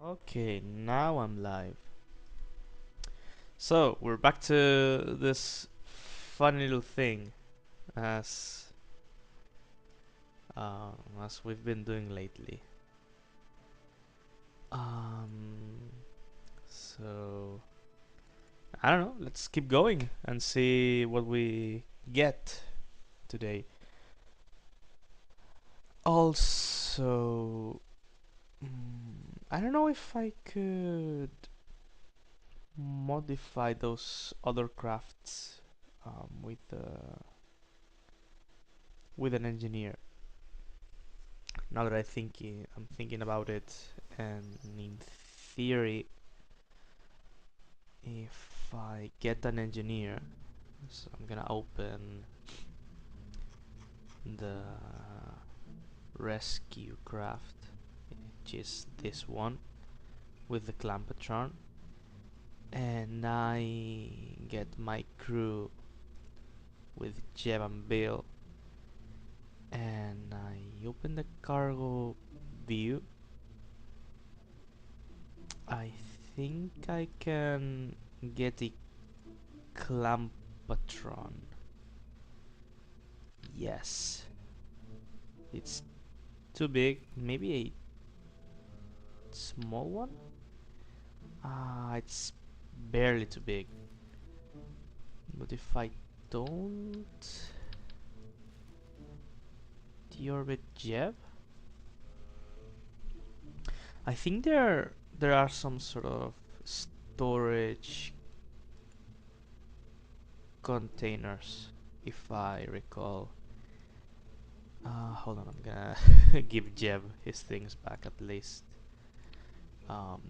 Okay, now I'm live. So, we're back to this fun little thing as as we've been doing lately. Um, so I don't know, let's keep going and see what we get today. Also, I don't know if I could modify those other crafts with an engineer. Now that I'm thinking about it, and in theory, if I get an engineer, so I'm gonna open the rescue craft, which is this one with the clampatron, and I get my crew with Jeb and Bill, and I open the cargo view. I think I can get a clampatron. Yes, it's too big. Maybe a small one. It's barely too big. But if I don't deorbit Jeb, I think there are some sort of storage containers, if I recall. Hold on, I'm gonna give Jeb his things back at least.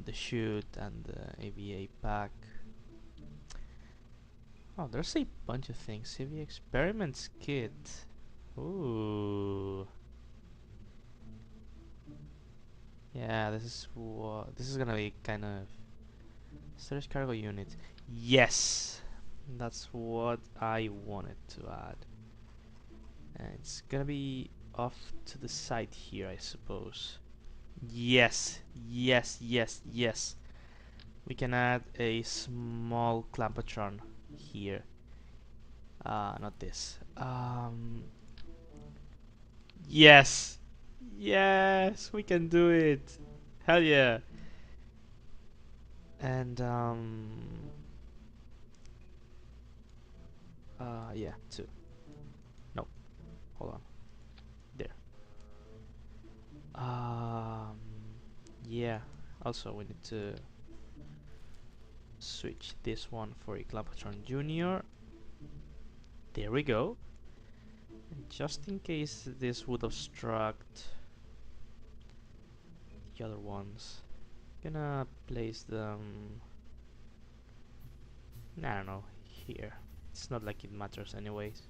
The chute and the AVA pack. Oh, there's a bunch of things. AVA experiments kit. Ooh. Yeah, this is gonna be kind of storage cargo unit. Yes, that's what I wanted to add. And it's gonna be off to the side here, I suppose. Yes, yes, yes, yes. We can add a small clampatron here. Not this. Yes, yes, we can do it. Hell yeah. And yeah, two. No, hold on. There. Um, yeah. Also, we need to switch this one for a Clampatron Junior. There we go. And just in case this would obstruct the other ones, gonna place them. I don't know, here. It's not like it matters anyways.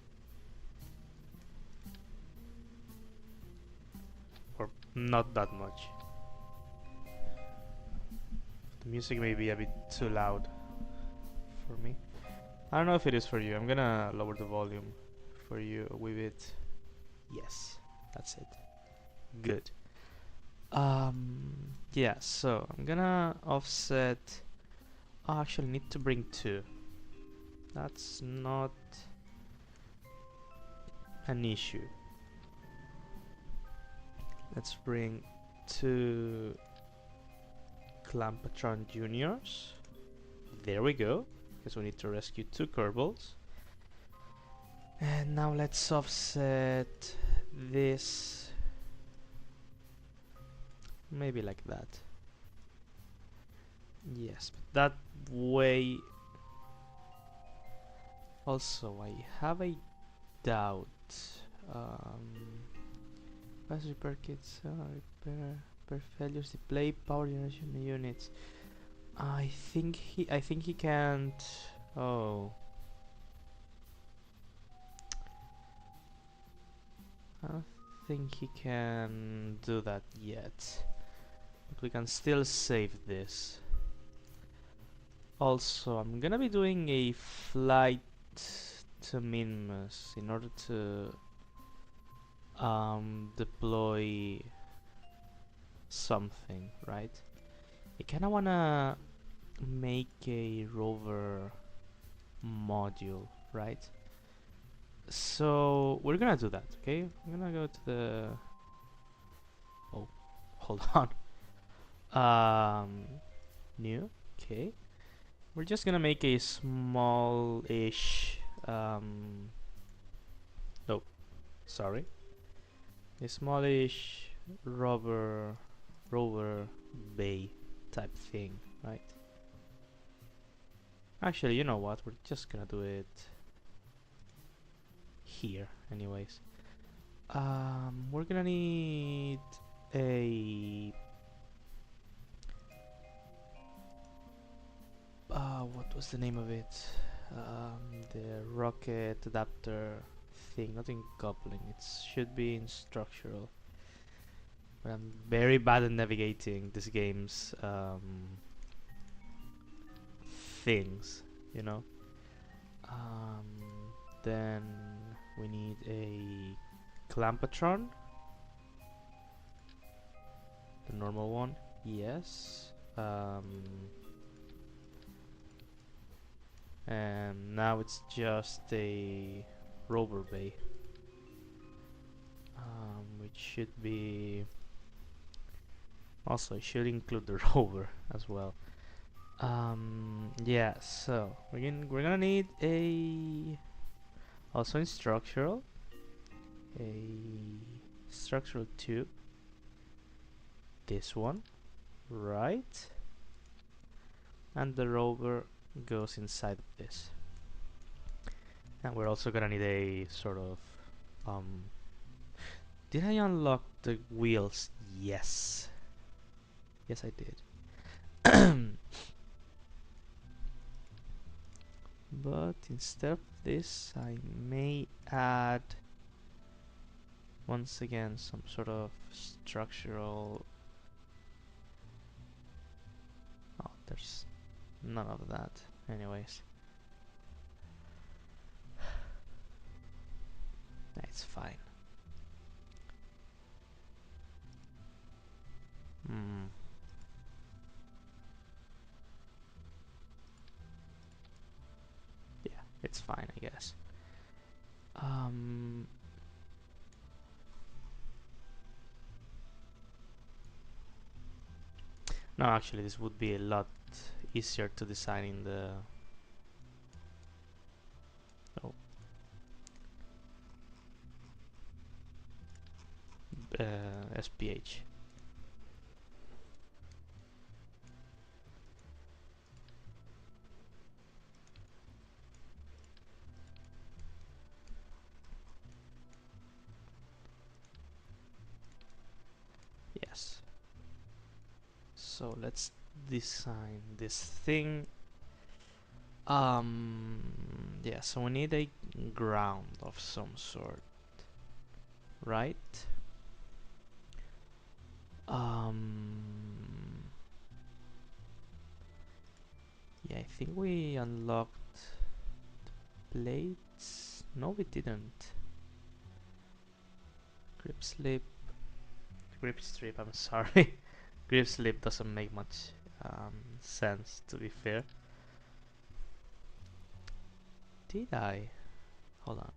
Or not that much. The music may be a bit too loud for me. I don't know if it is for you. I'm gonna lower the volume for you with it. Yes, that's it. Good. Yeah, so I'm gonna offset. Oh, actually, need to bring two. That's not an issue. Let's bring two Clampatron Juniors. There we go. Because we need to rescue two Kerbals. And now let's offset this. Maybe like that. Yes, but that way. Also, I have a doubt. Fast repair kits, repair failures, display power generation units. I think he can't. Oh, I don't think he can do that yet. But we can still save this. Also, I'm gonna be doing a flight to Minmus in order to deploy something, right? I kind of want to make a rover module, right? So we're gonna do that, okay? I'm gonna go to the... Oh, hold on. New, okay. We're just gonna make a small-ish... Oh, sorry. A smallish rover bay type thing, right? Actually, you know what? We're just gonna do it here, anyways. We're gonna need a what was the name of it? The rocket adapter thing, not in coupling. It should be in structural. But I'm very bad at navigating this game's things, you know. Um, then we need a clampatron, the normal one. Yes. And now it's just a rover bay, which should be also, it should include the rover as well. Yeah, so we're gonna need a also in structural a structural tube. This one, right? And the rover goes inside of this. And we're also gonna need a sort of did I unlock the wheels? Yes. Yes, I did. But instead of this, I may add once again some sort of structural... Oh, there's none of that. Anyways. It's fine. Yeah, it's fine, I guess. No, actually, this would be a lot easier to design in the... Oh. SPH. Yes. So let's design this thing. Yeah, so we need a ground of some sort, right? Yeah, I think we unlocked plates. No, we didn't. Grip slip. Grip strip, I'm sorry. Grip slip doesn't make much sense, to be fair. Did I? Hold on.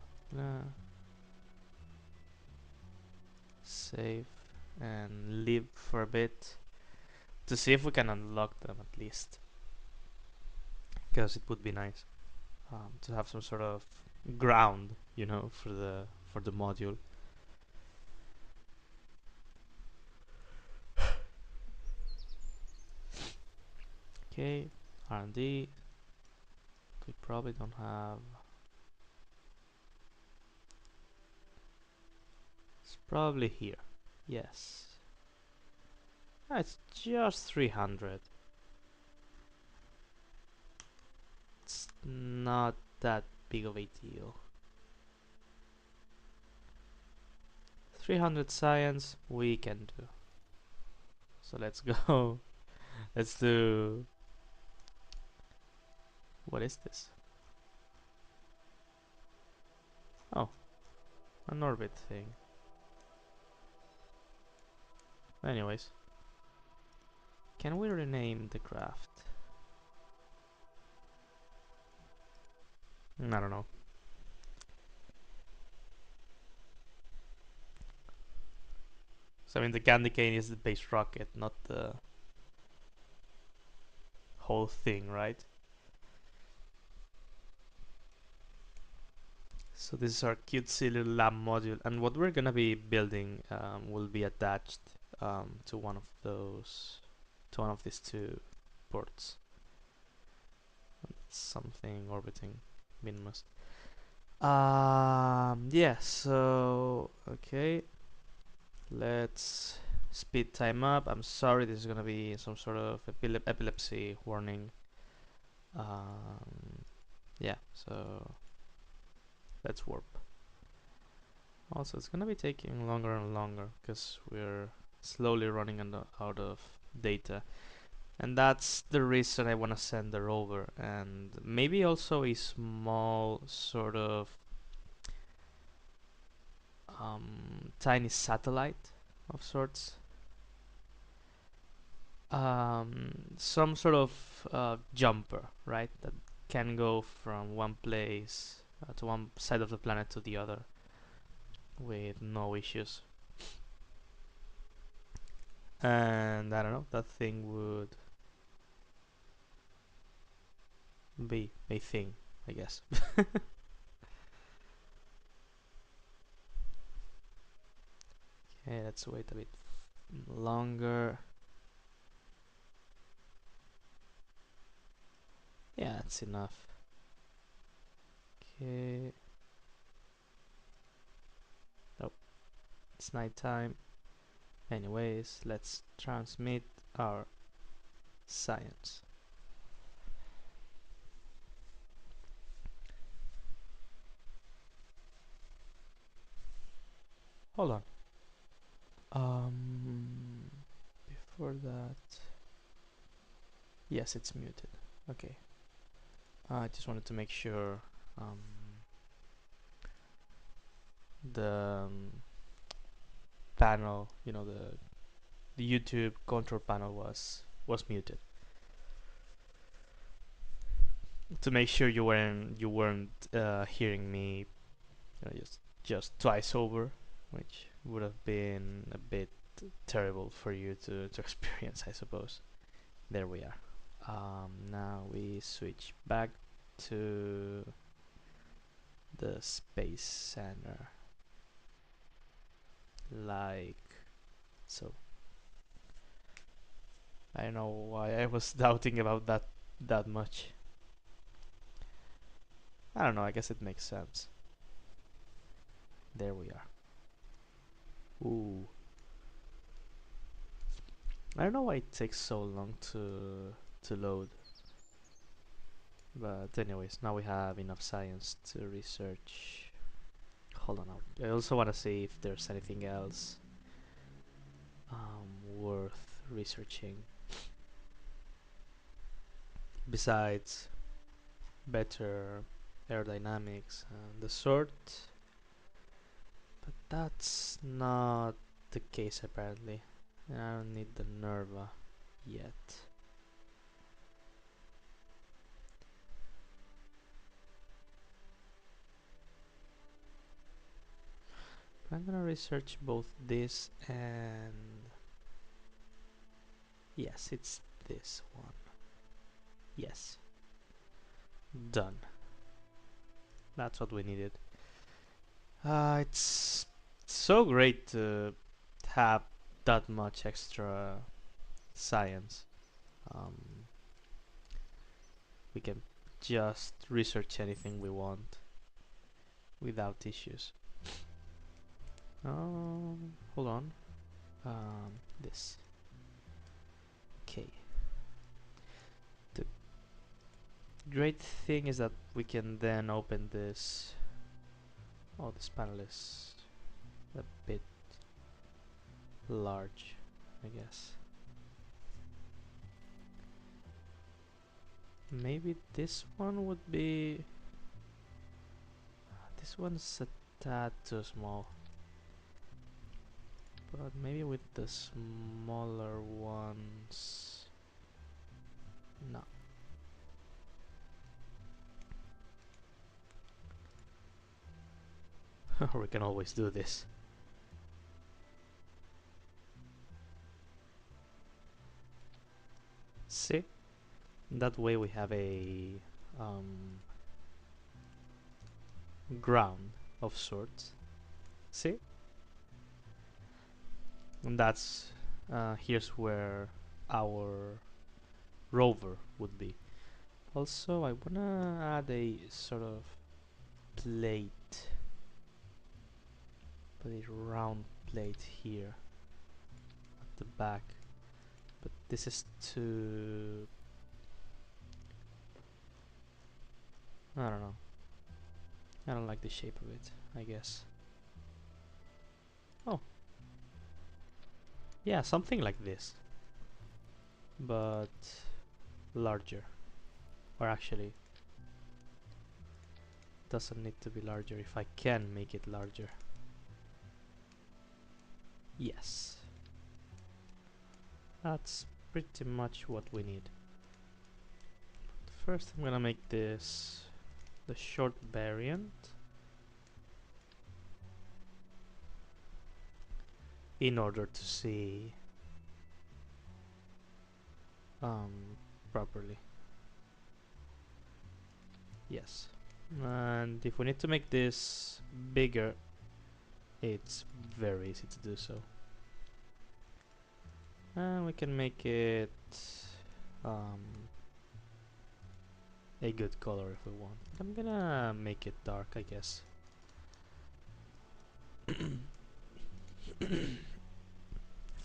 Save and live for a bit to see if we can unlock them at least, because it would be nice to have some sort of ground, you know, for the module. Okay, R&D. We probably don't have... It's probably here. Yes. It's just 300. It's not that big of a deal. 300 science we can do. So let's go. Let's do... What is this? Oh, an orbit thing. Anyways, can we rename the craft? I don't know. So I mean, the candy cane is the base rocket, not the whole thing, right? So this is our cutesy little lab module, and what we're gonna be building will be attached to one of these two ports. Something orbiting Minmus. Yeah. So okay, let's speed time up. I'm sorry, this is gonna be some sort of epilepsy warning. Yeah. So let's warp. Also, it's gonna be taking longer and longer because we're slowly running out of data, and that's the reason I want to send the rover, and maybe also a small sort of tiny satellite of sorts, some sort of jumper, right, that can go from one place to one side of the planet to the other with no issues. And I don't know, that thing would be a thing, I guess. Okay, let's wait a bit longer. Yeah, that's enough. Okay. Oh, it's nighttime. Anyways, let's transmit our science. Hold on. Before that, yes, it's muted. Okay. I just wanted to make sure the panel, the YouTube control panel was muted to make sure you weren't hearing me, just twice over, which would have been a bit terrible for you to experience, I suppose. There we are. Now we switch back to the Space Center, like so. I don't know why I was doubting about that much. I don't know, I guess it makes sense. There we are. Ooh. I don't know why it takes so long to load. But anyways, now we have enough science to research. Hold on, I also want to see if there's anything else worth researching besides better aerodynamics and the sort. But that's not the case apparently. I don't need the Nerva yet. But I'm gonna research both this and yes, it's this one. Yes. Done. That's what we needed. It's so great to have that much extra science. Um, we can just research anything we want without issues. Hold on. This. Okay. The great thing is that we can then open this. Oh, this panel is a bit large, I guess. Maybe this one would be. This one's a tad too small. But maybe with the smaller ones. We can always do this. See? That way we have a ground of sorts. See? And that's here's where our rover would be. Also, I wanna add a sort of plate, but a round plate here at the back. But this is too... I don't know. I don't like the shape of it, I guess. Oh. Yeah, something like this. But larger. Or actually, doesn't need to be larger if I can make it larger. Yes. That's pretty much what we need. First I'm gonna make this the short variant in order to see properly. Yes. And if we need to make this bigger, it's very easy to do so. And we can make it a good color if we want. I'm gonna make it dark, I guess. I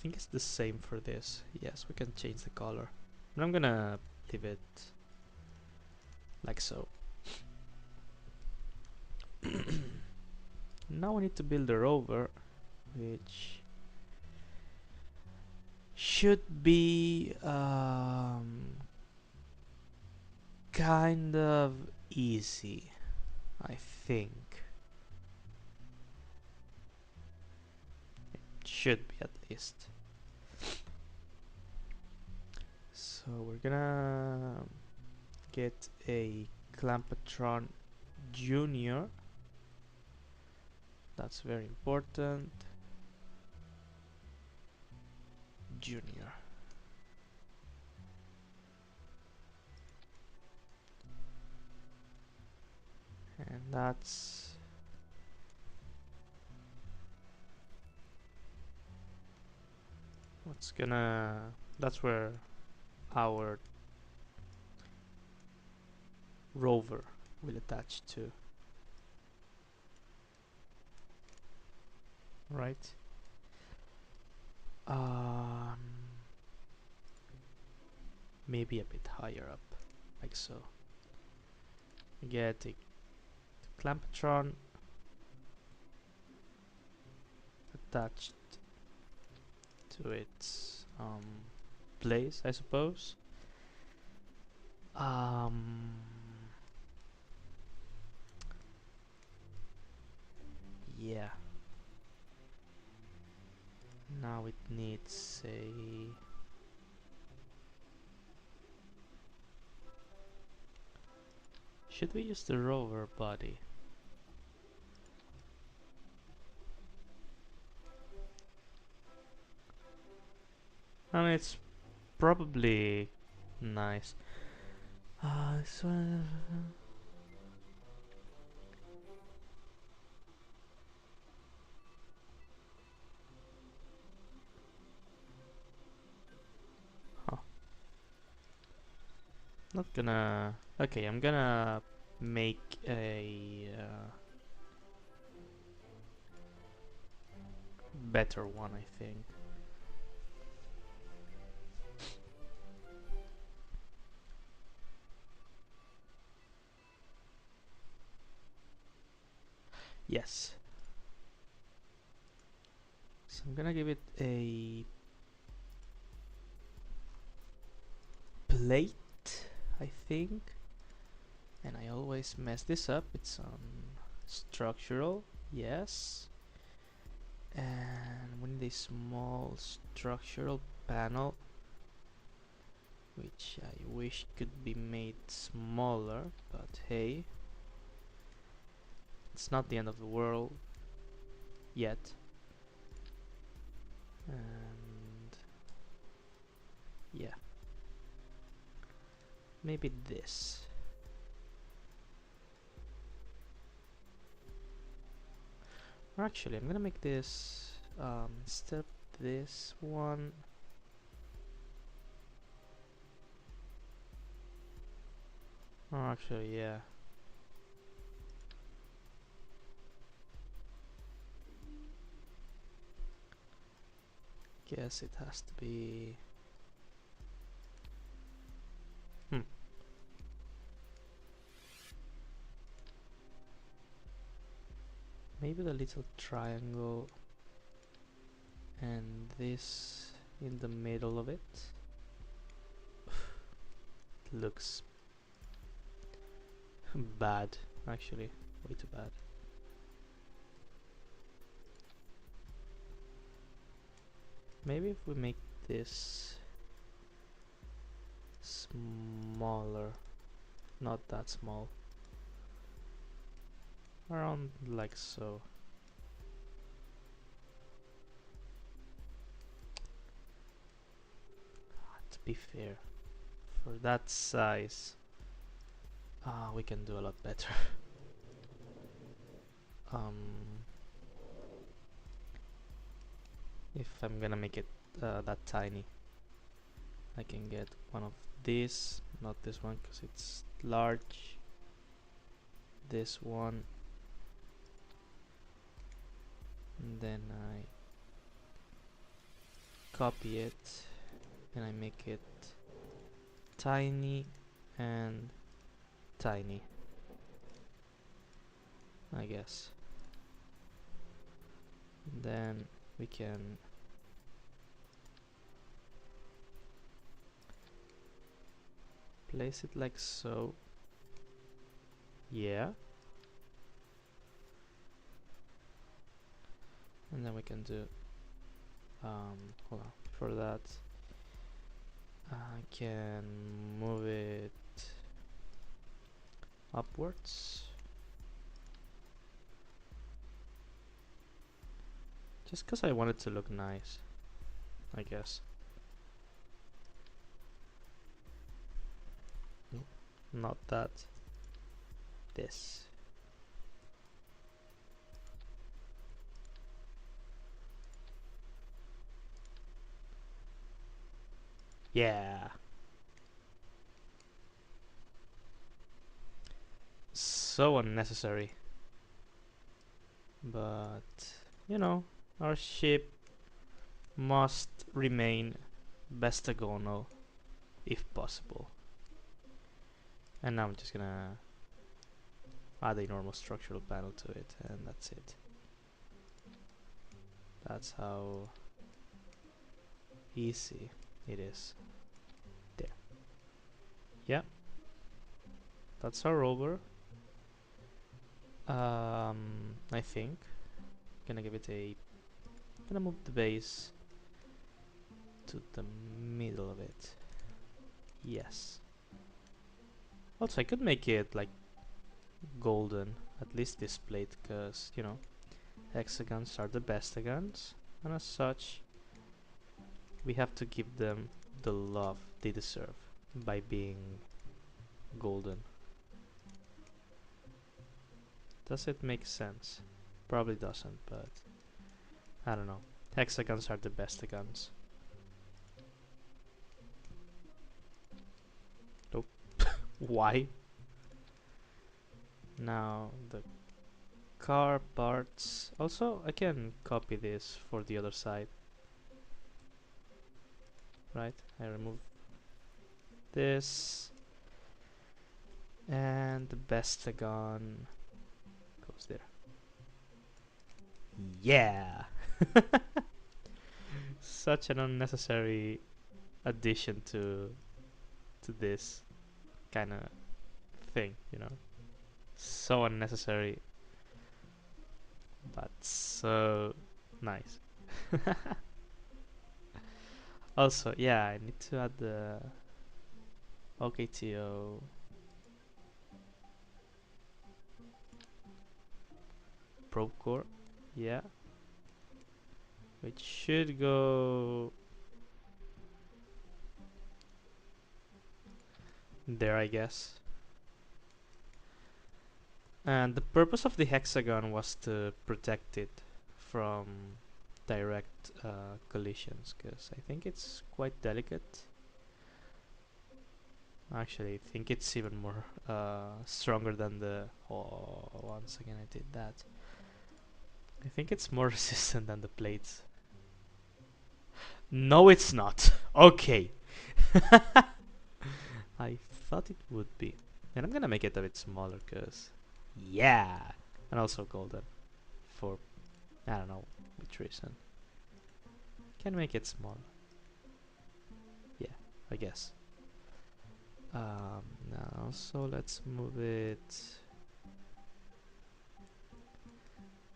think it's the same for this. Yes, we can change the color. But I'm gonna leave it like so. Now we need to build a rover, which should be kind of easy, I think. It should be at least. So we're gonna get a Clampatron Junior. That's very important. Junior. And that's what's gonna... that's where our rover will attach to. Right? Maybe a bit higher up, like so. Get a Clampatron attached to its place, I suppose. Yeah. Now it needs a... should we use the rover body? I mean, it's probably nice. This one... huh. Not gonna... okay, I'm gonna make a better one, I think. Yes. So I'm gonna give it a plate, I think. And I always mess this up. It's structural, yes. And we need a small structural panel, which I wish could be made smaller, but hey, it's not the end of the world. yet. And yeah, maybe this. Or actually, I'm gonna make this instead of this one. Oh, actually, yeah. Guess it has to be. Maybe the little triangle and this in the middle of it. Looks bad, actually, way too bad. Maybe if we make this smaller, not that small, around like so. To be fair, for that size, we can do a lot better. If I'm gonna make it that tiny, I can get one of these, not this one because it's large. This one, and then I copy it and I make it tiny and tiny, I guess. And then we can place it like so. Yeah. And then we can do hold on, for that I can move it upwards, just because I want it to look nice, I guess. Nope, not that. This. Yeah. So unnecessary. But, you know, our ship must remain bestagonal if possible. And now I'm just gonna add a normal structural panel to it, and that's it. That's how easy it is. There. Yeah. That's our rover. I think. Gonna give it a. Gonna move the base to the middle of it. Yes. Also, I could make it like golden, at least this plate, because, you know, hexagons are the bestagons, and as such, we have to give them the love they deserve by being golden. Does it make sense? Probably doesn't, but I don't know. Hexagons are the bestagons. Nope. Why? Now the car parts. Also, I can copy this for the other side. Right? I remove this, and the bestagon goes there. Yeah! Such an unnecessary addition to this kind of thing, you know. So unnecessary, but so nice. Also, yeah, I need to add the OKTO probe core. Yeah, which should go there, I guess. And the purpose of the hexagon was to protect it from direct collisions, because I think it's quite delicate. Actually, I think it's even more stronger than the... Oh, once again I did that. I think it's more resistant than the plates. No, it's not. Okay. I thought it would be. And I'm gonna make it a bit smaller, cause... Yeah! And also golden. For... I don't know which reason. Can make it smaller. Yeah, I guess. Now, so let's move it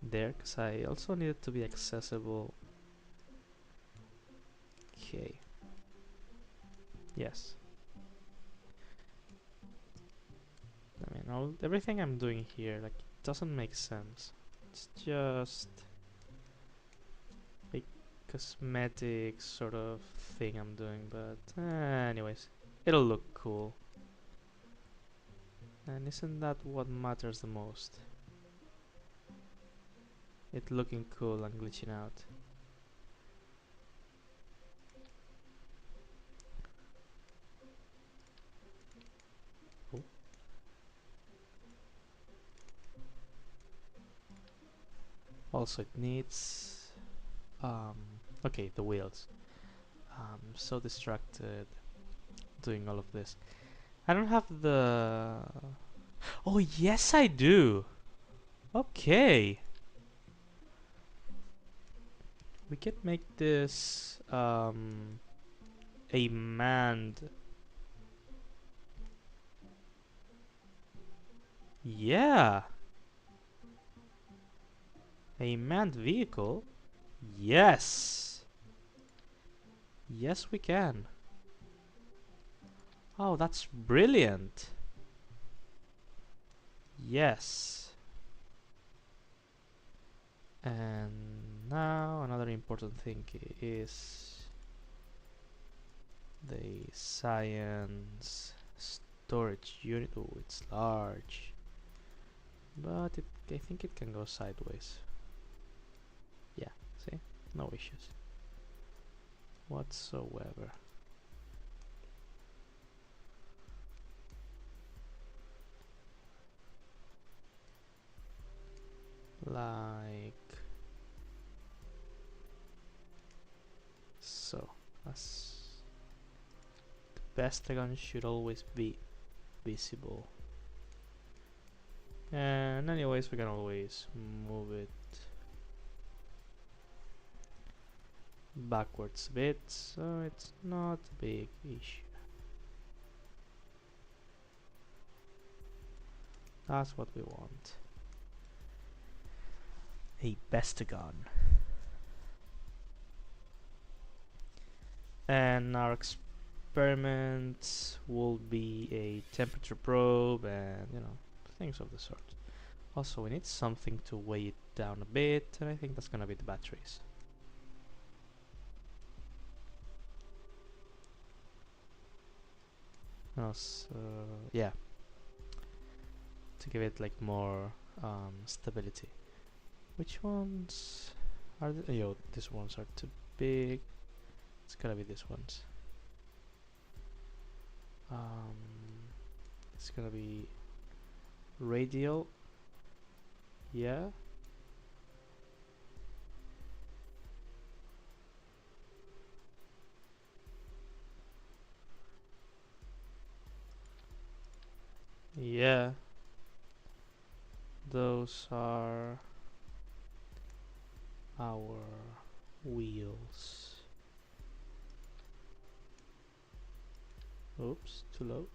there, because I also need it to be accessible. Okay. Yes. I mean, everything I'm doing here, like, it doesn't make sense. It's just a cosmetic sort of thing I'm doing, but anyways, it'll look cool. And isn't that what matters the most? It looking cool and glitching out. Oh. Also, it needs... okay, the wheels. I'm so distracted doing all of this. I don't have the... Oh, yes I do! Okay! We can make this a manned... Yeah! A manned vehicle? Yes! Yes, we can. Oh, that's brilliant! Yes! And now another important thing is the science storage unit. Oh, it's large, but I think it can go sideways. Yeah, see, no issues whatsoever. Like so. As the pentagon should always be visible. And anyways, we can always move it backwards a bit, so it's not a big issue. That's what we want. A pentagon. And our experiment will be a temperature probe and, you know, things of the sort. Also, we need something to weigh it down a bit, and I think that's gonna be the batteries. Yeah, to give it like more stability. Which ones are yo, these ones are too big. It's gotta be these ones. It's gonna be radial. Yeah. Yeah. Those are our wheels. Oops, too low.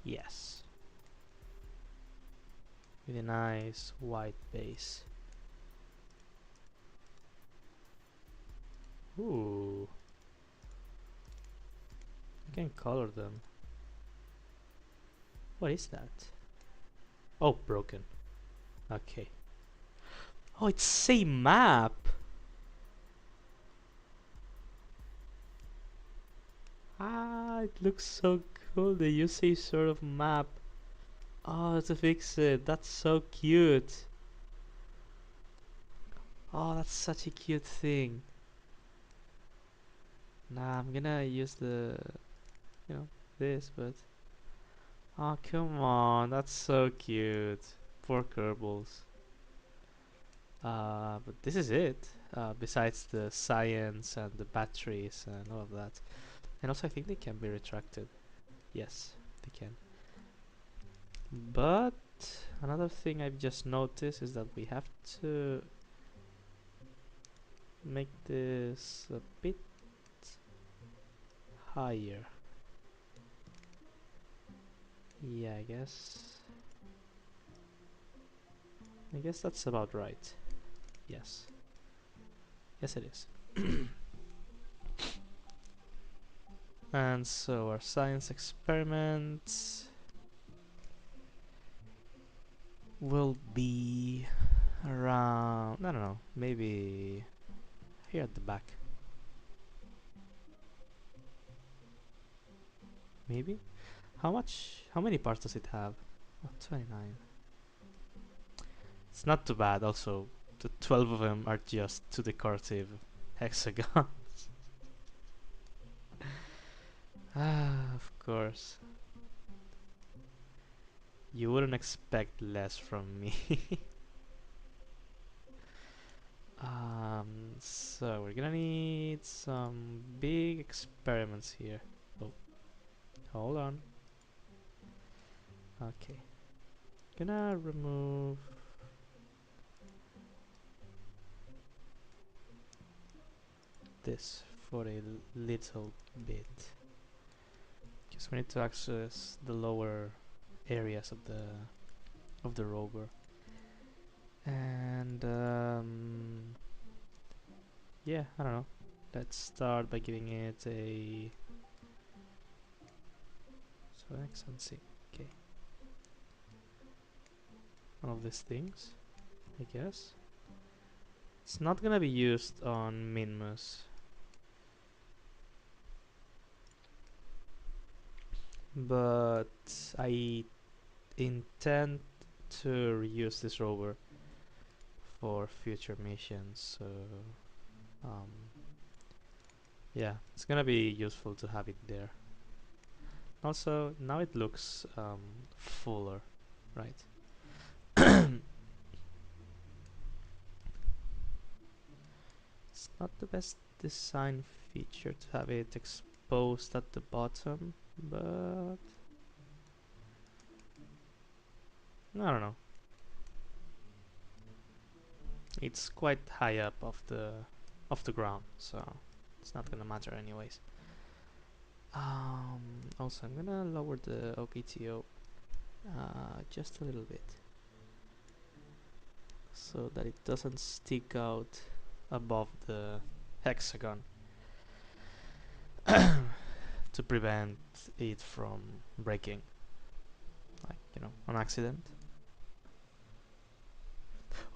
Yes. With a nice white base. Ooh. You can color them. What is that? Oh, broken. Okay. Oh, it's same map. Ah, it looks so cool. They use a sort of map. Oh, to fix it. That's so cute. Oh, that's such a cute thing. Nah, I'm gonna use the, this, but oh, come on, that's so cute. Poor Kerbals. But this is it. Besides the science and the batteries and all of that, and also I think they can be retracted. Yes, they can. But another thing I've just noticed is that we have to make this a bit higher. Yeah, I guess that's about right. Yes. Yes, it is. And so our science experiments will be around, I don't know, maybe here at the back. Maybe? How many parts does it have? Oh, 29. It's not too bad. Also, the 12 of them are just two decorative hexagons. Ah, of course. You wouldn't expect less from me. So we're gonna need some big experiments here. Oh, hold on. Okay. Gonna remove this for a little bit. Because we need to access the lower areas of the rover. And yeah, I don't know. Let's start by giving it a so X and C. Okay. One of these things, I guess. It's not gonna be used on Minmus, but I intend to reuse this rover for future missions. So um, yeah, it's gonna be useful to have it there. Also, now it looks fuller, right? It's not the best design feature to have it exposed at the bottom, but I don't know. It's quite high up off the ground, so it's not gonna matter anyways. Also, I'm gonna lower the OKTO just a little bit so that it doesn't stick out above the hexagon to prevent it from breaking, like, on accident.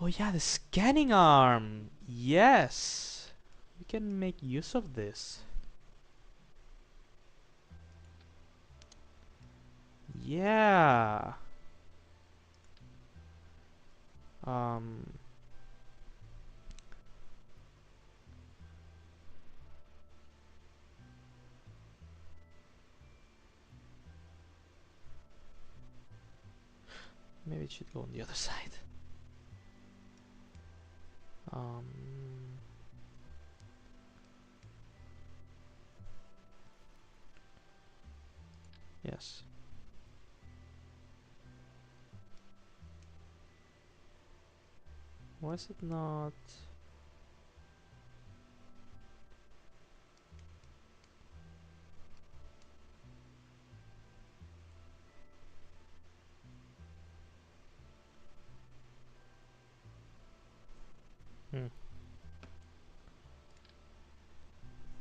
Oh yeah, the scanning arm! Yes! We can make use of this. Yeah! Um, Maybe it should go on the other side. Um, yes. Why is it not?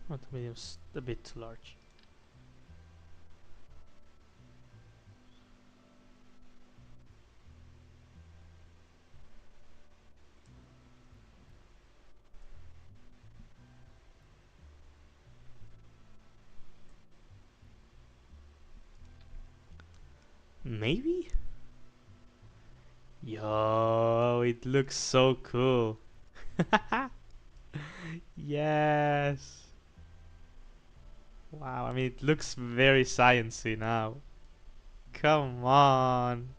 Oh, the medium's a bit too large. Maybe? Yo, it looks so cool. Yes. Wow, I mean, it looks very sciencey now. Come on.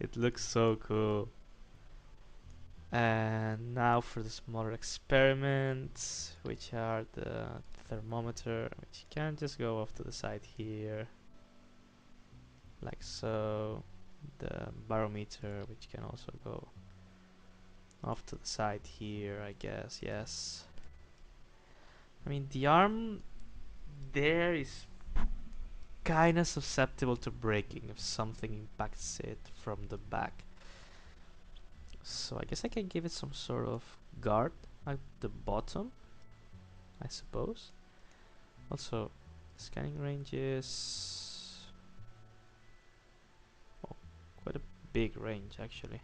It looks so cool. And now for the smaller experiments, which are the thermometer, which can just go off to the side here, like so. The barometer, which can also go off to the side here, I guess, yes. I mean, the arm there is kinda susceptible to breaking if something impacts it from the back. So I guess I can give it some sort of guard at the bottom, I suppose. Also, scanning range is quite a big range actually.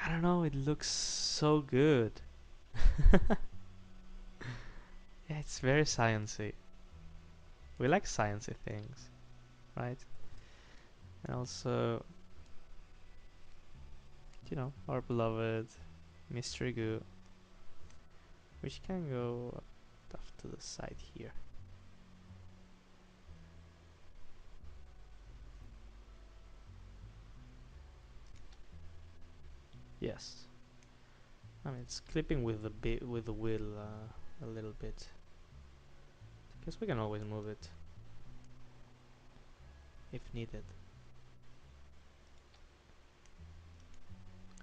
I don't know, it looks so good. Yeah, it's very sciencey. We like sciencey things, right? And also, you know, our beloved mystery goo, which can go off to the side here. Yes. I mean, it's clipping with the wheel a little bit. I guess we can always move it if needed.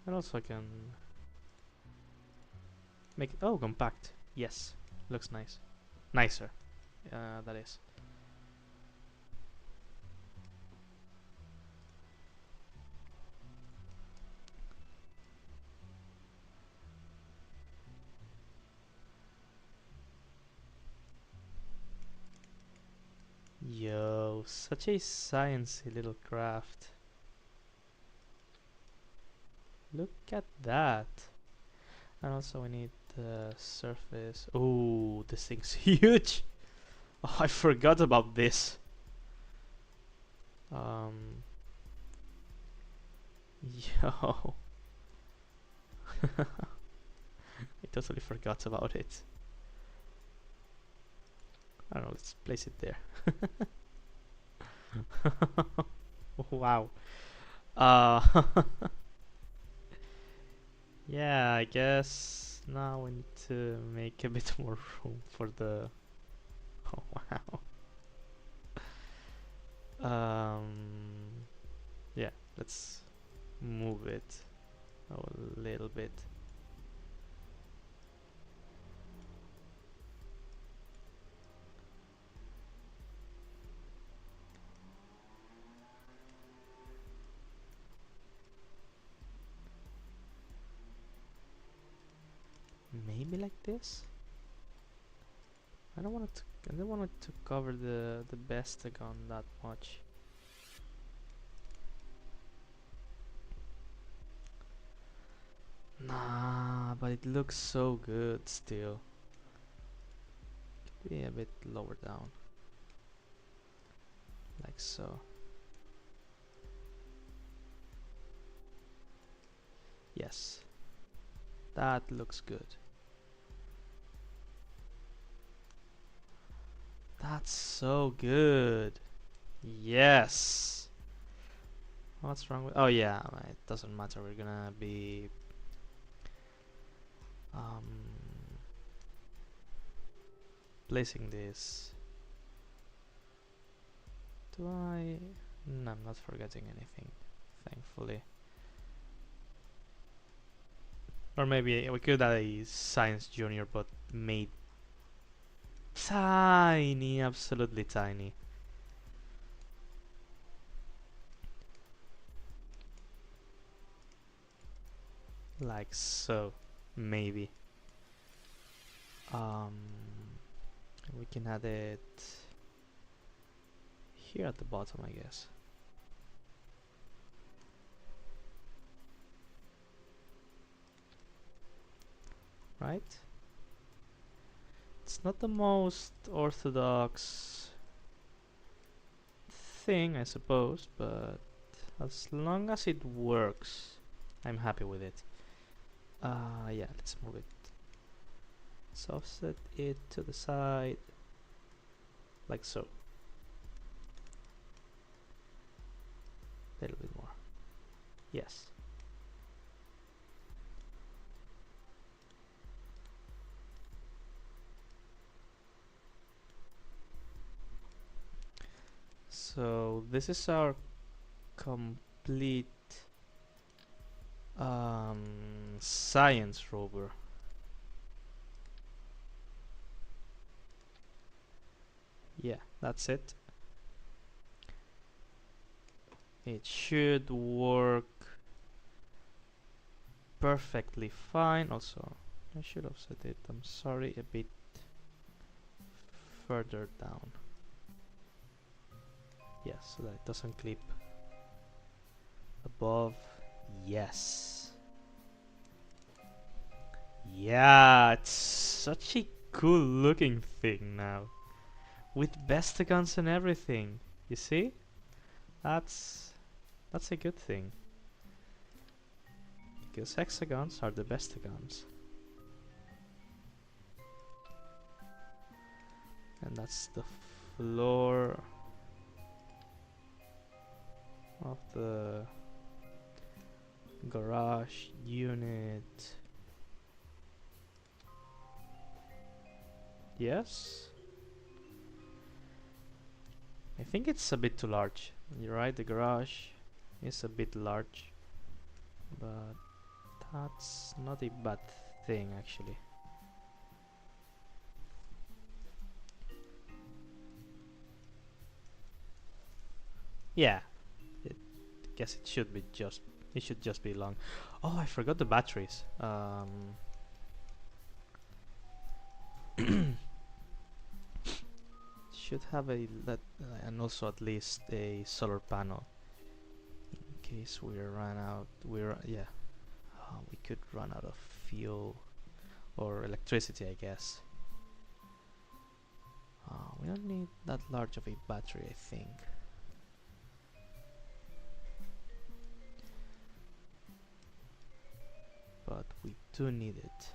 And also I can make it, oh, compact. Yes, looks nice. Nicer, that is. Yo, such a sciencey little craft. Look at that. And also we need the surface. Oh, this thing's huge. Oh, I forgot about this. Um, yo. I totally forgot about it. I don't know, let's place it there. Wow. Uh, yeah, I guess now we need to make a bit more room for the. Oh, wow. Yeah, let's move it a little bit. Maybe like this. I don't want it to. I don't want it to cover the Bestagon that much. Nah, but it looks so good still. Could be a bit lower down, like so. Yes, that looks good. That's so good. Yes. What's wrong with? Oh yeah, it doesn't matter. We're gonna be placing this. Do I? No, I'm not forgetting anything, thankfully. Or maybe we could add a Science Junior, but made tiny, absolutely tiny. Like so, maybe. Um, we can add it here at the bottom, I guess. Right? It's not the most orthodox thing, I suppose, but as long as it works, I'm happy with it. Yeah, let's move it. Let's offset it to the side, like so. A little bit more. Yes. So this is our complete science rover. Yeah, that's it. It should work perfectly fine. Also, I should have set it, I'm sorry, a bit further down. Yes, so that it doesn't clip above. Yes. Yeah, it's such a cool looking thing now. With bestagons and everything. You see? That's a good thing. Because hexagons are the bestagons. And that's the floor of the garage unit. Yes? I think it's a bit too large. You're right, the garage is a bit large. But that's not a bad thing, actually. Yeah, I guess it should be just. It should just be long. Oh, I forgot the batteries. Should have a and also at least a solar panel in case we run out. We could run out of fuel or electricity, I guess. We don't need that large of a battery, I think. But we do need it.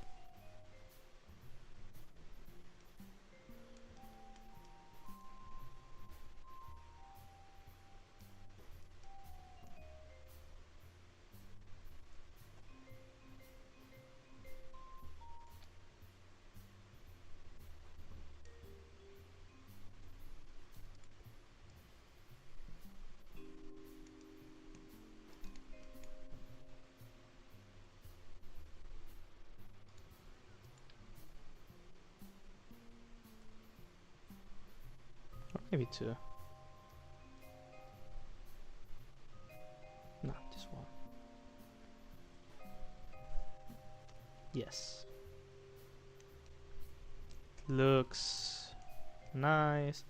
Or maybe two. No, just one. Yes. Looks nice.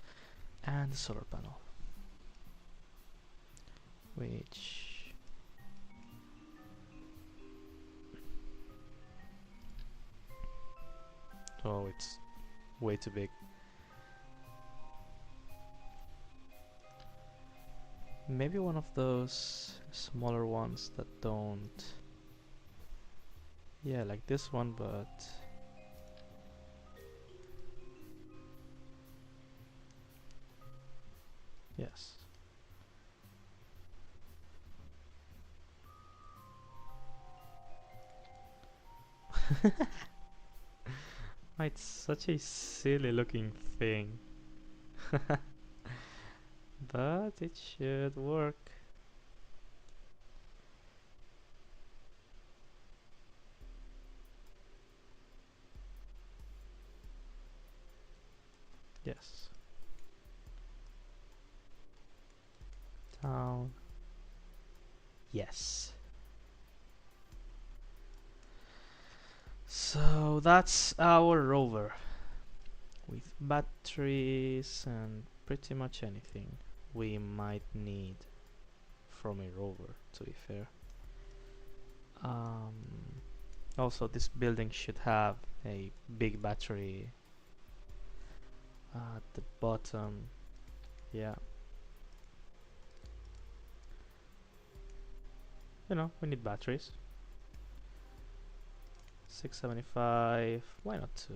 And the solar panel. Which... Oh, it's way too big. Maybe one of those smaller ones that don't... Yeah, like this one, but... Yes. It's such a silly looking thing. But it should work. Yes. Down. Yes. So that's our rover with batteries and pretty much anything we might need from a rover, to be fair. Um, Also, this building should have a big battery at the bottom. Yeah. You know, we need batteries. 675. Why not 2?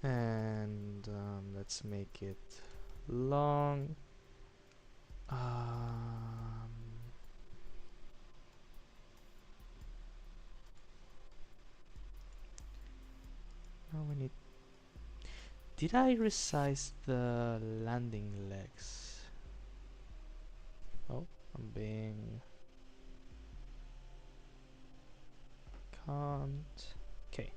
And let's make it long. Now we need. Did I resize the landing legs? Oh, I'm being. Can't. Okay.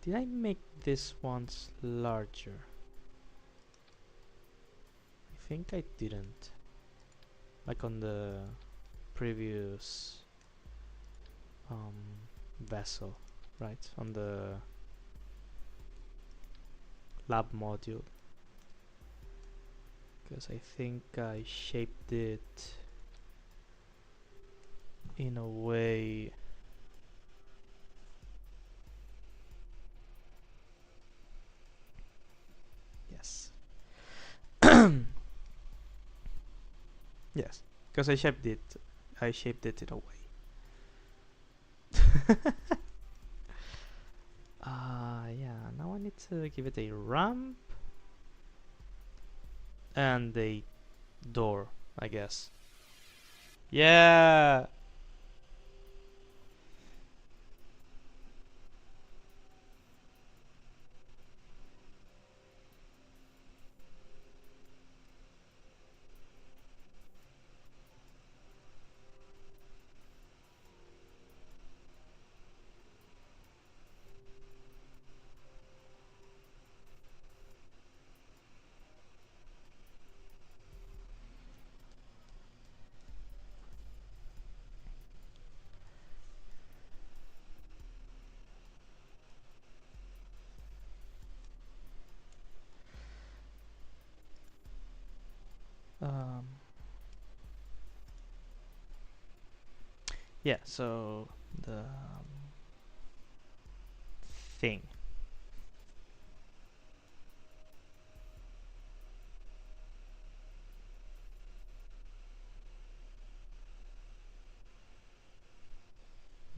Did I make this ones larger? I think I didn't. Like on the previous vessel, right? On the lab module. Because I think I shaped it in a way. Yes. Yes. Because I shaped it. I shaped it in a way. Yeah. Now I need to give it a ramp and a door, I guess. Yeah. Um. Yeah. So the thing.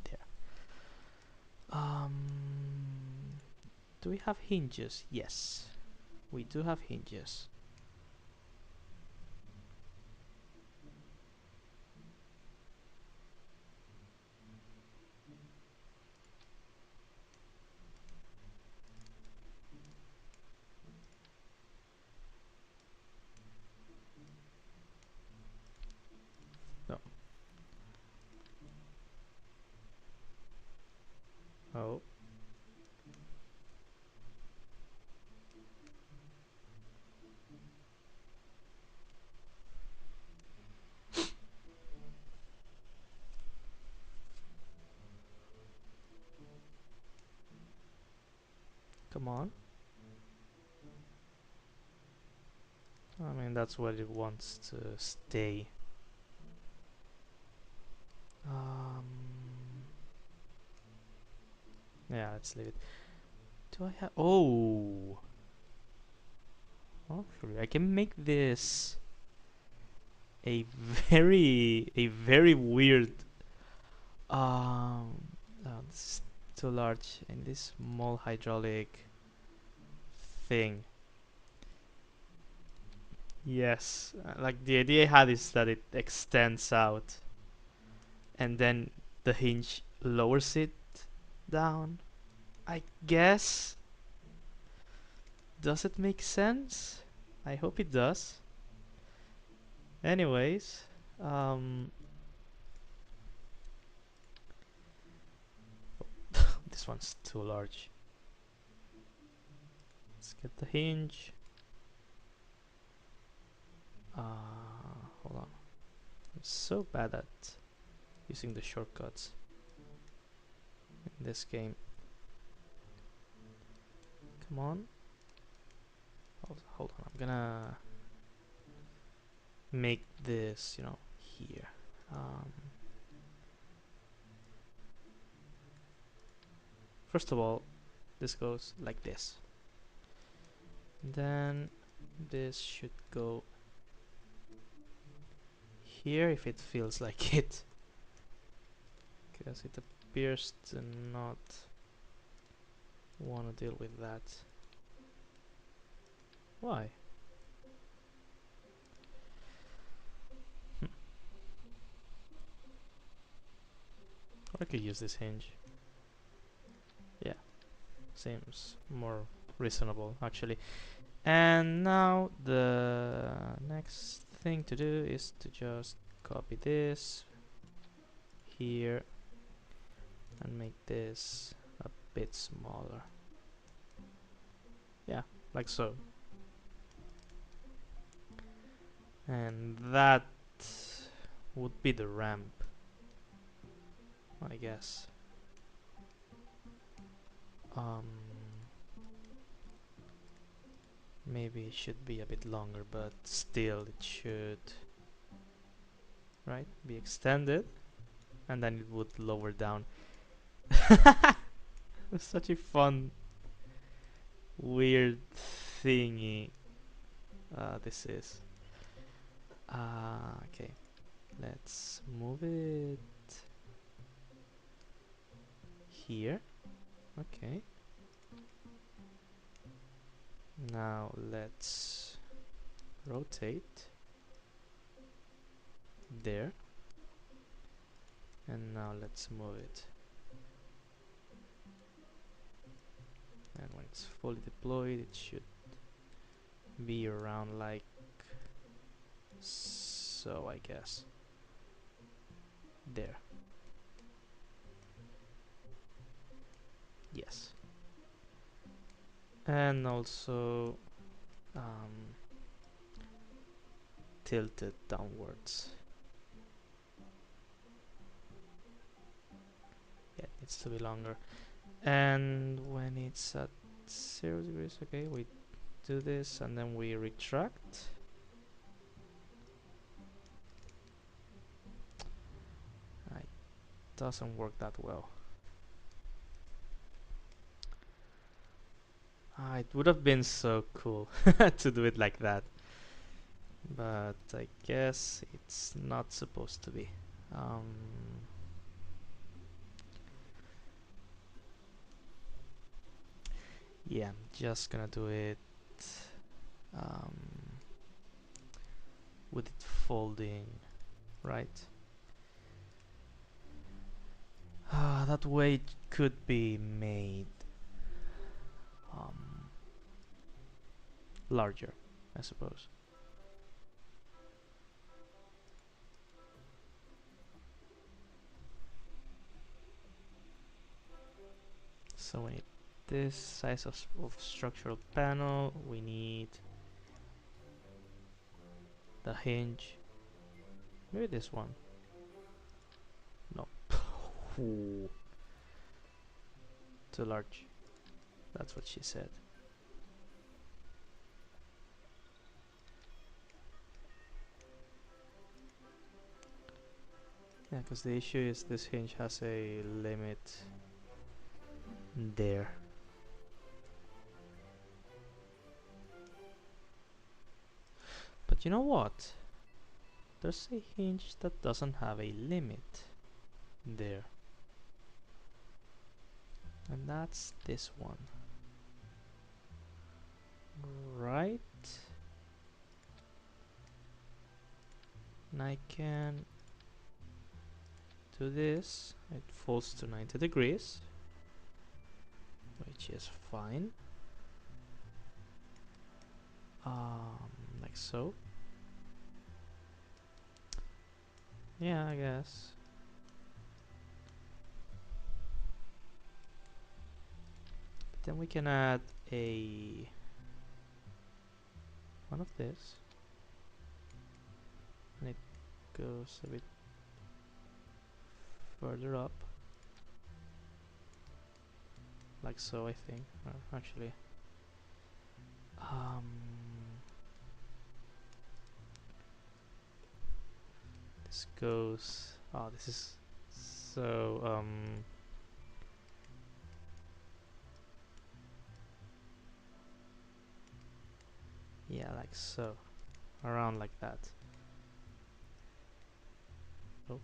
There. Do we have hinges? Yes, we do have hinges. No. Oh. Come on. I mean, that's what it wants to stay. Um. Yeah, let's leave it. Do I have? Oh. Actually, I can make this a very weird. No, this is too large. And this small hydraulic thing. Yes, like the idea I had is that it extends out, and then the hinge lowers it down. I guess. Does it make sense? I hope it does. Anyways, um, this one's too large. Let's get the hinge. Hold on. I'm so bad at using the shortcuts in this game. Come on. Hold on, I'm gonna make this, you know, here. First of all, this goes like this. Then this should go here if it feels like it. Because it appears to not want to deal with that. Why? I could use this hinge. Yeah, seems more reasonable actually. And now the next thing to do is to just copy this here and make this a bit smaller. Yeah, like so. And that would be the ramp, I guess. Um, Maybe it should be a bit longer, but still it should, right, be extended, and then it would lower down. It's such a fun, weird thingy. This is. Okay, let's move it here. Okay. Now let's rotate there. And now let's move it. And when it's fully deployed, it should be around like so, I guess. There. Yes. And also tilted downwards. Yeah, it needs to be longer. And when it's at 0 degrees, okay, we do this and then we retract. It doesn't work that well. It would have been so cool to do it like that. But I guess it's not supposed to be. Yeah, I'm just gonna do it um, with it folding, right? That way it could be made larger, I suppose. So we need this size of structural panel. We need the hinge. Maybe this one. No. Ooh. Too large. That's what she said. Yeah, because the issue is this hinge has a limit there. But you know what? There's a hinge that doesn't have a limit there. And that's this one. Right? And I can do this. It falls to 90 degrees, which is fine. Like so. Yeah, I guess. But then we can add a one of this, and it goes a bit further up, like so, I think. Or actually, um, this goes. Oh, this is so. Yeah, like so, around like that. Oh.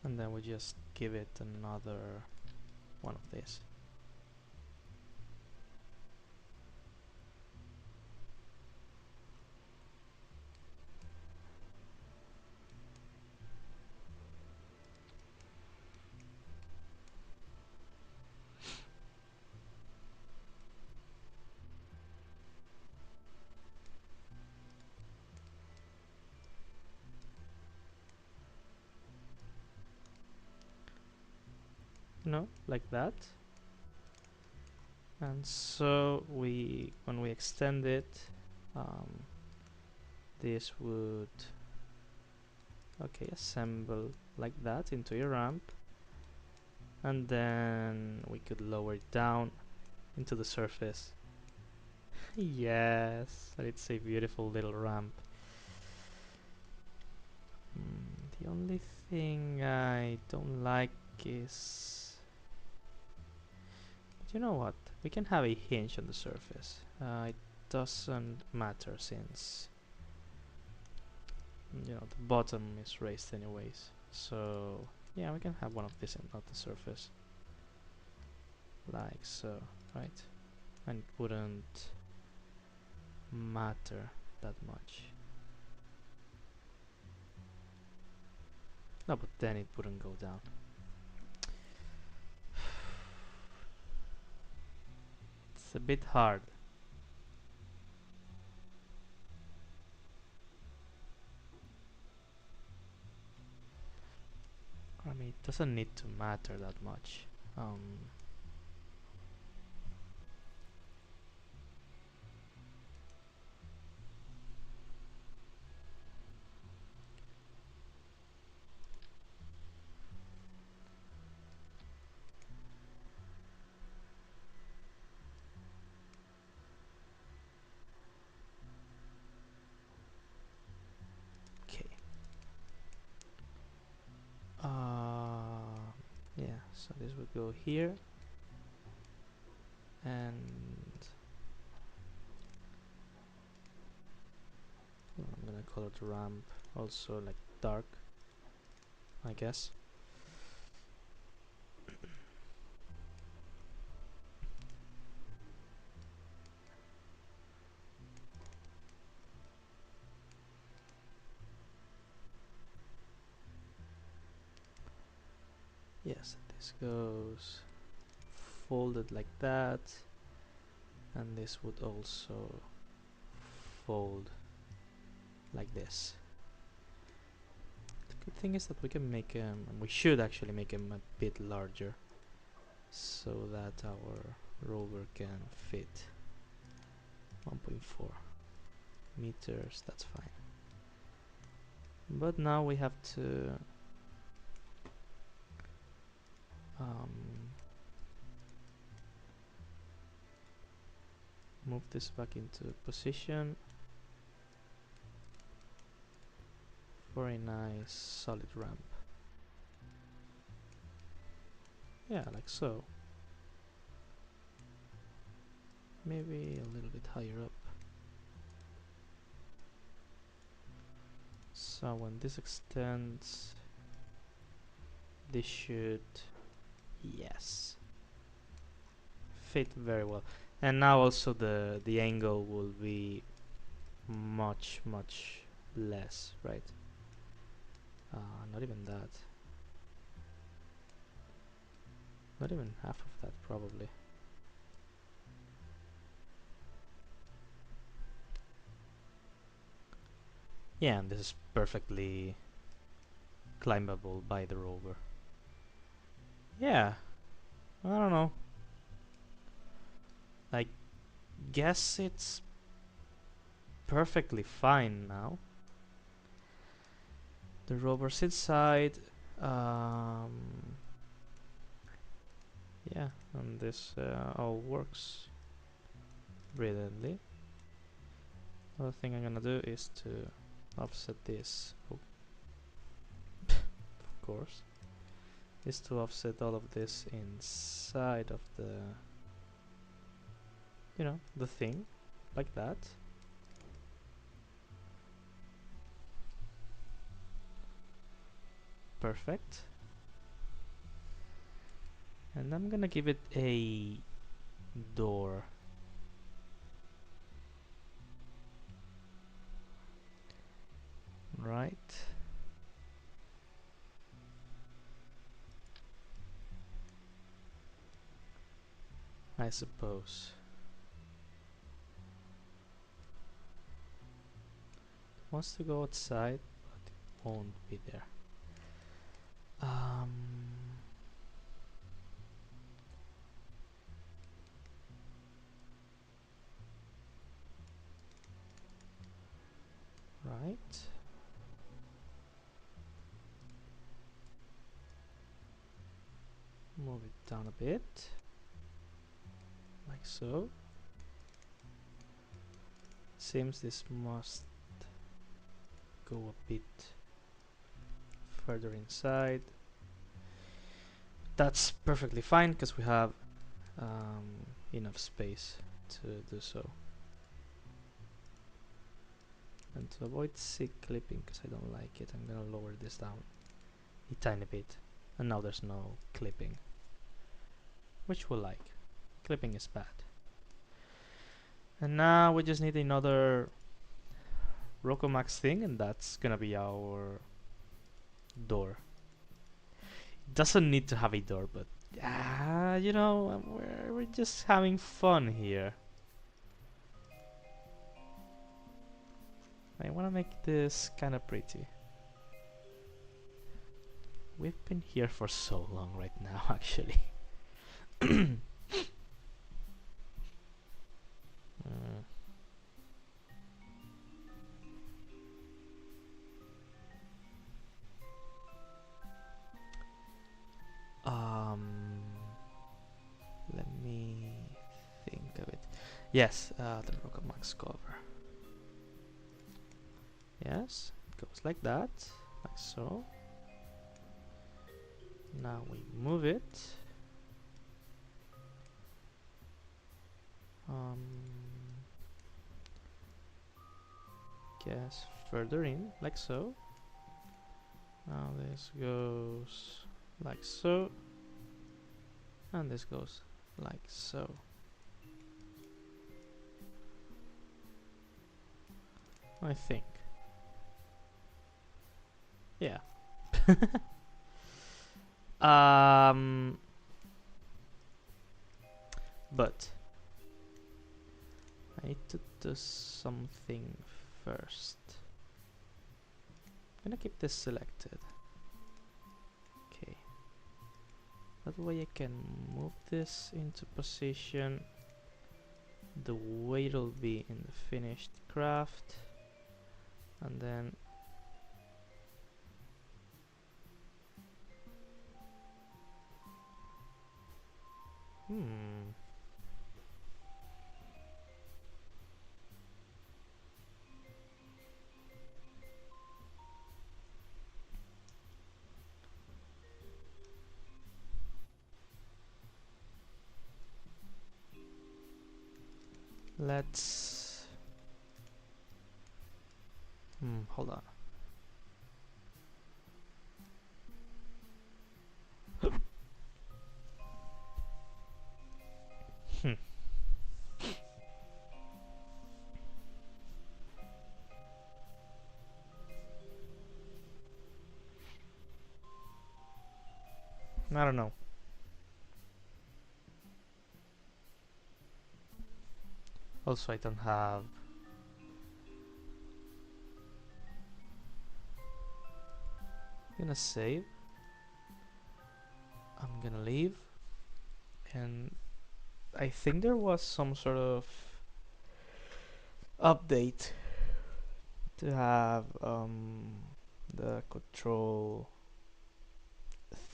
And then we just give it another one of these. No, like that. And so when we extend it, um, this would assemble like that into your ramp, and then we could lower it down into the surface. Yes, it's a beautiful little ramp. The only thing I don't like is, but you know what? We can have a hinge on the surface. It doesn't matter since the bottom is raised anyways. So yeah, we can have one of these and not the surface, like so, right? And it wouldn't matter that much. No, but then it wouldn't go down. It's a bit hard. I mean, it doesn't need to matter that much. Okay. Yeah. So this would go here, and I'm gonna color the ramp also like dark, I guess. Yes, this goes folded like that, and this would also fold like this. The good thing is that we can make them, we should actually make them a bit larger so that our rover can fit 1.4 meters. That's fine. But now we have to move this back into position for a nice solid ramp. Yeah, like so. Maybe a little bit higher up. So when this extends, this should, yes, fit very well. And now also the angle will be much less, right? Not even that. Not even half of that, probably. Yeah, and this is perfectly climbable by the rover. Yeah, I don't know. I guess it's perfectly fine now. The rover's inside. Um, yeah, and this all works brilliantly. Another thing I'm gonna do is to offset this. Oh, of course, is to offset all of this inside of the, the thing, like that. Perfect. And I'm gonna give it a door. Right. I suppose. It wants to go outside, but it won't be there. Um, right. Move it down a bit, like so. Seems this must go a bit further inside. That's perfectly fine because we have enough space to do so. And to avoid sick clipping, because I don't like it, I'm gonna lower this down a tiny bit. And now there's no clipping, which we like. Clipping is bad. And now we just need another Rokomax thing, and that's gonna be our door. It doesn't need to have a door, but we're just having fun here. I want to make this kind of pretty. We've been here for so long right now, actually. Let me think of it. Yes, the Rokomax cover. Yes, it goes like that, like so. Now we move it. Guess further in, like so. Now this goes like so. And this goes like so. I think. Yeah. But I need to do something first. I'm gonna keep this selected. Okay. That way I can move this into position the way it'll be in the finished craft. And then let's hold on. I don't know. Also, I don't have. I'm gonna save. I'm gonna leave. And I think there was some sort of update to have the control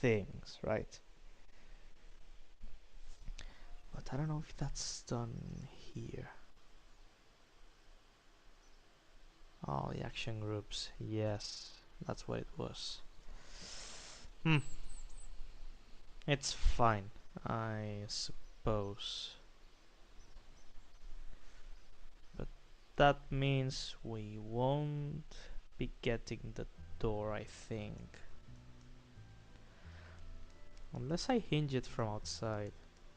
things, right? But I don't know if that's done here. Oh, the action groups. Yes, that's what it was. It's fine, I suppose. But that means we won't be getting the door, I think. Unless I hinge it from outside.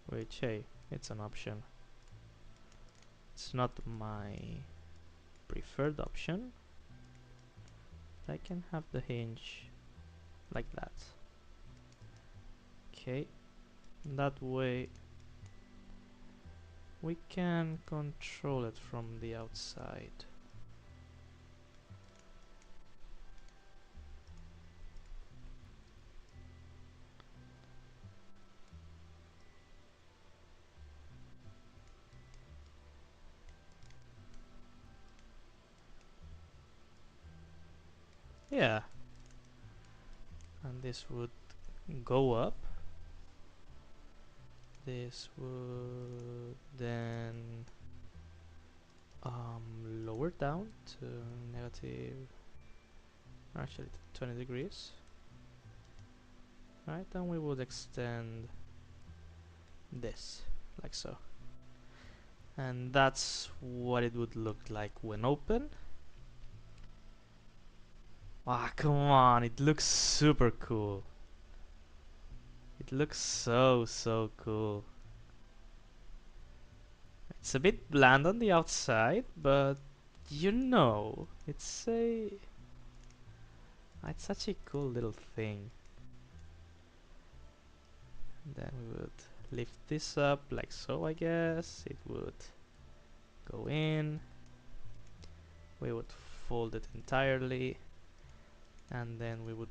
Which, hey, it's an option. It's not my preferred option. I can have the hinge like that. Okay, that way we can control it from the outside. Yeah, and this would go up. This would then lower down to negative, actually 20 degrees. Right, and we would extend this like so. And that's what it would look like when open. Ah, come on, it looks super cool. It looks so cool. It's a bit bland on the outside, but you know, it's such a cool little thing. And then we would lift this up like so, I guess. It would go in. We would fold it entirely, and then we would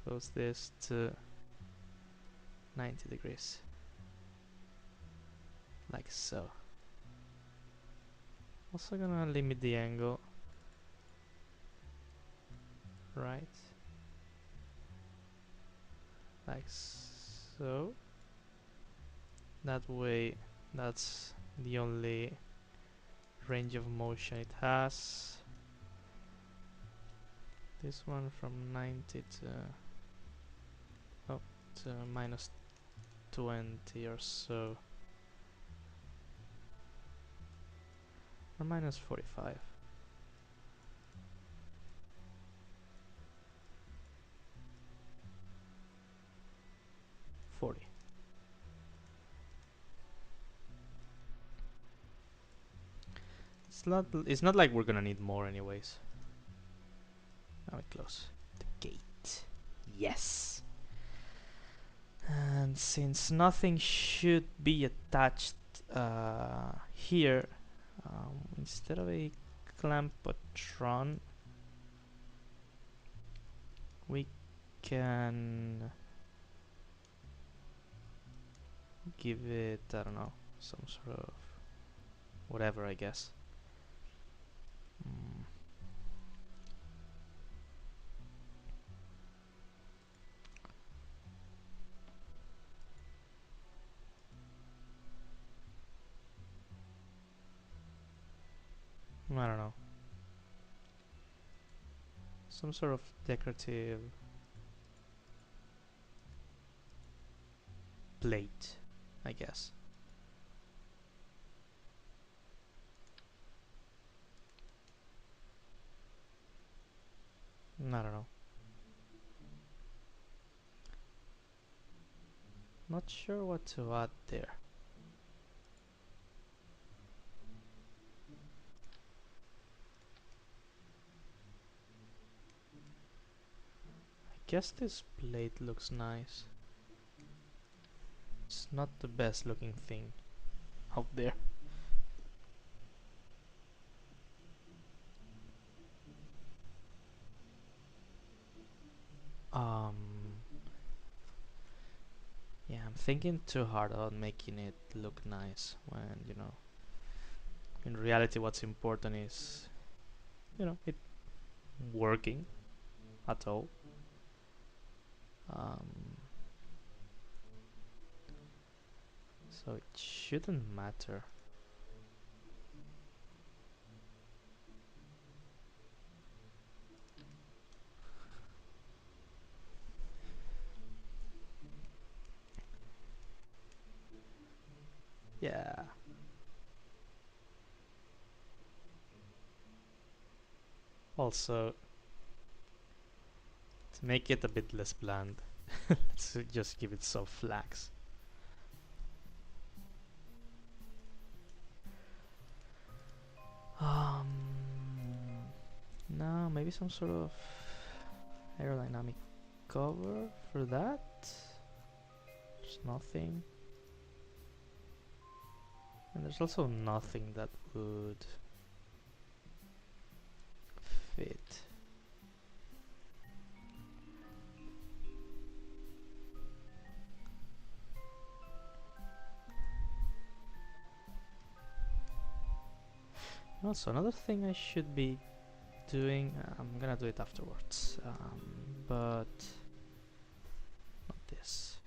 close this to 90 degrees like so. Also gonna limit the angle, right, like so. That way, that's the only range of motion it has. This one from 90 to minus 20 or so, or minus 45. 40. It's not like we're gonna need more anyways. Now we close the gate. Yes. And since nothing should be attached here, instead of a clampotron, we can give it, I don't know, some sort of whatever, I guess. I don't know. Some sort of decorative plate, I guess. I don't know. Not sure what to add there. I guess this plate looks nice. It's not the best looking thing out there. Yeah, I'm thinking too hard about making it look nice when, you know, In reality, what's important is, it working at all. So it shouldn't matter. Yeah. Also, to make it a bit less bland, let's just give it some flags. No, maybe some sort of aerodynamic cover for that. There's nothing. And there's also nothing that would fit. Also, another thing I should be doing, I'm gonna do it afterwards, but not this.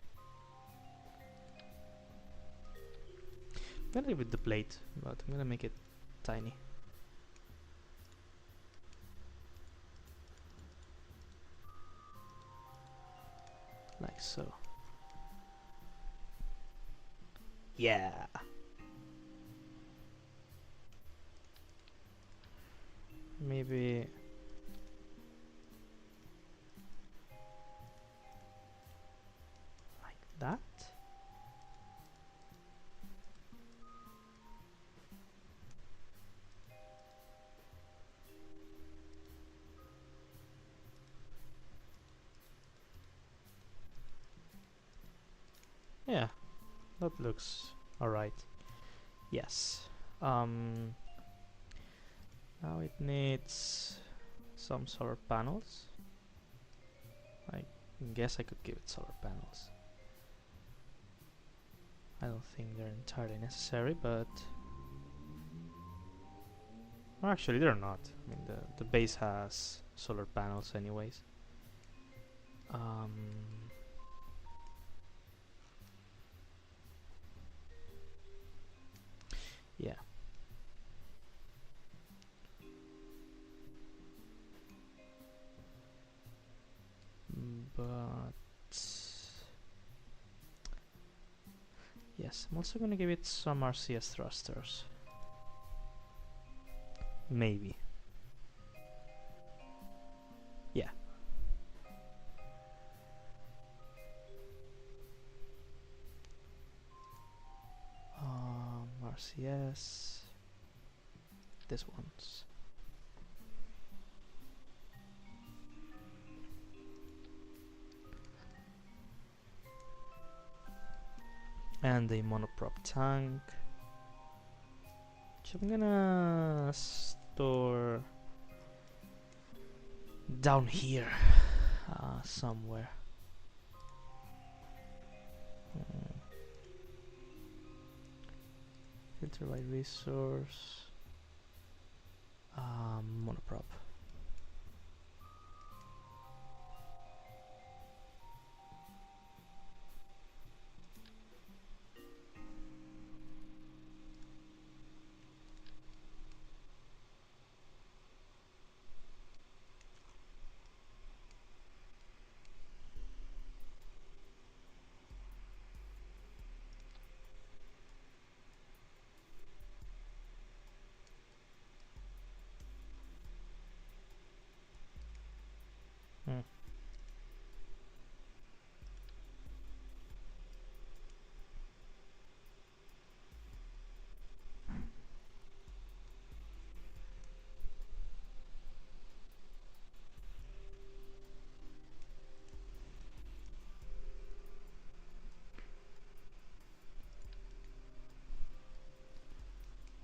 I'm gonna leave it the plate, but I'm gonna make it tiny. Like so. Yeah! Maybe like that. Yeah, that looks alright. Yes. Now it needs some solar panels. I guess I could give it solar panels. I don't think they're entirely necessary, but well, actually they're not. I mean, the base has solar panels anyways. Yeah. But yes, I'm also gonna give it some RCS thrusters. Maybe. Yeah. RCS. This one's. And a monoprop tank, which I'm gonna store down here somewhere. Filter by resource. Monoprop.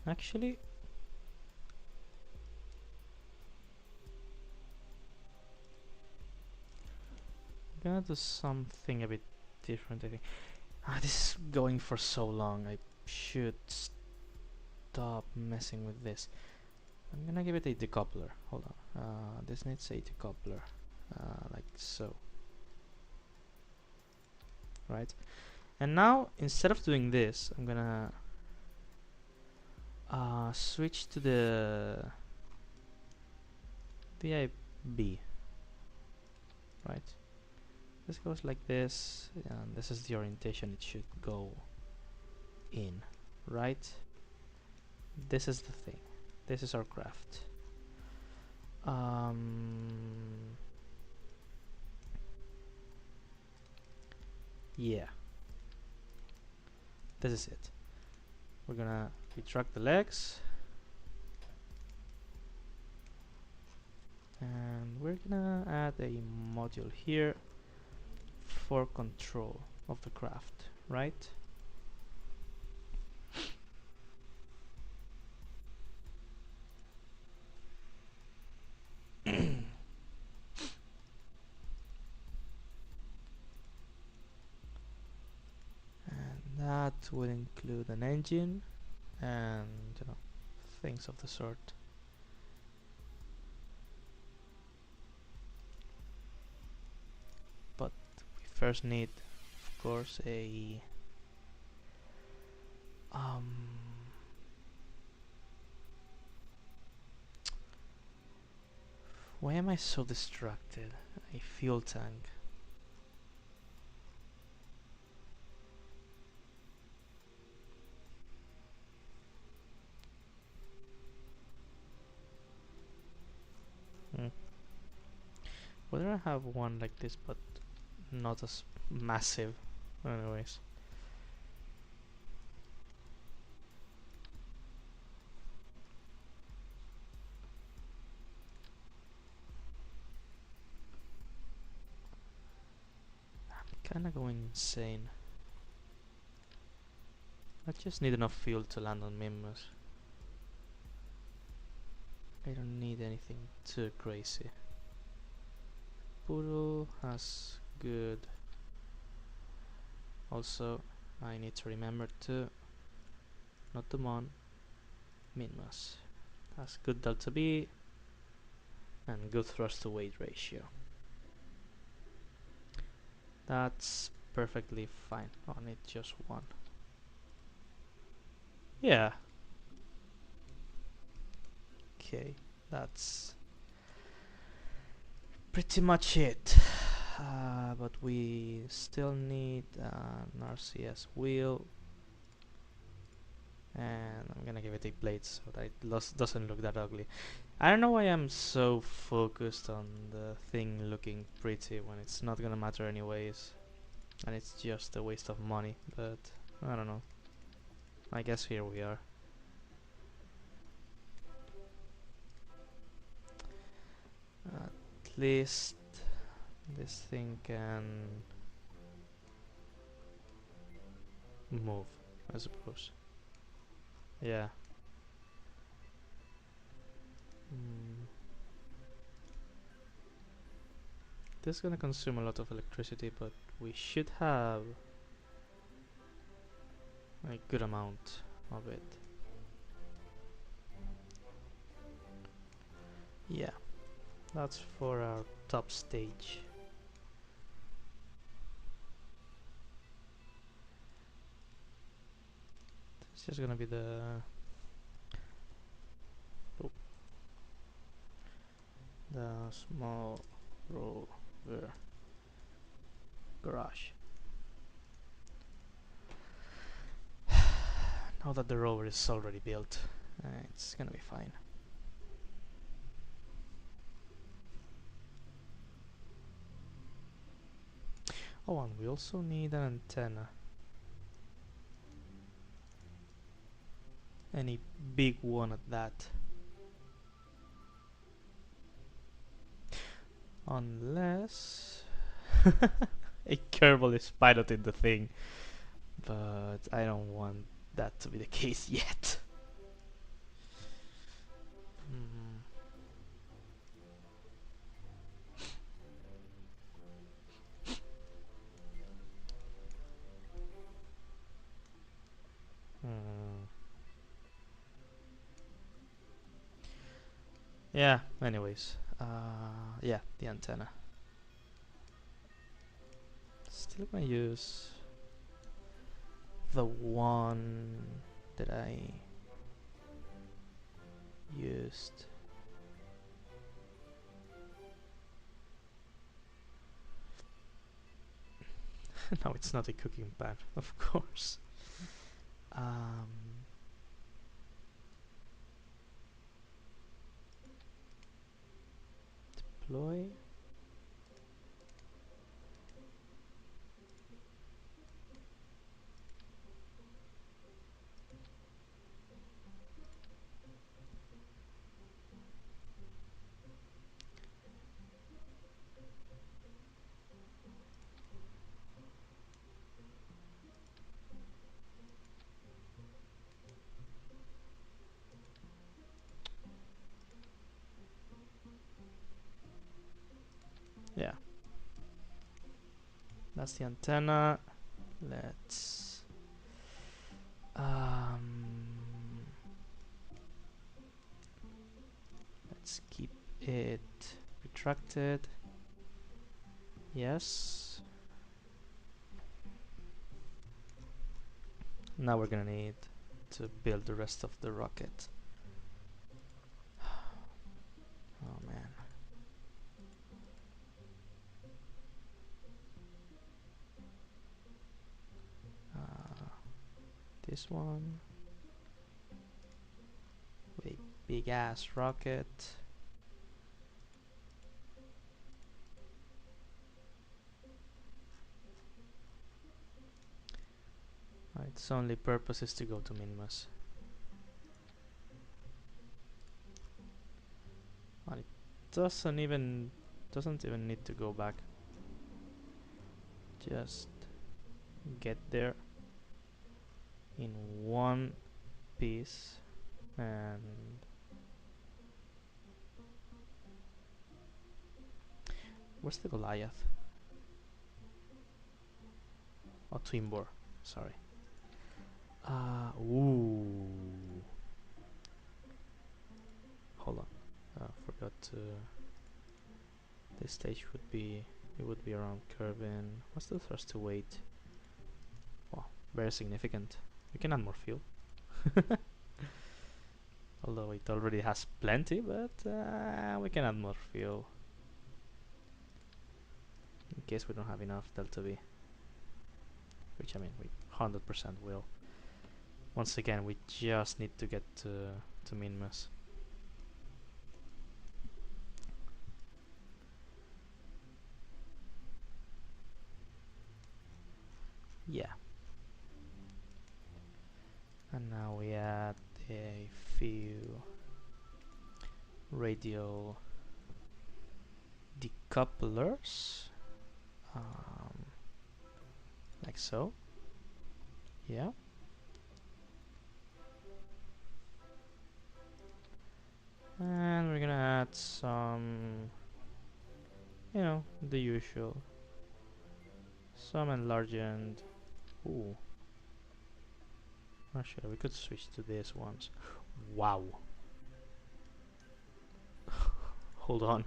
Actually, I'm gonna do something a bit different, I think. This is going for so long. I should stop messing with this. I'm gonna give it a decoupler. Hold on. This needs a decoupler, like so. Right? And now, instead of doing this, I'm gonna switch to the VIB. Right? This goes like this, and this is the orientation it should go in. Right? This is the thing. This is our craft. Yeah. This is it. We're gonna retract the legs. And we're gonna add a module here for control of the craft, right? That will include an engine and things of the sort. But we first need, of course, a why am I so distracted? A fuel tank. Whether I have one like this, but not as massive. Anyways. I'm kinda going insane. I just need enough fuel to land on Mimbus. I don't need anything too crazy. Poodle has good. Also, I need to remember to not to mon Minmas. Has good delta B and good thrust to weight ratio. That's perfectly fine. I need just one. Yeah. Okay, that's pretty much it. But we still need an RCS wheel, and I'm gonna give it a blade so that it doesn't look that ugly. I don't know why I'm so focused on the thing looking pretty when it's not gonna matter anyways, and it's just a waste of money, but I don't know. I guess here we are. At least this thing can move, I suppose. Yeah. This is gonna consume a lot of electricity, but we should have a good amount of it. Yeah, that's for our top stage. It's just gonna be the small rover garage. Now that the rover is already built, it's gonna be fine. Oh, and we also need an antenna. Any big one at that. Unless a Kerbal is piloting the thing. But I don't want that to be the case yet. Yeah, anyways. Yeah, the antenna. Still gonna use the one that I used. No, it's not a cooking pan, of course. Um, deploy. Yeah, that's the antenna. Let's um, let's keep it retracted. Yes. Now we're gonna need to build the rest of the rocket. Oh man. Uh, this one with a big ass rocket. Its only purpose is to go to Minmus. And it doesn't even need to go back. Just get there in one piece and where's the Goliath? Oh, Twimbor. Sorry. Ooh. Hold on. Forgot to. This stage would be. It would be around Kerbin. What's the thrust to weight? Well, very significant. We can add more fuel. Although it already has plenty, but we can add more fuel. In case we don't have enough Delta V. Which I mean, we 100% will. Once again, we just need to get to Minmus. Yeah. And now we add a few radial decouplers. Like so. Yeah. And we're gonna add some, the usual. Some enlarged. Ooh. Actually, we could switch to this ones. Wow. Hold on.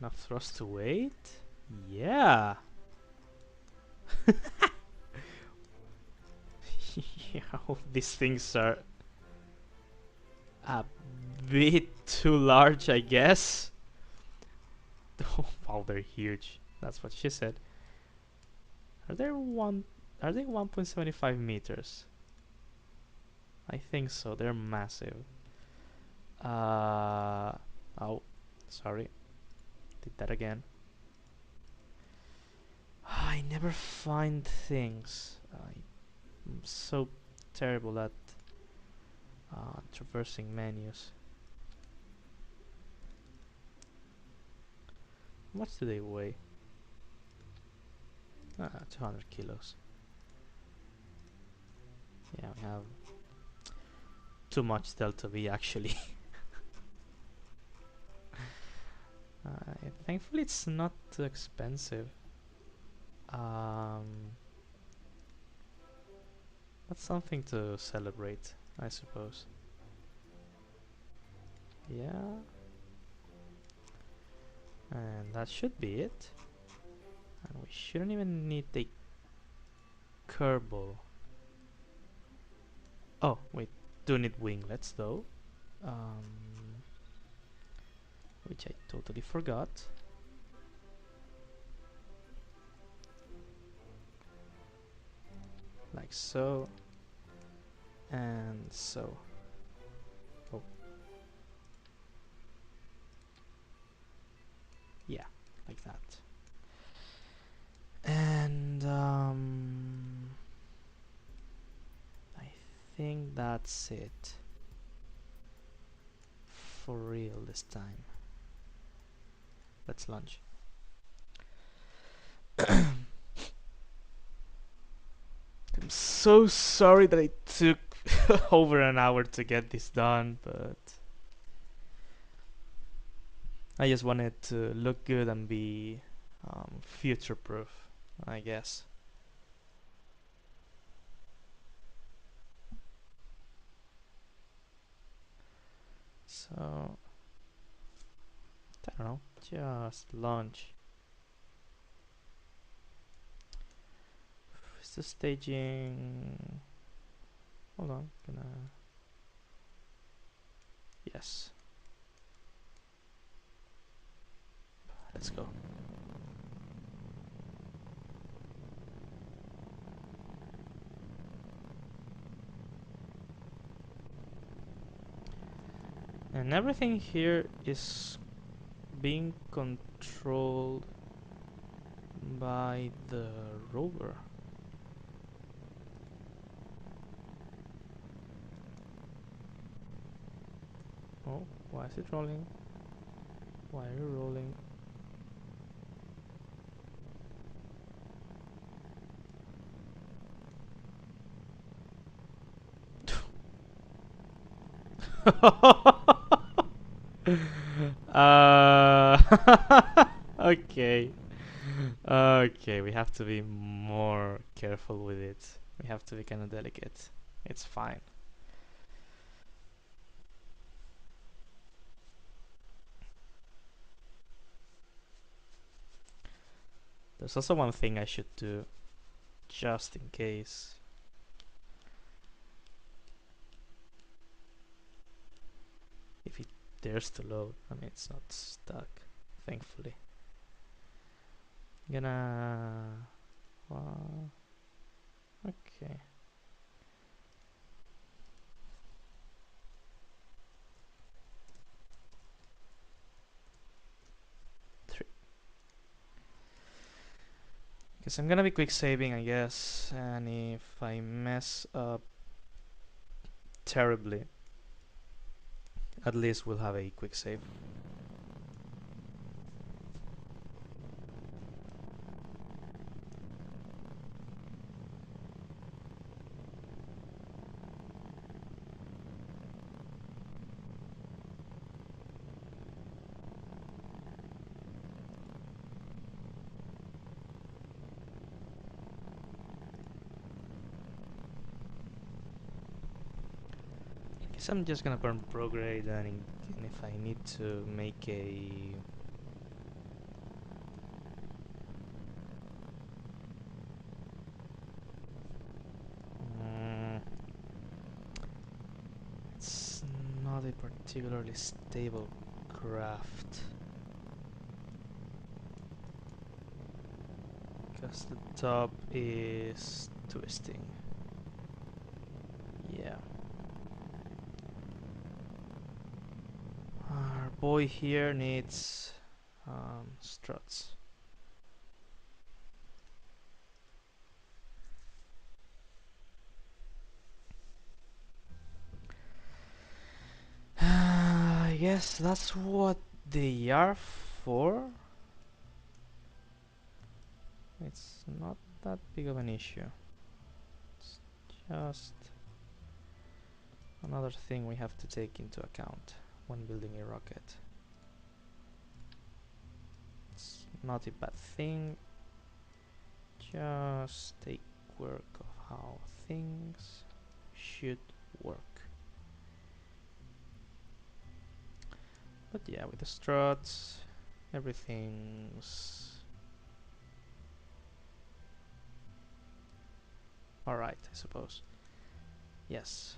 Enough thrust to weight? Yeah. Yeah, these things are a bit too large, I guess. Oh, wow, they're huge. That's what she said. Are they 1.75 meters? I think so. They're massive. Oh, sorry. Did that again. I never find things. I'm so terrible at traversing menus. How much do they weigh? 200 kilos. Yeah, we have too much Delta V actually. Thankfully, it's not too expensive. That's something to celebrate, I suppose. Yeah. And that should be it. And we shouldn't even need the Kerbal. Oh, we do need winglets though. Which I totally forgot. Like so. And so. Oh. Yeah, like that. And I think that's it. For real this time. Let's launch. I'm so sorry that it took over an hour to get this done, but I just wanted to look good and be future proof, I guess. So, I don't know, just launch. Is the staging? Hold on, yes. Let's go. And everything here is being controlled by the rover. Oh, why is it rolling? Why are you rolling? uh, okay. Okay, we have to be more careful with it. We have to be kind of delicate. It's fine. There's also one thing I should do, just in case. If it dares to load. I mean, it's not stuck, thankfully. Gonna... okay. 3. Because I'm gonna be quick saving, I guess. And if I mess up terribly, at least we'll have a quick save. Guess I'm just gonna burn prograde, and if I need to make a... it's not a particularly stable craft. Because the top is twisting. Yeah. Our boy here needs struts. I guess that's what they are for. It's not that big of an issue. It's just another thing we have to take into account when building a rocket. It's not a bad thing, just a quirk of how things should work. But yeah, with the struts, everything's alright, I suppose. Yes.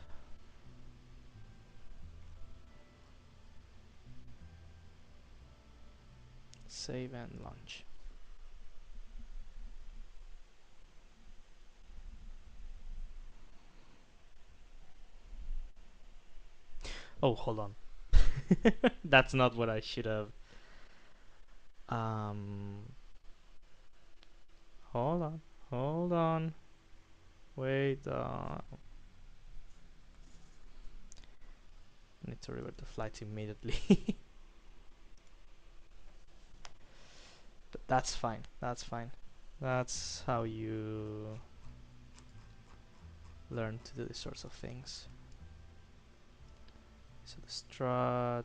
Save and launch. Oh, hold on. That's not what I should have. Um, hold on, hold on. Wait. Need to revert the flight immediately. But that's fine. That's fine. That's how you learn to do these sorts of things. So the strut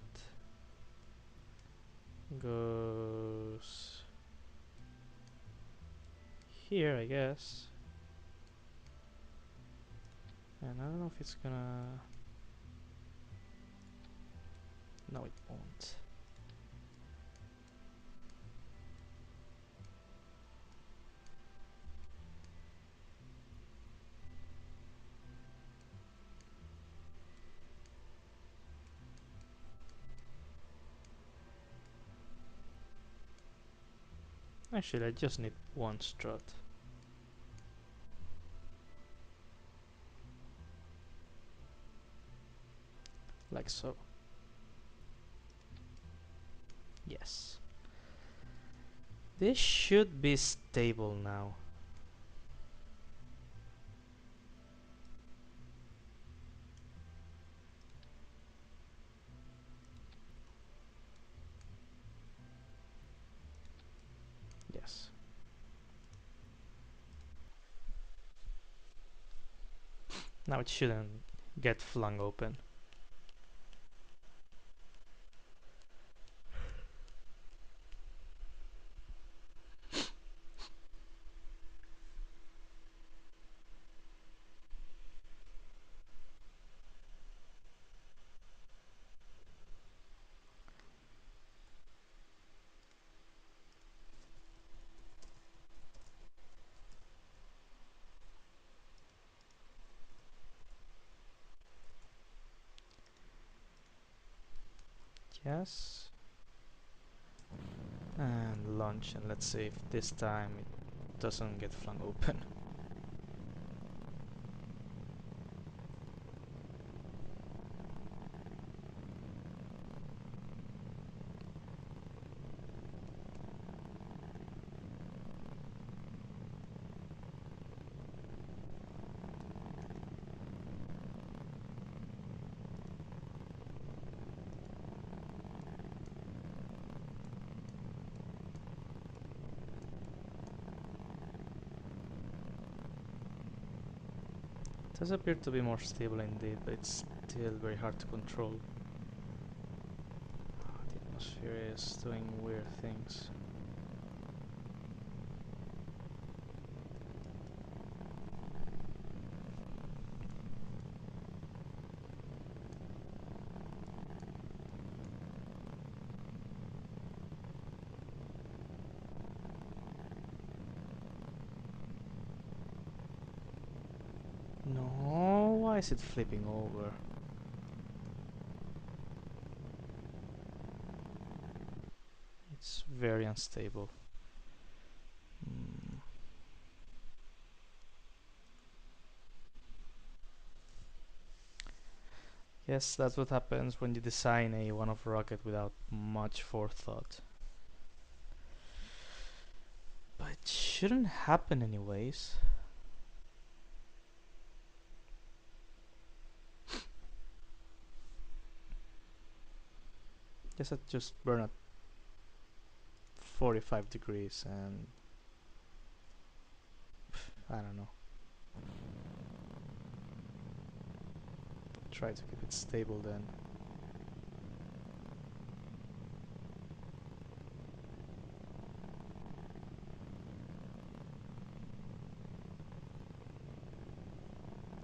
goes here, I guess. And I don't know if it's gonna... No, it won't. Actually, I just need one strut. Like so. Yes. This should be stable now. Yes. Now it shouldn't get flung open. Yes. And launch, and let's see if this time it doesn't get flung open. It does appear to be more stable indeed, but it's still very hard to control. The atmosphere is doing weird things. No, why is it flipping over? It's very unstable. Yes, that's what happens when you design a one-off rocket without much forethought. But it shouldn't happen anyways. Guess I just burn at 45 degrees and I don't know. Try to keep it stable then.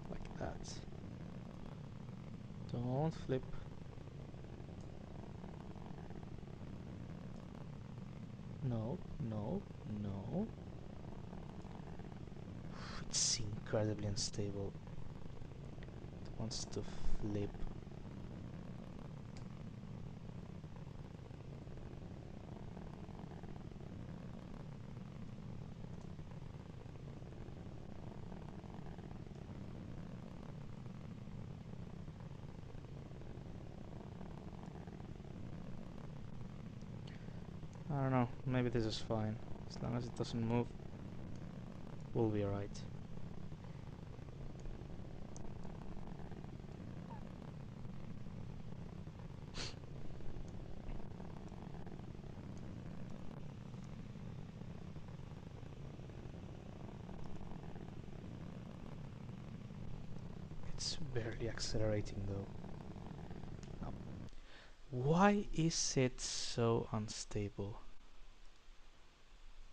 Like that. Don't flip. No, no, no. It's incredibly unstable. It wants to flip. I don't know, maybe this is fine. As long as it doesn't move, we'll be alright. It's barely accelerating though. Oh. Why is it so unstable?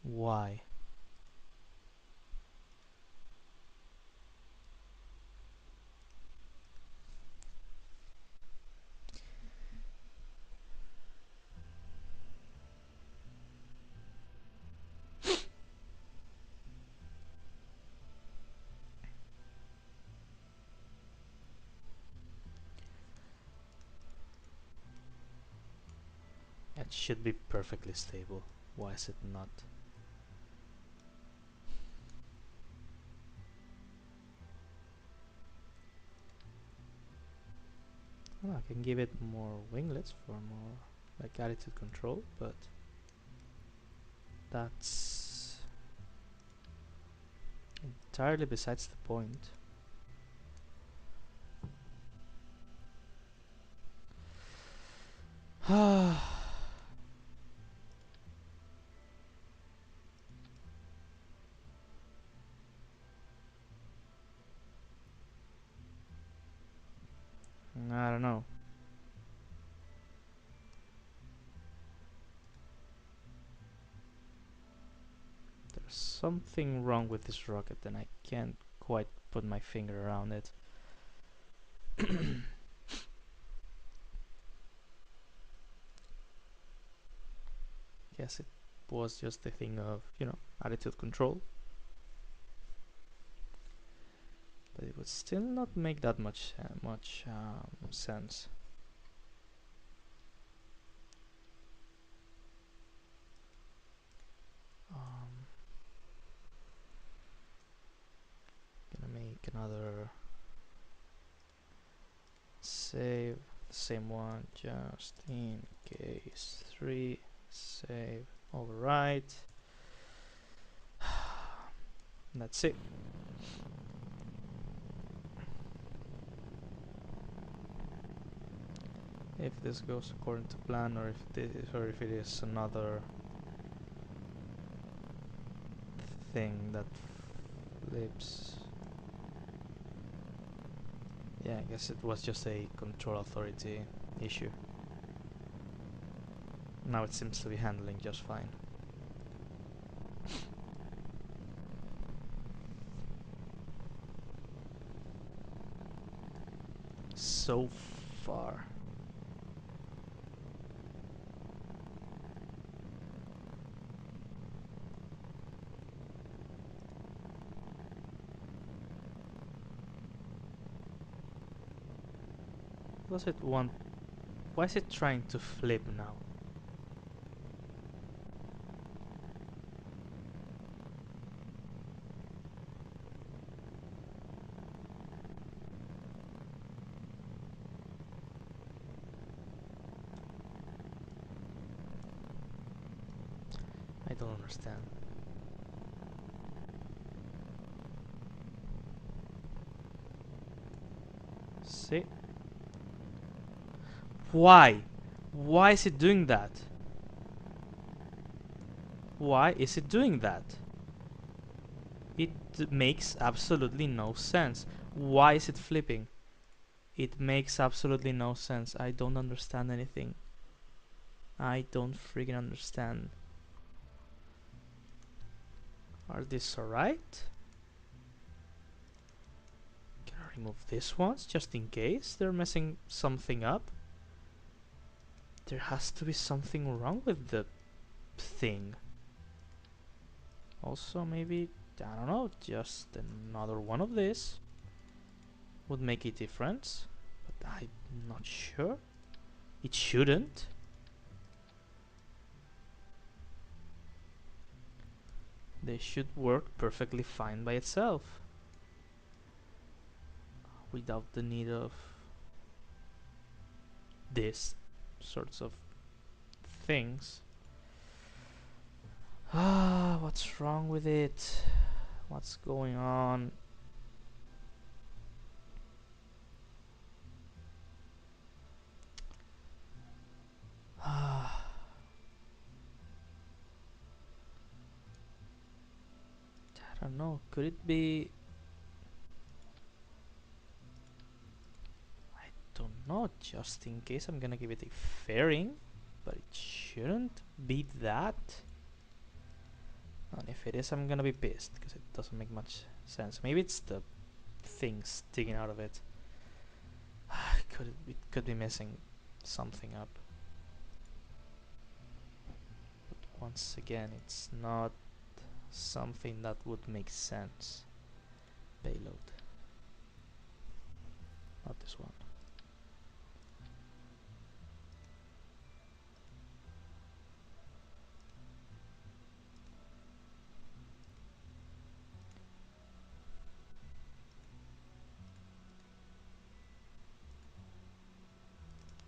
Why? It should be perfectly stable. Why is it not? Well, I can give it more winglets for more like attitude control, but that's entirely besides the point. I don't know. There's something wrong with this rocket and I can't quite put my finger around it. Guess it was just a thing of, attitude control. But it would still not make that much sense. Gonna make another save, the same one, just in case. 3, save, overwrite. That's it. If this goes according to plan, or if it is another thing that flips. Yeah, I guess it was just a control authority issue. Now it seems to be handling just fine. So far. Was it one? Why is it trying to flip now? I don't understand. See? Why? Why is it doing that? Why is it doing that? It makes absolutely no sense. Why is it flipping? It makes absolutely no sense. I don't understand anything. I don't freaking understand. Are these alright? Can I remove these ones just in case they're messing something up? There has to be something wrong with the thing. Also, maybe, I don't know, just another one of this would make a difference, but I'm not sure. It shouldn't. They should work perfectly fine by itself without the need of this sorts of things. Ah, what's wrong with it? What's going on? Ah, I don't know. Could it be? I don't know. Just in case, I'm gonna give it a fairing, but it shouldn't be that. And if it is, I'm gonna be pissed because it doesn't make much sense. Maybe it's the thing sticking out of it. It could be messing something up. But once again, it's not something that would make sense. Payload. Not this one.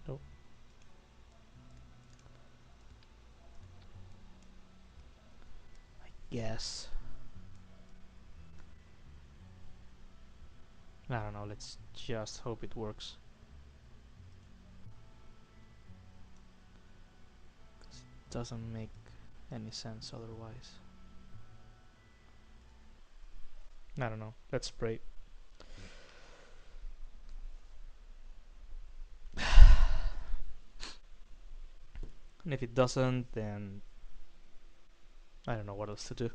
No. I guess. I don't know. Let's just hope it works. Doesn't make any sense otherwise. I don't know. Let's pray. And if it doesn't, then I don't know what else to do.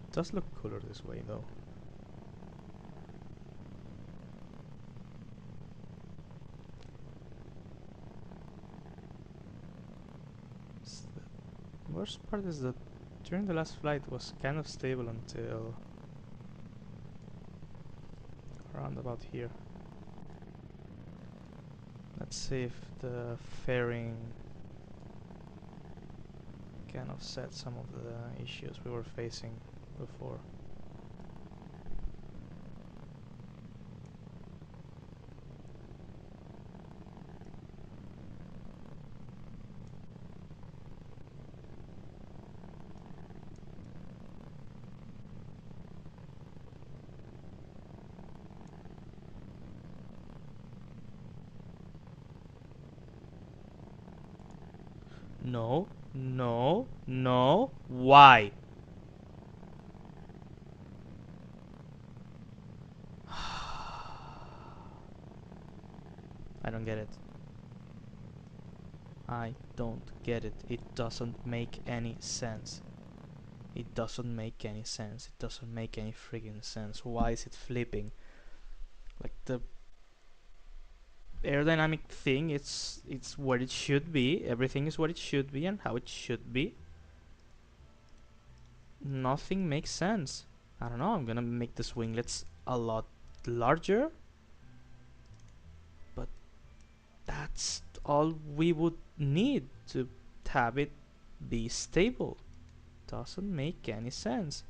It does look cooler this way though. The worst part is that during the last flight was kind of stable until around about here. Let's see if the fairing can offset some of the issues we were facing before. No, no, no. Why? I don't get it. I don't get it. It doesn't make any sense. It doesn't make any sense. It doesn't make any friggin' sense. Why is it flipping? Like the aerodynamic thing, it's where it should be. Everything is what it should be and how it should be. Nothing makes sense. I don't know. I'm gonna make the swinglets a lot larger, but that's all we would need to have it be stable. Doesn't make any sense.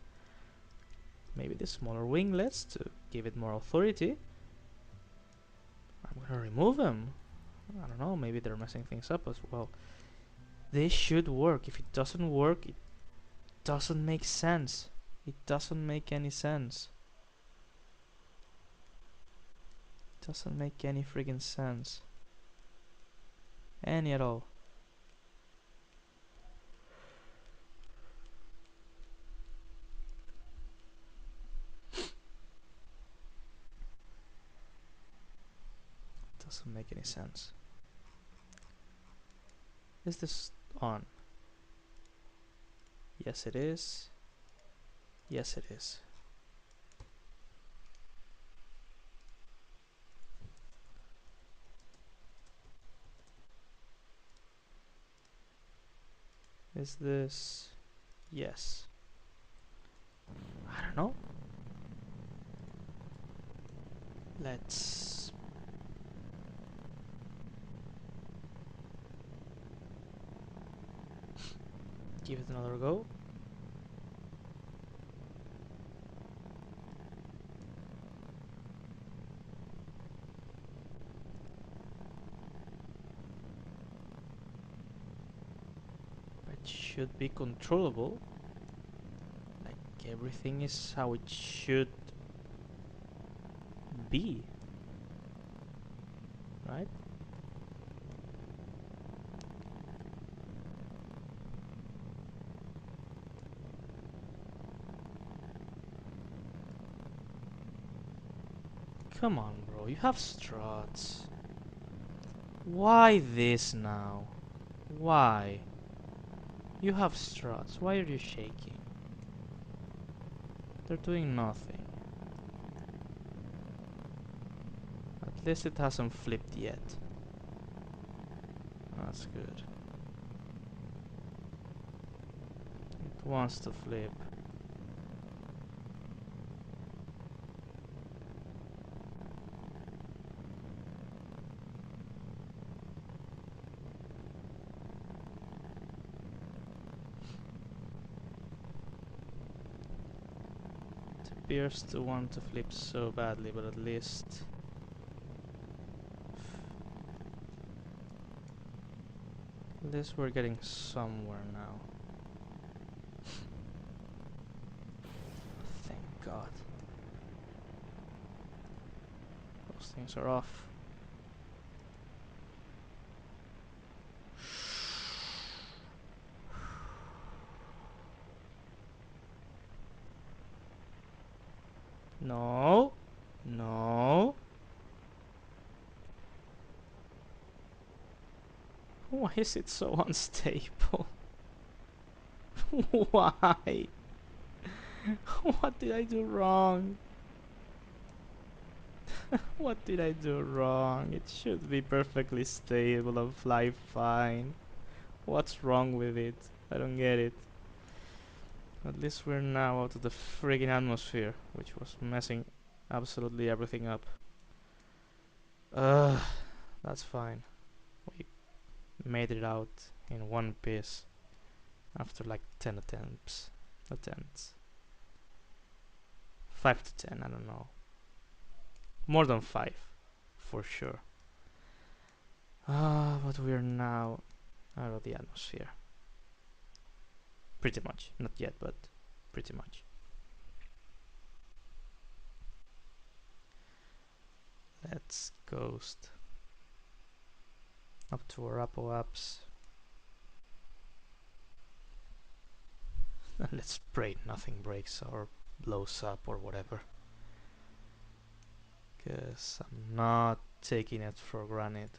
Maybe the smaller winglets to give it more authority. I'm gonna remove them. I don't know, maybe they're messing things up as well. This should work. If it doesn't work, it doesn't make sense. It doesn't make any sense. It doesn't make any friggin' sense. Any at all. Doesn't make any sense. Is this on? Yes, it is. Yes, it is. Is this... Yes. I don't know. Let's... give it another go. It should be controllable. Like everything is how it should be. Right? Come on, bro. You have struts. Why this now? Why? You have struts. Why are you shaking? They're doing nothing. At least it hasn't flipped yet. That's good. It wants to flip. Appears to want to flip so badly, but at least we're getting somewhere now. Thank God. Those things are off. No. No. Why is it so unstable? Why? What did I do wrong? What did I do wrong? It should be perfectly stable and fly fine. What's wrong with it? I don't get it. At least we're now out of the friggin' atmosphere, which was messing absolutely everything up. Ugh, that's fine. We made it out in one piece after like 10 attempts. 5 to 10, I don't know. More than 5, for sure. But we're now out of the atmosphere. Pretty much. Not yet, but pretty much. Let's coast up to our apoaps. And let's pray nothing breaks or blows up or whatever. Because I'm not taking it for granted.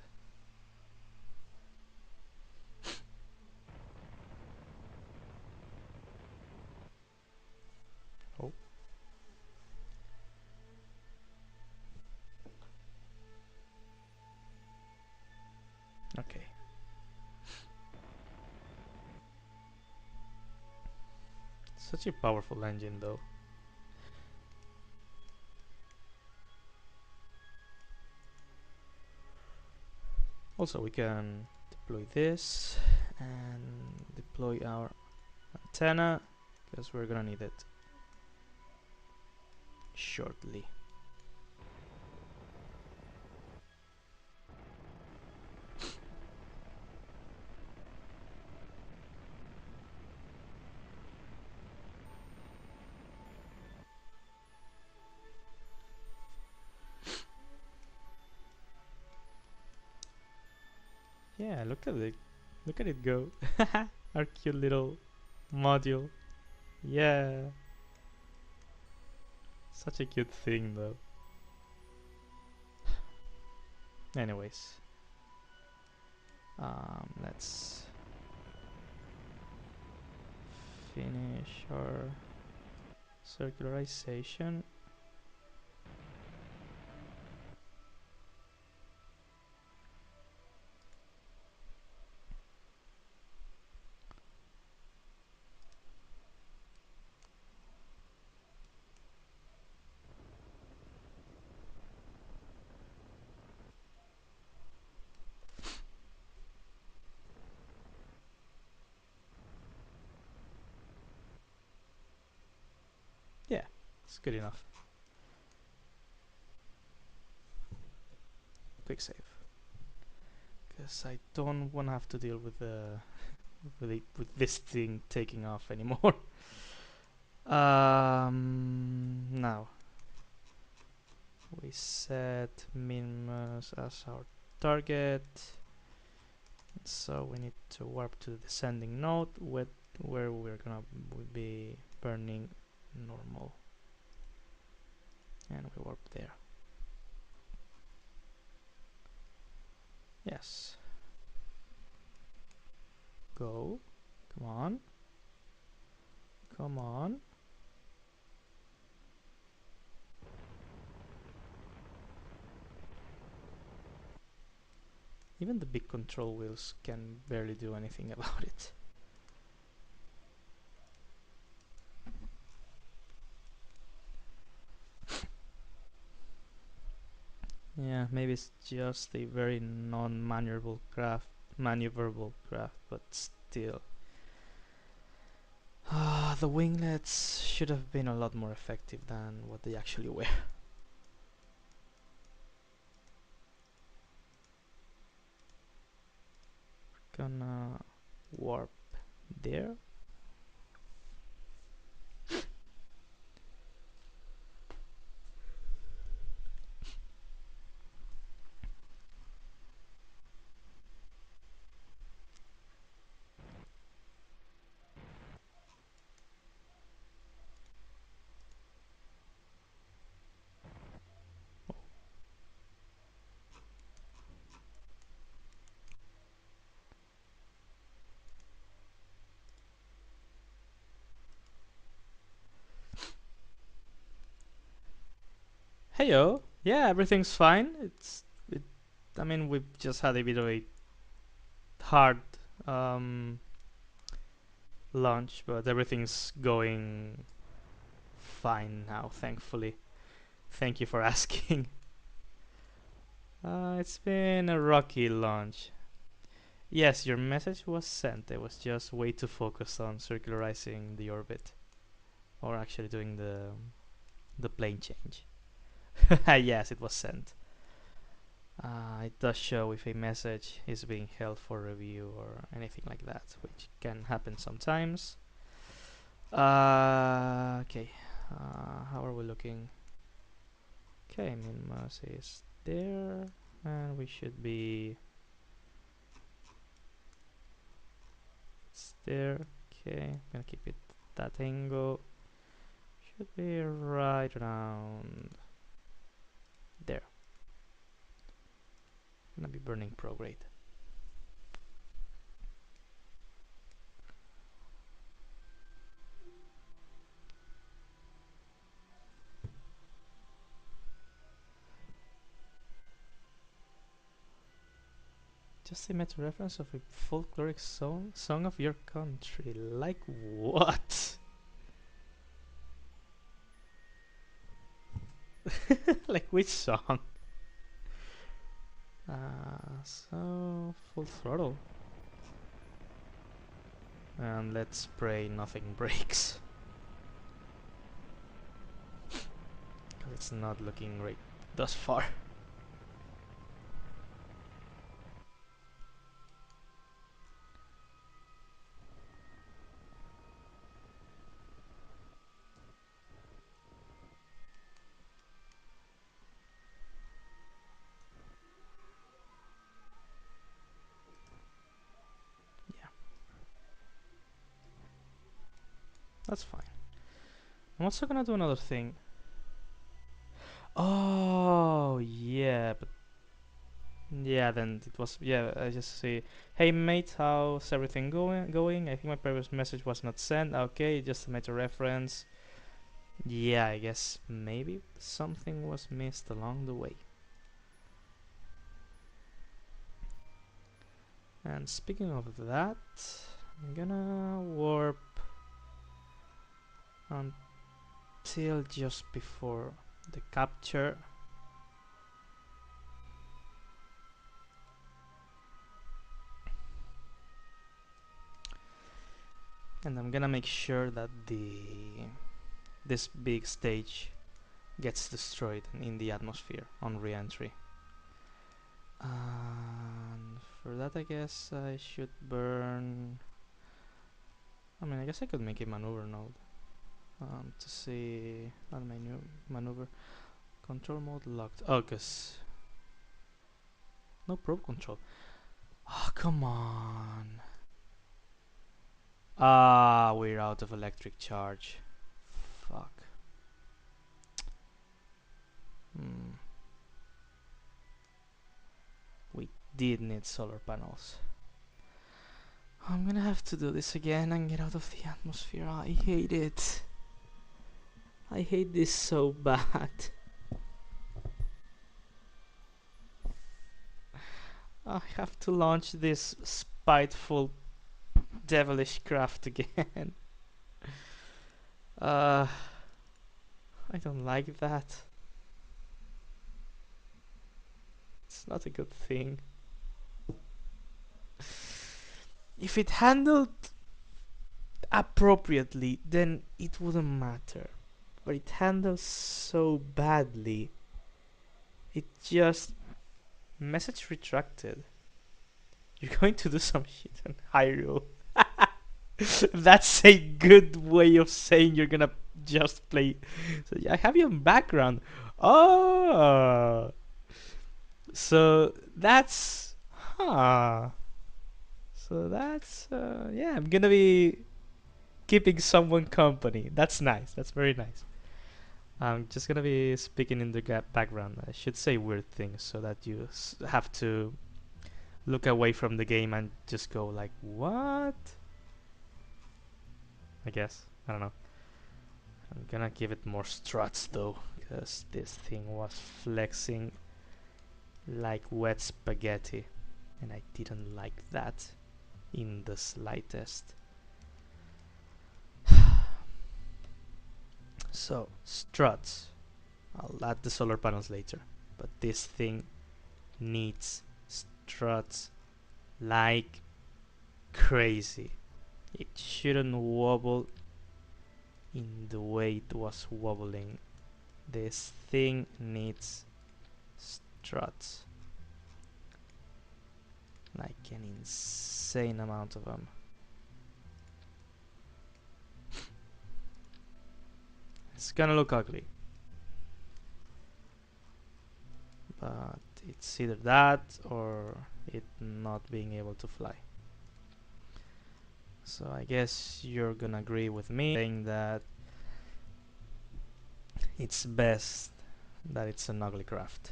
Oh. Okay. Such a powerful engine though. Also we can deploy this and deploy our antenna because we're gonna need it shortly. Yeah, look at it. Look at it go. Our cute little module. Yeah. Such a cute thing though. Anyways, let's finish our circularization. Yeah, it's good enough. Quick save. Because I don't want to have to deal with with this thing taking off anymore. Now we set Minmus as our target, so we need to warp to the descending node where we're gonna be burning normal, and we warp there. Yes. Go. Come on. Come on. Even the big control wheels can barely do anything about it. Yeah, maybe it's just a very non-maneuverable craft, but still. The winglets should have been a lot more effective than what they actually were. Gonna warp there. Heyo, yeah, everything's fine. I mean, we've just had a bit of a hard um, launch, but everything's going fine now, thankfully. Thank you for asking. It's been a rocky launch. Yes, your message was sent. I was just way too focused on circularizing the orbit, or actually doing the plane change. Yes, it was sent. It does show if a message is being held for review or anything like that, which can happen sometimes. Okay. How are we looking? Okay, Minmas is there, and we should be. It's there. Okay, I'm gonna keep it that angle. Should be right around there. Gonna be burning prograde. Just a meta reference of a folkloric song of your country. Like what? Like which song? So full throttle. And let's pray nothing breaks. Because it's not looking great thus far. Yeah, that's fine. I'm also gonna do another thing. Oh, yeah, but Yeah, then it was. Yeah, I just say, "Hey mate, how's everything going? I think my previous message was not sent. Okay, just a meta reference. Yeah, I guess maybe something was missed along the way." And speaking of that, I'm gonna warp until just before the capture, and I'm gonna make sure that this big stage gets destroyed in the atmosphere on re-entry. And for that, I guess I should burn. I mean, I guess I could make a maneuver node to see on my new maneuver control mode locked. Oh, cause no probe control. Oh, come on. Ah, we're out of electric charge. Fuck. Hmm. We did need solar panels. I'm gonna have to do this again and get out of the atmosphere. I hate it. I hate this so bad. I have to launch this spiteful, devilish craft again. uh, I don't like that. It's not a good thing. If it handled appropriately, then it wouldn't matter. But it handles so badly. It just message retracted. You're going to do some shit on Hyrule. That's a good way of saying you're gonna just play. So I have you in background. Oh, so that's huh. So that's yeah. I'm gonna be keeping someone company. That's nice. That's very nice. I'm just gonna be speaking in the background. I should say weird things so that you have to look away from the game and just go like, what? I guess. I don't know. I'm gonna give it more struts though, because this thing was flexing like wet spaghetti, and I didn't like that in the slightest. So, struts. I'll add the solar panels later, but this thing needs struts like crazy. It shouldn't wobble in the way it was wobbling. This thing needs struts. Like an insane amount of them. It's gonna look ugly, but it's either that or it not being able to fly. So I guess you're gonna agree with me saying that it's best that it's an ugly craft.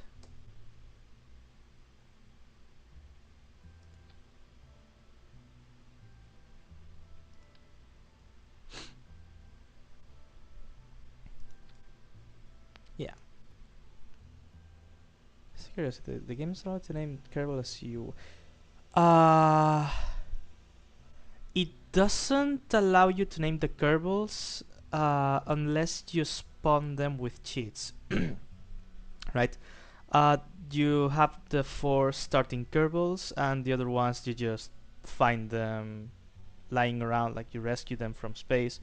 Yeah. Seriously, the game is allowed to name Kerbal as you. Uh, it doesn't allow you to name the Kerbals unless you spawn them with cheats, right? Uh, you have the 4 starting Kerbals, and the other ones you just find them lying around, like you rescue them from space,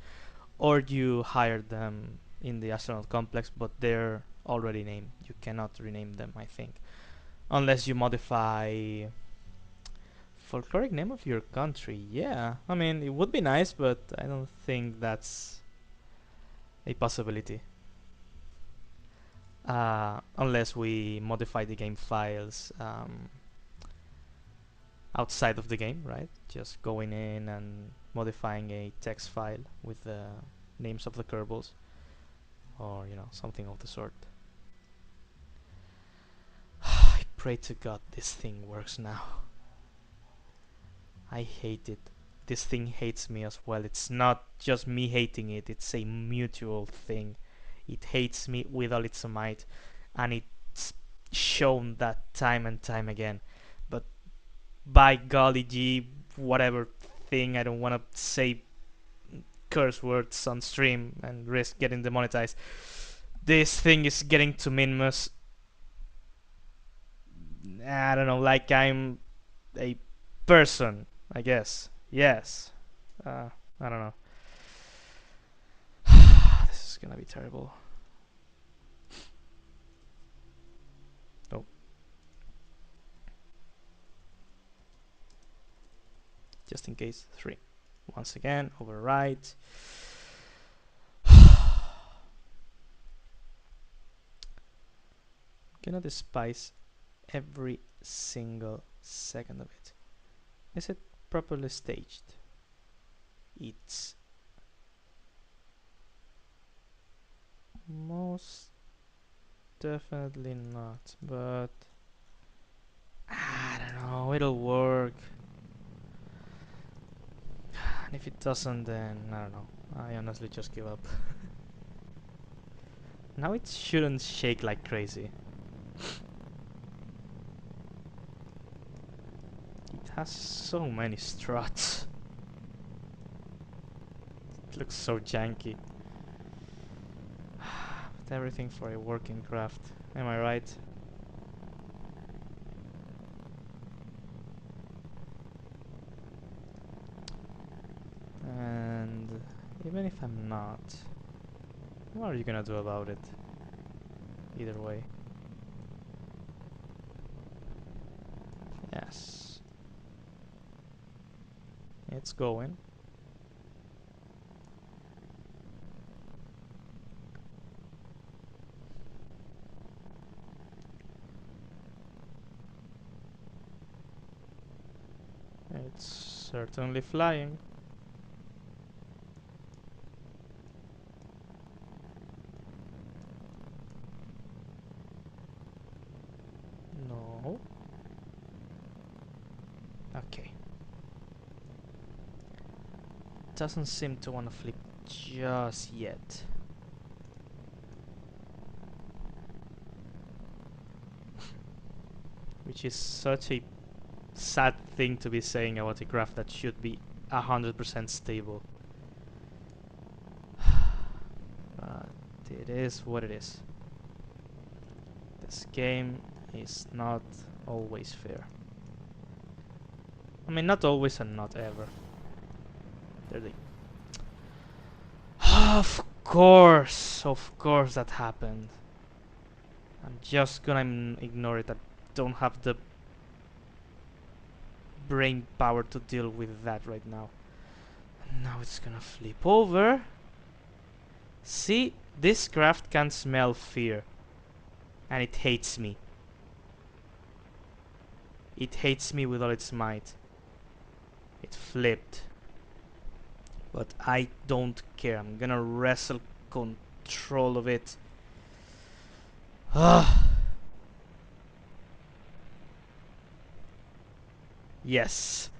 or you hire them in the astronaut complex, but they're already named. You cannot rename them, I think, unless you modify folkloric name of your country. Yeah, I mean it would be nice, but I don't think that's a possibility. Unless we modify the game files outside of the game, right? Just going in and modifying a text file with the names of the Kerbals, or something of the sort. I pray to God this thing works now. I hate it. This thing hates me as well. It's not just me hating it, it's a mutual thing. It hates me with all its might, and it's shown that time and time again. But by golly gee, whatever thing, I don't want to say curse words on stream and risk getting demonetized. This thing is getting to Minmus. I don't know, like I'm a person, I guess. Yes. I don't know. This is gonna be terrible. Oh. Just in case. 3. Once again, overwrite. Gonna despise every single second of it. Is it properly staged? It's most definitely not, but I don't know, it'll work. And if it doesn't, then I don't know. I honestly just give up. Now it shouldn't shake like crazy. It has so many struts. It looks so janky. But everything for a working craft. Am I right? And even if I'm not, what are you gonna do about it? Either way. Yes. It's going. It's certainly flying. No. Okay. Doesn't seem to want to flip just yet. Which is such a sad thing to be saying about a craft that should be 100% stable. But it is what it is. This game is not always fair. I mean, not always and not ever. There they... Of course that happened. I'm just gonna ignore it. I don't have the brain power to deal with that right now. And now it's gonna flip over. See, this craft can smell fear. And it hates me. It hates me with all its might. It flipped. But I don't care. I'm gonna wrestle control of it. Yes.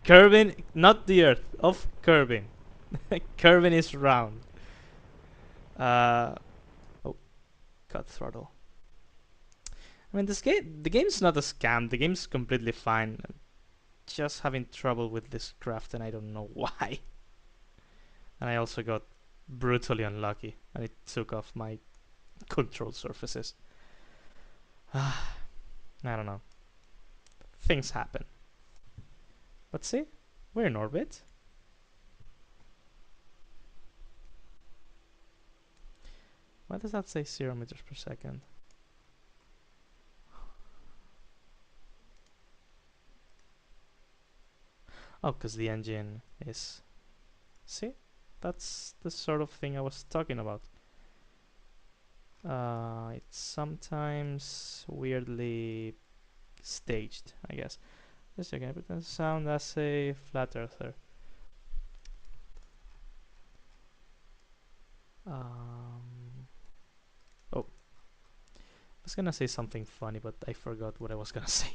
Kerbin, not the earth, of Kerbin. Kerbin is round. Oh, cut throttle. I mean, the game's not a scam. The game's completely fine. I'm just having trouble with this craft, and I don't know why. And I also got brutally unlucky, and it took off my control surfaces. I don't know. Things happen. But see, we're in orbit. Why does that say 0 meters per second? Oh, because the engine is... See? That's the sort of thing I was talking about. It's sometimes weirdly staged, I guess. Just checking. Pretend sound as a flat earther. Oh. was gonna say something funny, but I forgot what I was gonna say.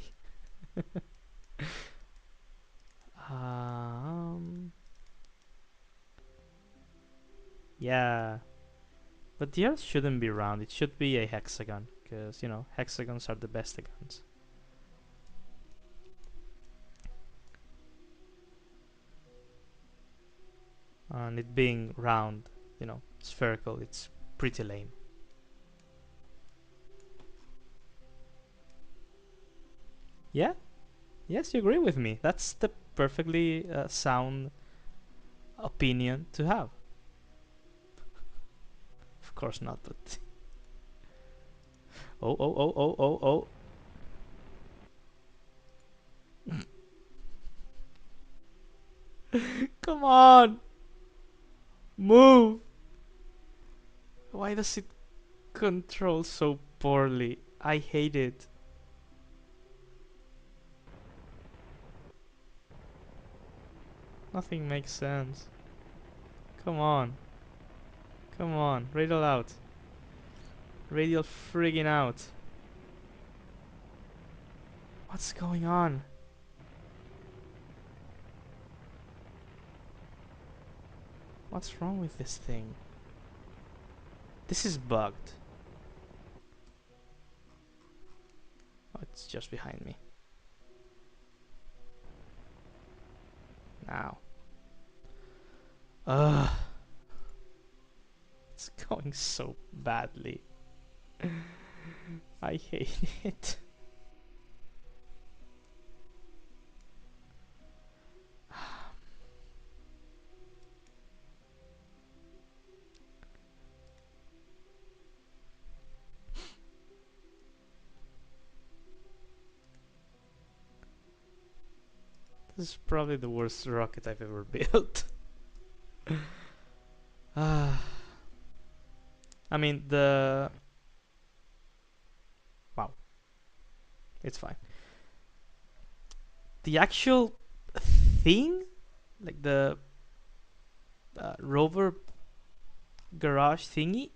um, yeah, but the Earth shouldn't be round. It should be a hexagon, because you know hexagons are the best hexagons. And it being round, you know, spherical, it's pretty lame. Yeah, yes, you agree with me. That's the perfectly sound opinion to have. Of course not, but oh, oh, oh, oh, oh, oh! Come on, move! Why does it control so poorly? I hate it. Nothing makes sense. Come on, come on, radial out, radial friggin' out. What's going on? What's wrong with this thing? This is bugged. Oh, it's just behind me. Now. Ugh. It's going so badly. I hate it. This is probably the worst rocket I've ever built. I mean, the... Wow. It's fine. The actual thing? Like the rover garage thingy?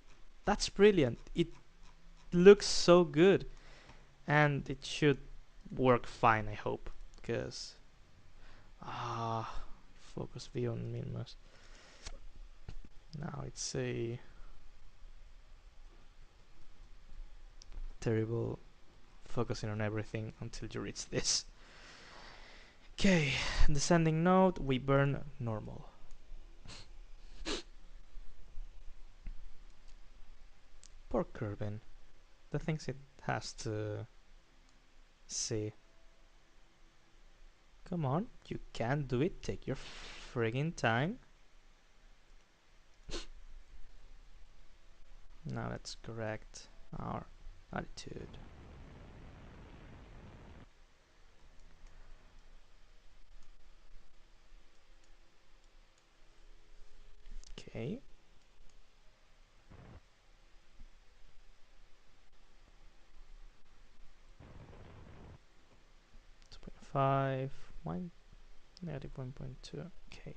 That's brilliant. It looks so good. And it should work fine, I hope. Because... focus V on Minmus. Now it's a terrible focusing on everything until you reach this. Okay, descending node, we burn normal. Poor Kerbin. The things it has to see. Come on, you can do it. Take your friggin' time. Now let's correct our attitude. Okay. 2.5, negative 1.2. Okay.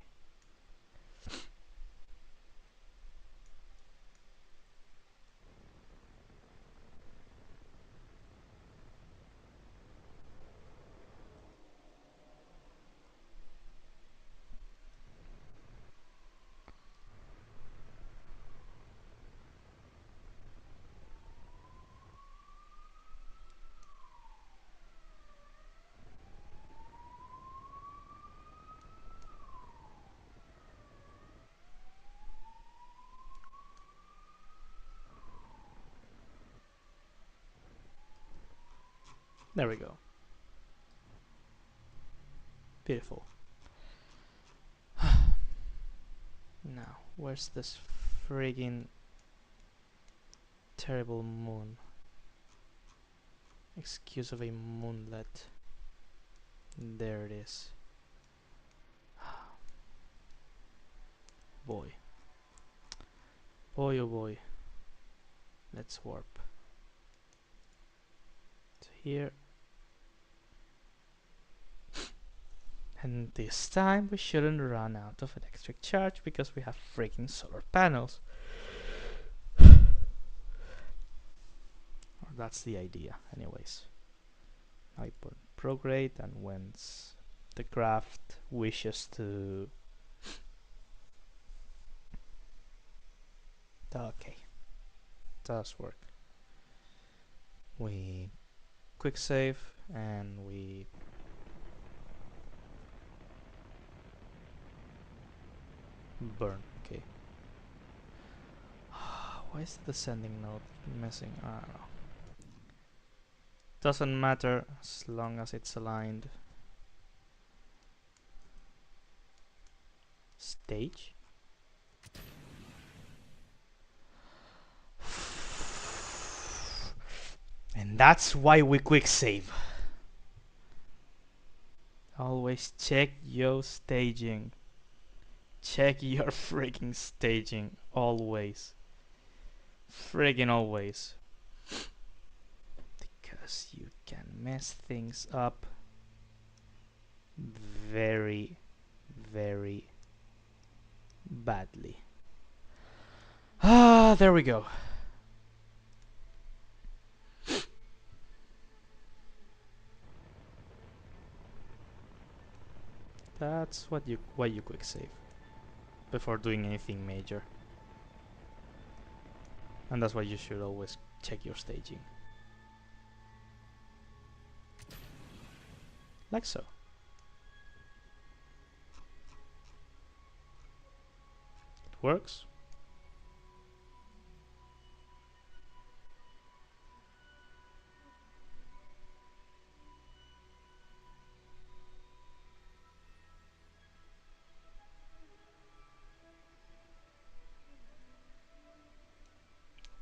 There we go. Beautiful. Now, where's this friggin' terrible moon? Excuse of a moonlet. There it is. Boy. Boy oh boy. Let's warp to here. And this time we shouldn't run out of electric charge because we have freaking solar panels. Or that's the idea, anyways. Now I put prograde, and once the craft wishes to... Okay, does work. We quick save and we burn. Okay. Why is the descending node missing? I don't know. Doesn't matter as long as it's aligned. Stage. And that's why we quick save. Always check your staging. Check your freaking staging. Always. Friggin' always. Because you can mess things up very, very badly. Ah, there we go. That's why you quick save before doing anything major. And that's why you should always check your staging. Like so. It works.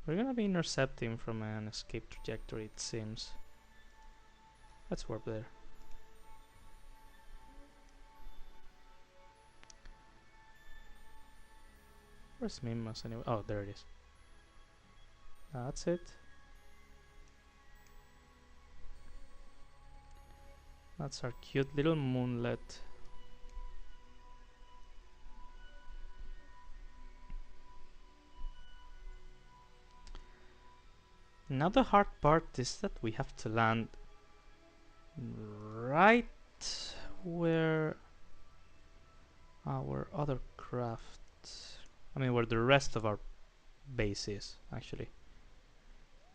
We're gonna be intercepting from an escape trajectory, it seems. Let's warp there. Where's Mimas anyway? Oh, there it is. That's it. That's our cute little moonlet. Now the hard part is that we have to land right where our other craft... I mean, where the rest of our base is, actually.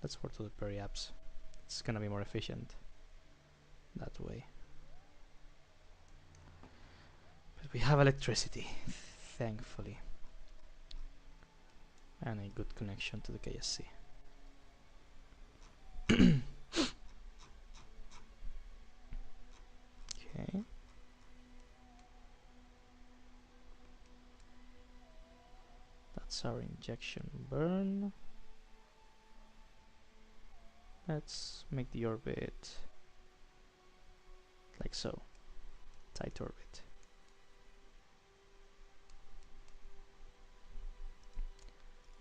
Let's warp to the periapse. It's gonna be more efficient that way. But we have electricity, thankfully. And a good connection to the KSC. Okay. That's our injection burn. Let's make the orbit like so. Tight orbit.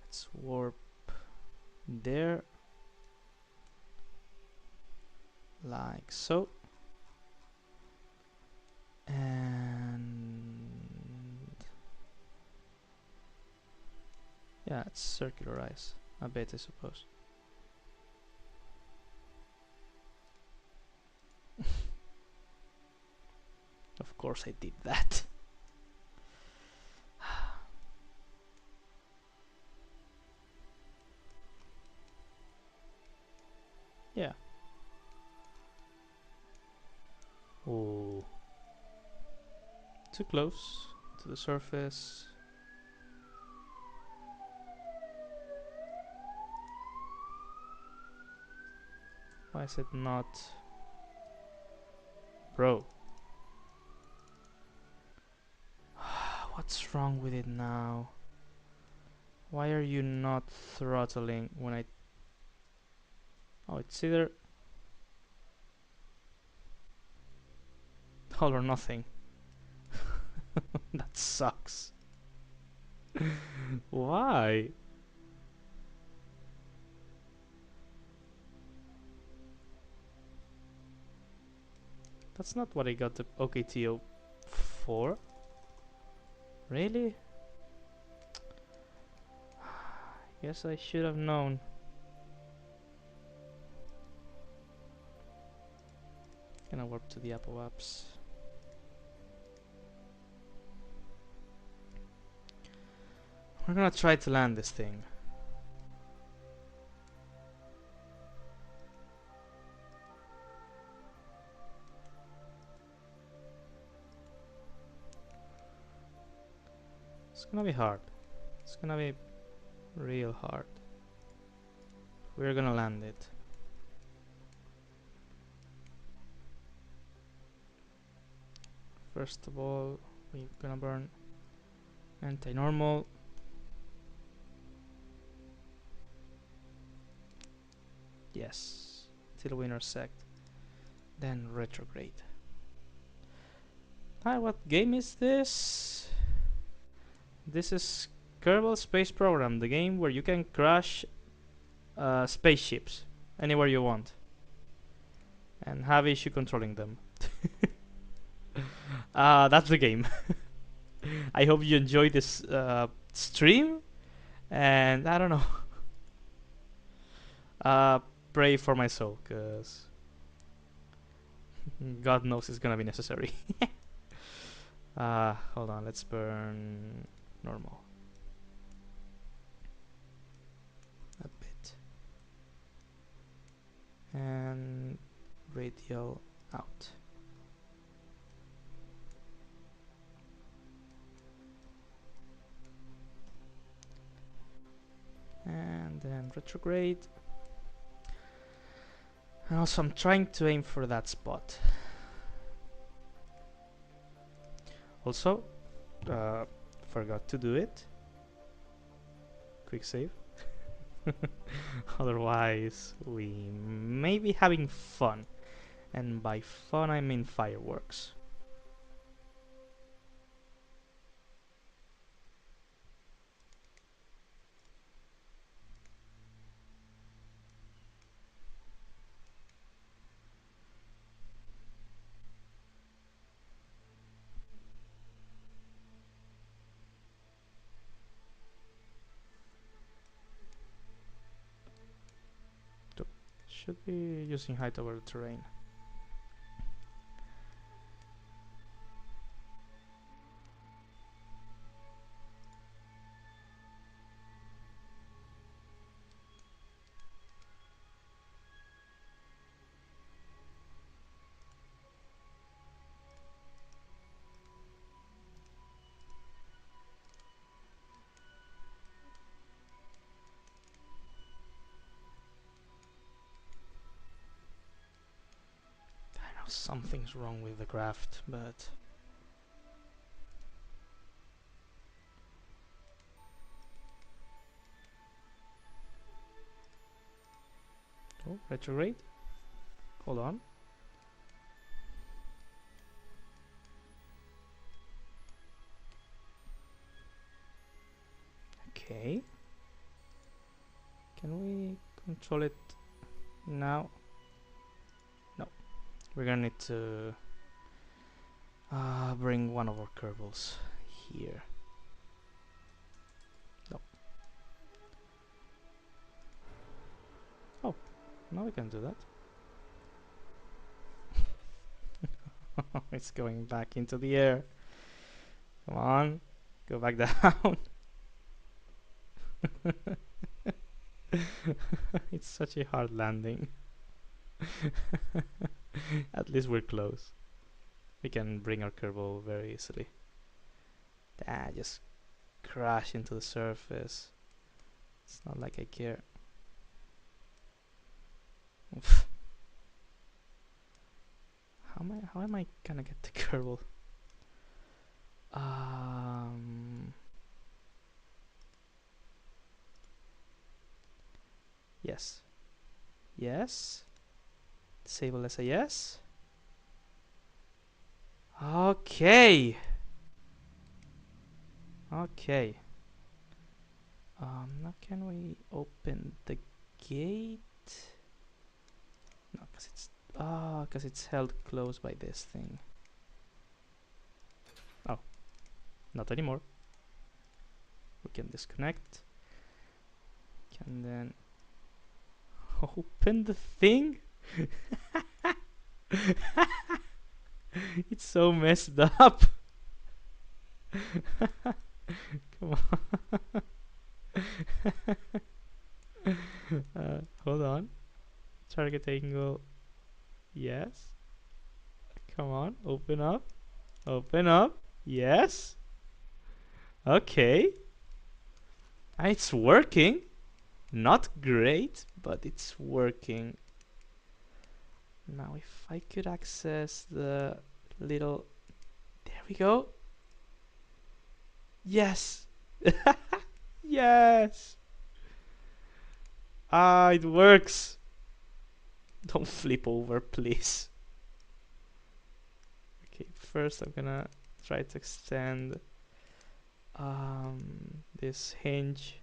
Let's warp there. Like so. And yeah, let's circularize a bit, I suppose. Of course I did that. Yeah. Oh. Too close to the surface. Why is it not? Bro. What's wrong with it now? Why are you not throttling when I... Oh, it's either all or nothing. That sucks. Why? That's not what I got the OKTO for. Really? Guess I should have known. warp to the Apple apps. We're gonna try to land this thing. It's gonna be hard. It's gonna be real hard. We're gonna land it. First of all, we're gonna burn anti-normal. Yes, till we intersect. Then retrograde. Hi, what game is this? This is Kerbal Space Program, the game where you can crash spaceships anywhere you want and have issue controlling them. That's the game. I hope you enjoy this stream, and I don't know. Pray for my soul, cause God knows it's gonna be necessary. Hold on, let's burn normal a bit and radial out. And then retrograde. And also I'm trying to aim for that spot. Also, forgot to do it. Quick save. Otherwise, we may be having fun. And by fun, I mean fireworks. Should be using height over the terrain. I know something's wrong with the craft, but oh, retrograde. Hold on. Okay. Can we control it now? No. We're gonna need to bring one of our Kerbals here. No. Oh, now we can do that. It's going back into the air. Come on, go back down. It's such a hard landing. At least we're close. We can bring our Kerbal very easily. Just crash into the surface. It's not like I care. How am I gonna get the Kerbal? Yes. Yes. Disable SAS. Okay. Okay. Now can we open the gate? No, because it's held close by this thing. Oh, not anymore. We can disconnect. Can then open the thing. It's so messed up. Come on. Hold on. Target angle. Yes. Come on. Open up. Open up. Yes. Okay. It's working. Not great, but it's working. Now, if I could access the little. There we go. Yes. Yes. Ah, it works. Don't flip over, please. Okay, first I'm gonna try to extend this hinge.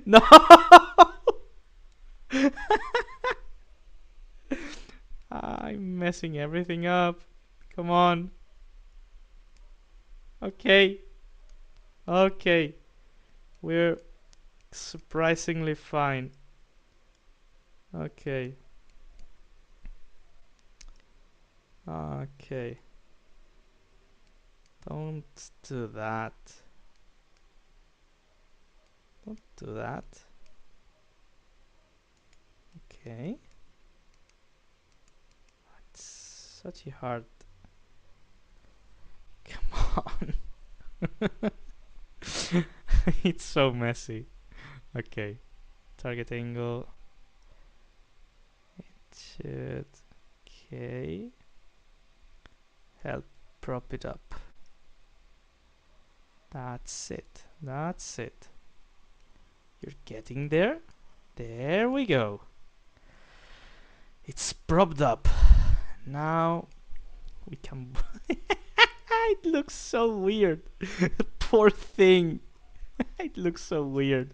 No! I'm messing everything up. Come on. Okay. Okay. We're surprisingly fine. Okay. Okay. Don't do that. Don't do that. Okay. It's such a hard. Come on. It's so messy. Okay. Target angle. It should. Okay. Help prop it up. That's it. That's it. You're getting there. There we go. It's propped up. Now we can. It looks so weird. Poor thing. It looks so weird.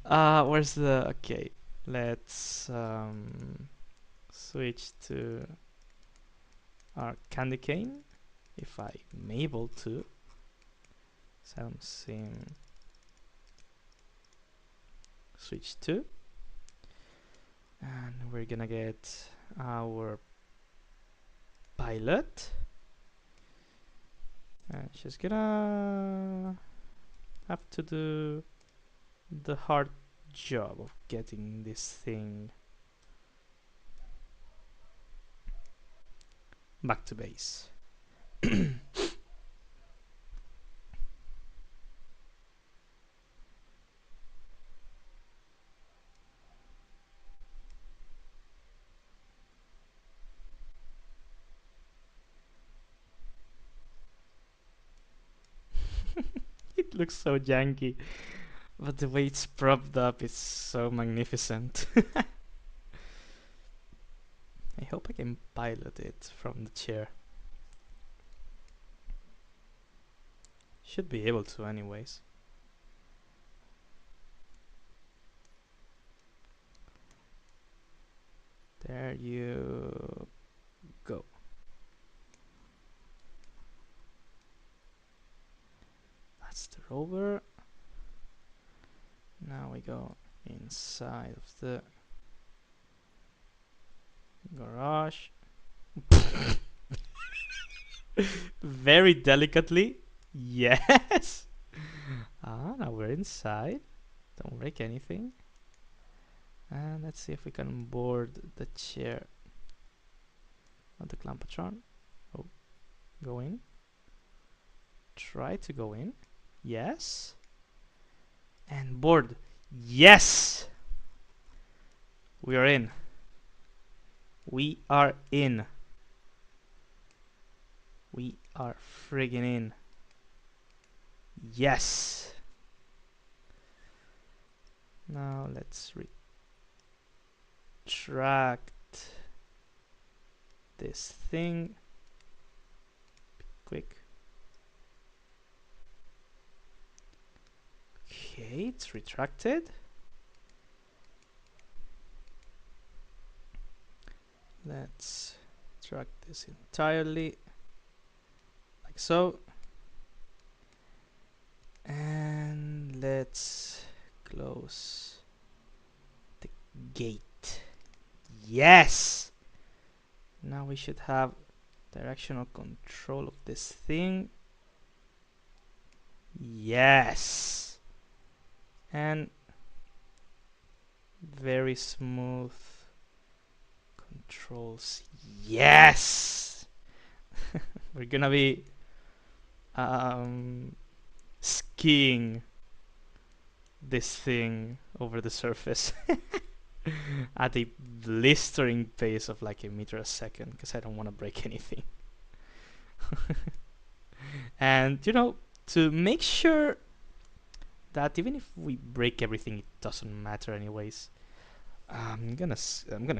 Where's the. Okay. Let's switch to our candy cane. If I'm able to. Something. Switch to. And we're gonna get our pilot. And she's gonna have to do the hard job of getting this thing back to base. It looks so janky, but the way it's propped up is so magnificent. I hope I can pilot it from the chair. Should be able to anyways. There you go. That's the rover. Now we go inside of the garage. Very delicately. Yes. Now we're inside. Don't break anything. And let's see if we can board the chair. Not the clampatron. Oh, go in. Try to go in. Yes. And board. Yes! We are in. We are in. We are friggin' in. Yes! Now let's retract this thing. Quick. Okay, it's retracted. Let's retract this entirely. Like so. And let's close the gate. Yes! Now we should have directional control of this thing. Yes! And very smooth controls. Yes! We're gonna be skiing this thing over the surface at a blistering pace of like a meter a second, because I don't want to break anything. And you know, to make sure that even if we break everything, it doesn't matter anyways, I'm gonna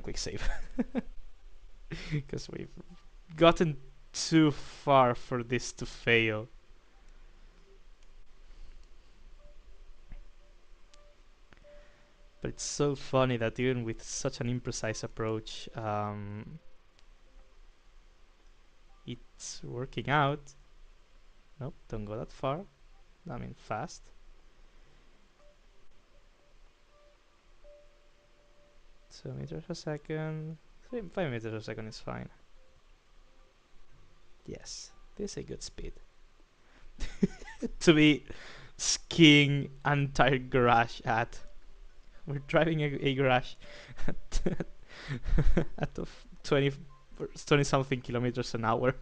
quick save because we've gotten too far for this to fail. But it's so funny that even with such an imprecise approach, it's working out. Nope, don't go that far. I mean, fast. 2 meters a second. 5 meters a second is fine. Yes, this is a good speed. To be skiing an entire garage at. We're driving a garage at 20 something kilometers an hour.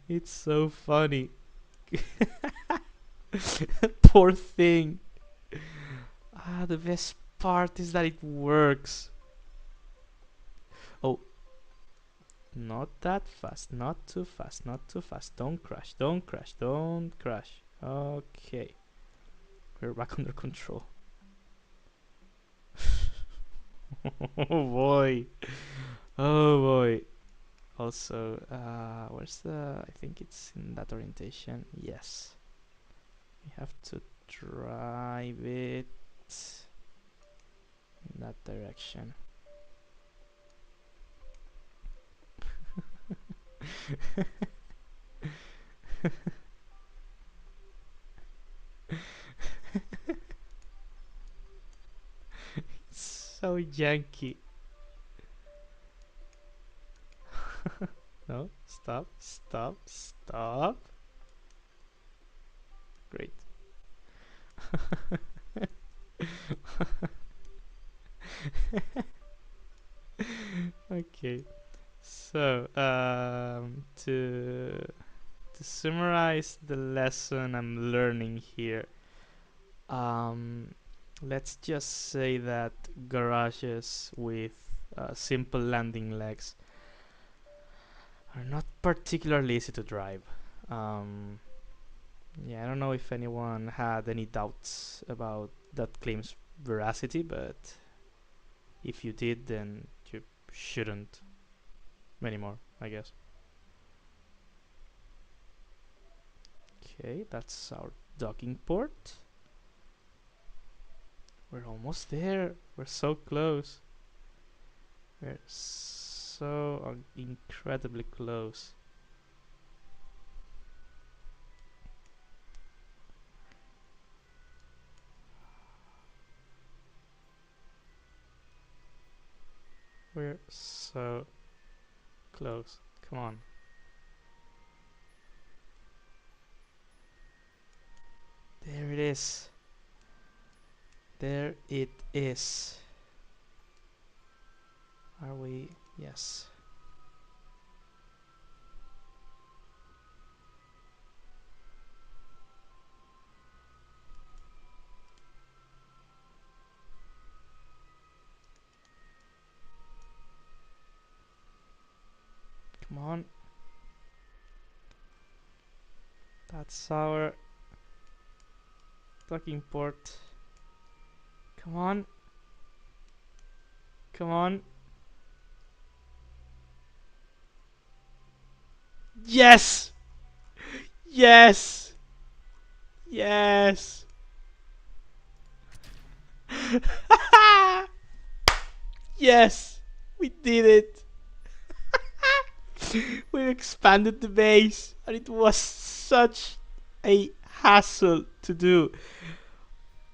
It's so funny. Poor thing. The best part is that it works. Oh, not that fast, not too fast, not too fast. Don't crash, don't crash, don't crash. Okay, we're back under control. Oh boy, oh boy. Also, where's the? I think it's in that orientation. Yes, we have to drive it in that direction. It's so janky. No, stop, stop, stop. Great. Okay, so to summarize the lesson I'm learning here, um, let's just say that garages with simple landing legs are not particularly easy to drive. Um, yeah, I don't know if anyone had any doubts about that claim's veracity, but if you did, then you shouldn't anymore, I guess. Okay, that's our docking port. We're almost there. We're so close. We're so incredibly close. We're so close. Come on. There it is. There it is. Are we? Yes. Come on. That's our docking port. Come on. Come on. Yes! Yes! Yes! Yes! We did it! We expanded the base, and it was such a hassle to do.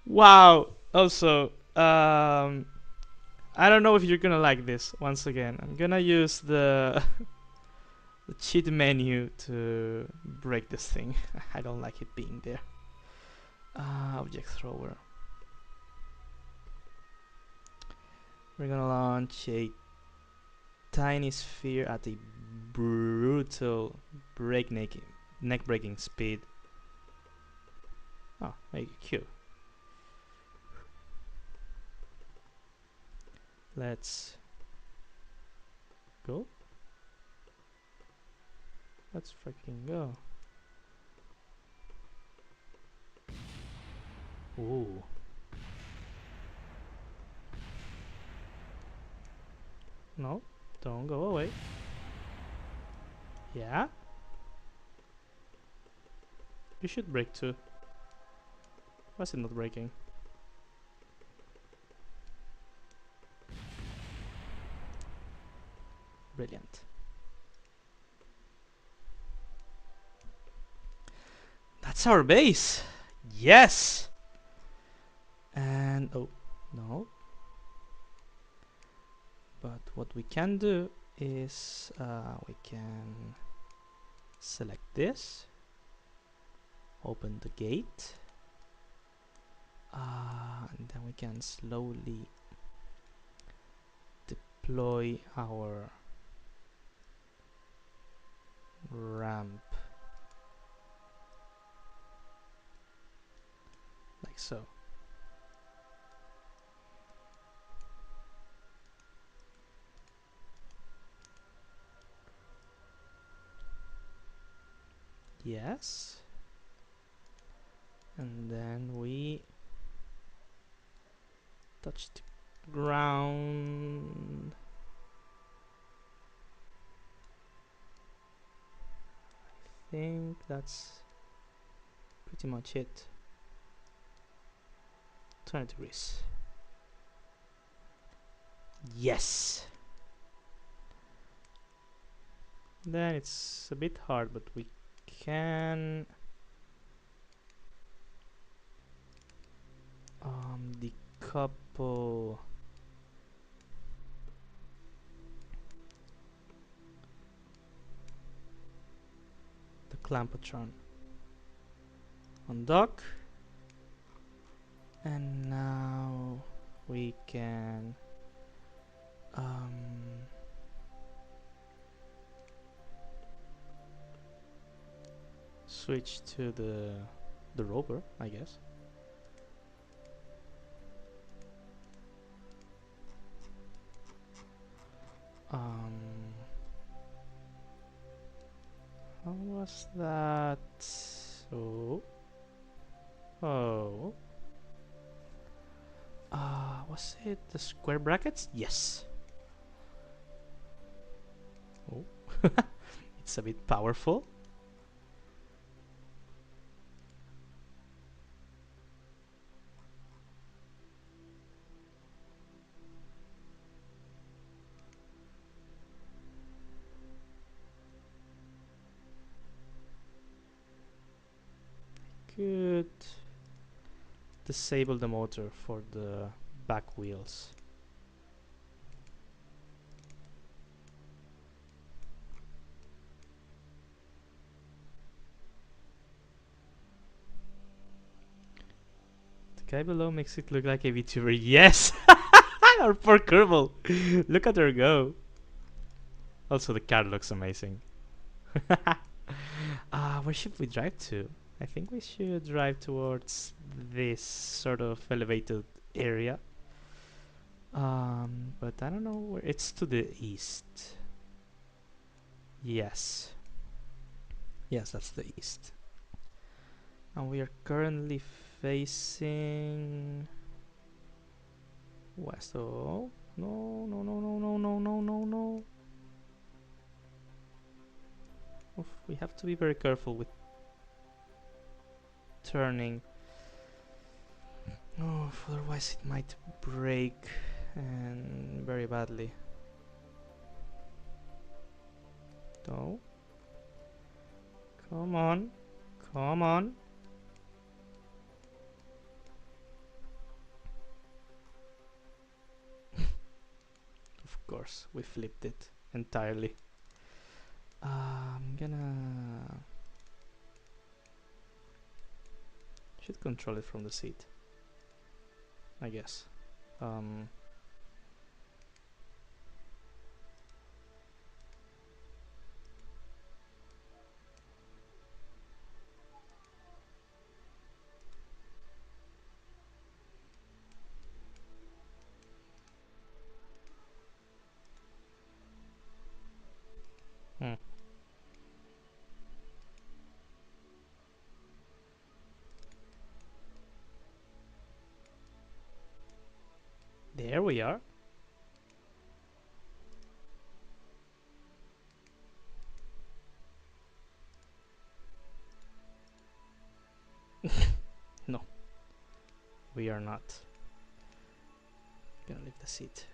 Wow! Also, I don't know if you're gonna like this. Once again, I'm gonna use the the cheat menu to break this thing. I don't like it being there. Object thrower. We're gonna launch a tiny sphere at a brutal neck-breaking speed. Oh, make it cute. Let's go. Let's freaking go. Ooh. No, don't go away. Yeah? You should break too. Why is it not breaking? Brilliant. That's our base! Yes! And oh, no. But what we can do is we can select this, open the gate, and then we can slowly deploy our ramp like so. Yes. And then we touch the ground. I think that's pretty much it. 20 degrees. Yes! Then it's a bit hard, but we can decouple the clampatron on dock, and now we can switch to the rover, I guess. How was that? Oh. Was it the square brackets? Yes. Oh. It's a bit powerful. Could disable the motor for the back wheels. The guy below makes it look like a VTuber. Yes! Our poor Kerbal. Look at her go. Also, the car looks amazing. Where should we drive to? I think we should drive towards this sort of elevated area. But I don't know where. It's to the east. Yes. Yes, that's the east. And we are currently facing west. Oh, no, no, no, no, no, no, no, no, no. Oof, we have to be very careful with turning. Oh, otherwise it might break and very badly. No. Come on. Come on. course, we flipped it entirely. I'm gonna... should control it from the seat, I guess. Um, hmm. There we are. No, we are not. Gonna leave the seat.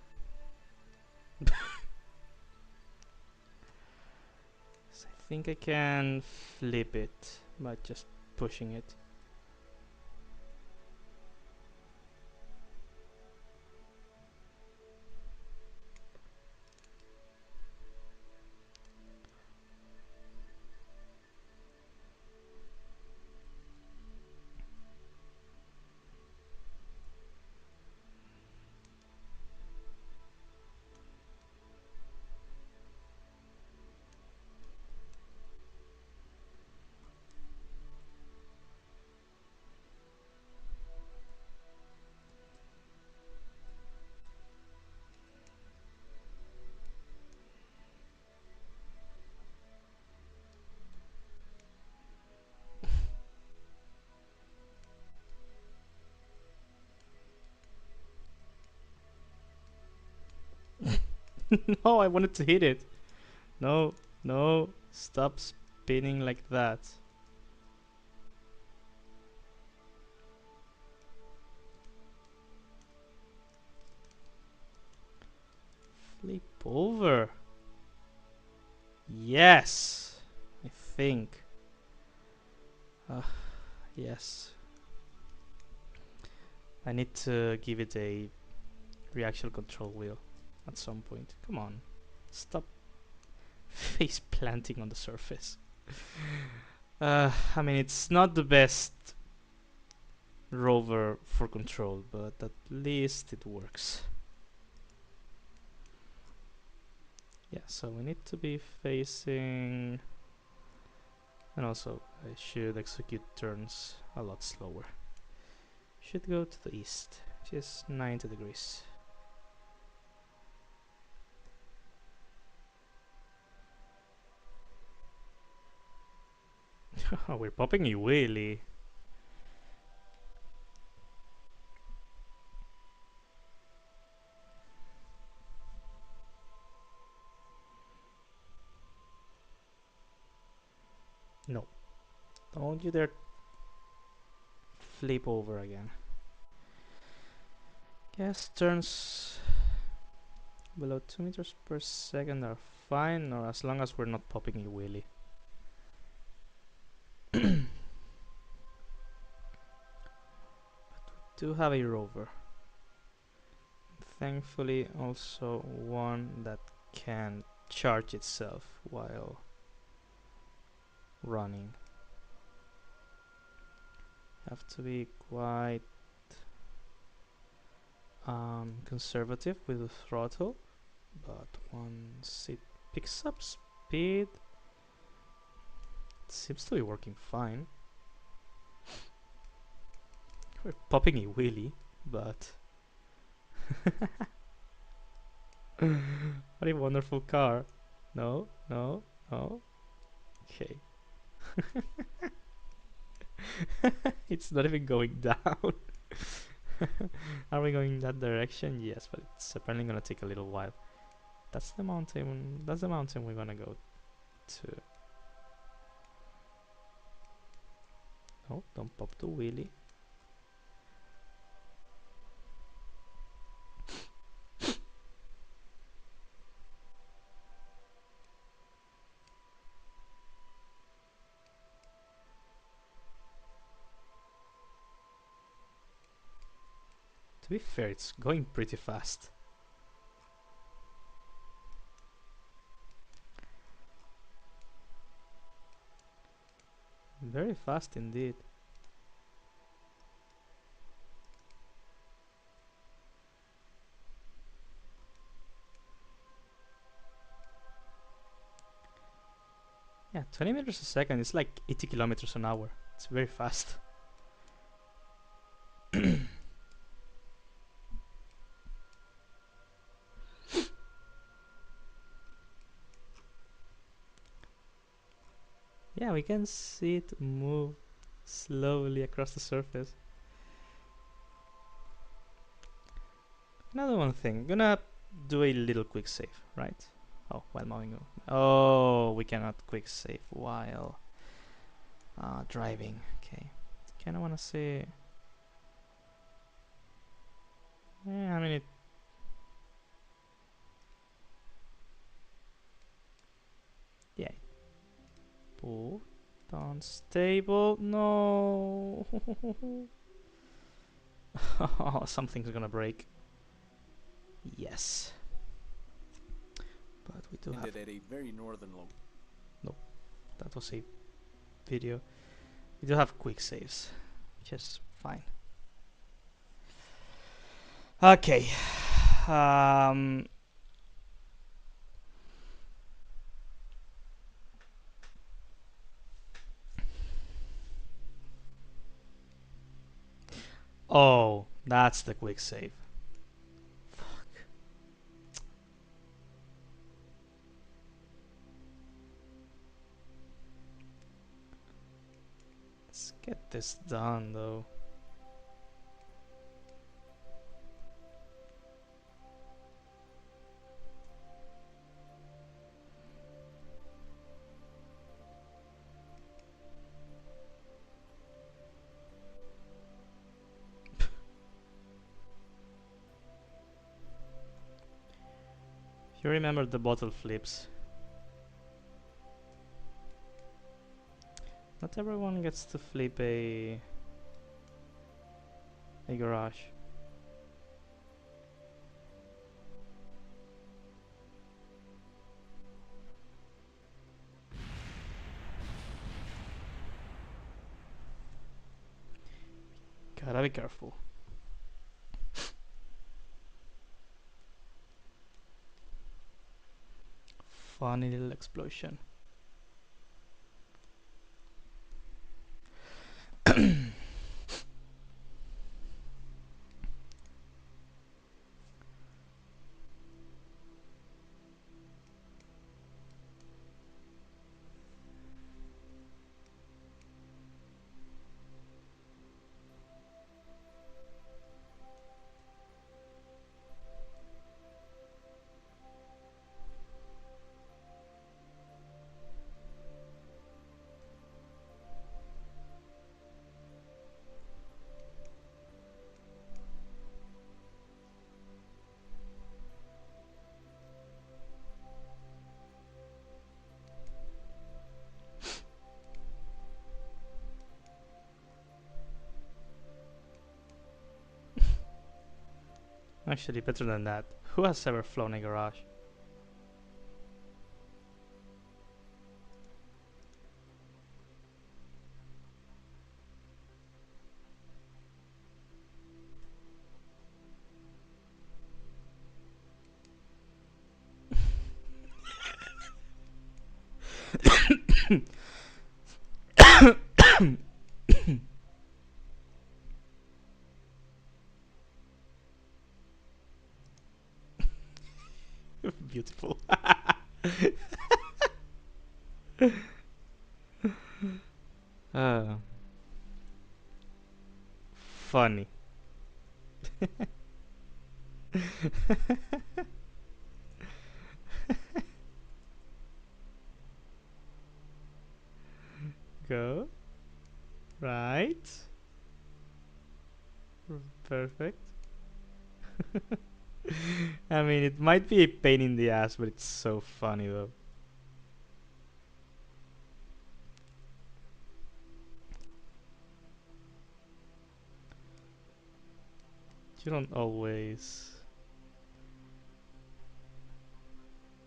So I think I can flip it by just pushing it. No, I wanted to hit it. No, no, stop spinning like that. Flip over. Yes, I think. Uh, yes. I need to give it a reaction control wheel at some point. Come on. Stop face planting on the surface. I mean, it's not the best rover for control, but at least it works. Yeah, so we need to be facing... and also, I should execute turns a lot slower. Should go to the east, which is 90 degrees. We're popping a wheelie. No, don't you dare flip over again. Yes, turns below 2 meters per second are fine, or as long as we're not popping a wheelie. Do have a rover. Thankfully, also one that can charge itself while running. Have to be quite conservative with the throttle, but once it picks up speed, it seems to be working fine. We're popping a wheelie, but what a wonderful car. No, no, no. Okay. It's not even going down. Are we going that direction? Yes, but it's apparently gonna take a little while. That's the mountain. That's the mountain we're gonna go to. No, don't pop the wheelie. To be fair, it's going pretty fast. Very fast indeed. Yeah, 20 meters a second. It's like 80 kilometers an hour. It's very fast. Yeah, we can see it move slowly across the surface. Another one thing. Gonna do a little quick save, right? Oh, while mowing. Oh, we cannot quick save while driving. Okay. Kind of want to see. Yeah, I mean it. Yeah. Put on stable. No. Oh, something's gonna break. Yes. But we do have. Ended at a very northern location. No, that was a video. We do have quick saves, which is fine. Okay. Um. Oh, that's the quick save. Fuck. Let's get this done, though. If you remember the bottle flips, not everyone gets to flip a garage. Gotta be careful. Funny little explosion. Actually, better than that. Who has ever flown a garage? Beautiful. uh, Funny. Go. Right. Perfect. I mean, it might be a pain in the ass, but it's so funny though. You don't always.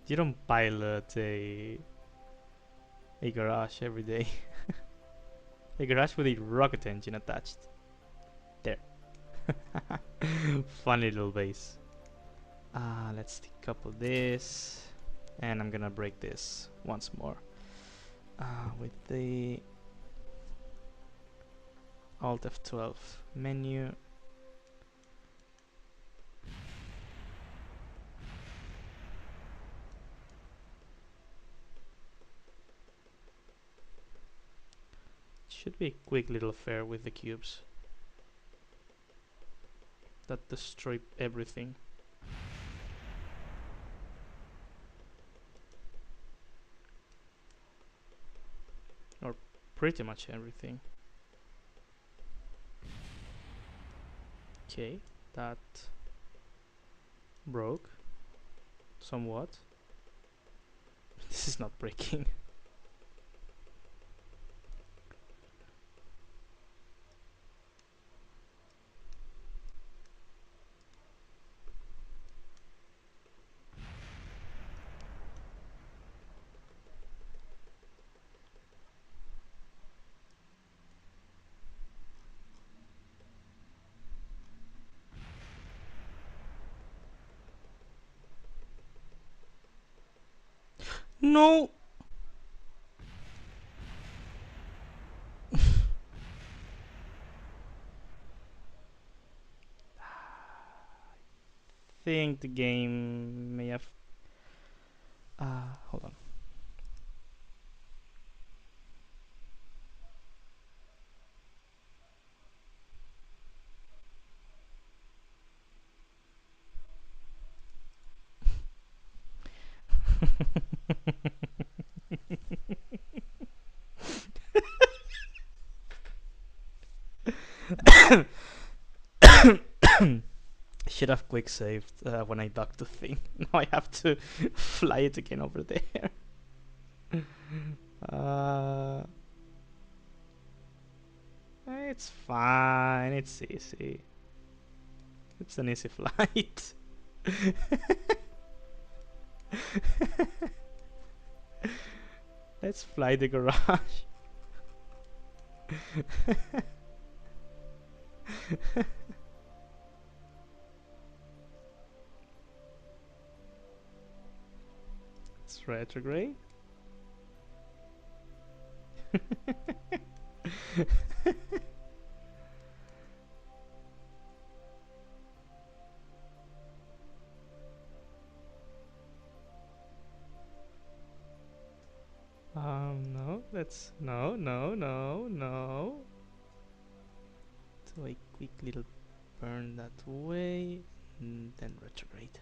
You don't pilot a garage every day. A garage with a rocket engine attached. There. Funny little base. Let's decouple this. And I'm gonna break this once more. With the Alt F12 menu. Should be a quick little affair with the cubes that destroy everything. Or pretty much everything. Okay, that broke somewhat. This is not breaking. No! Think the game may have... hold on. Should have quick saved when I docked the thing. Now I have to fly it again over there. It's fine. It's easy. It's an easy flight. Let's fly the garage. It's retrograde. No, let's no. So a quick little burn that way, and then retrograde.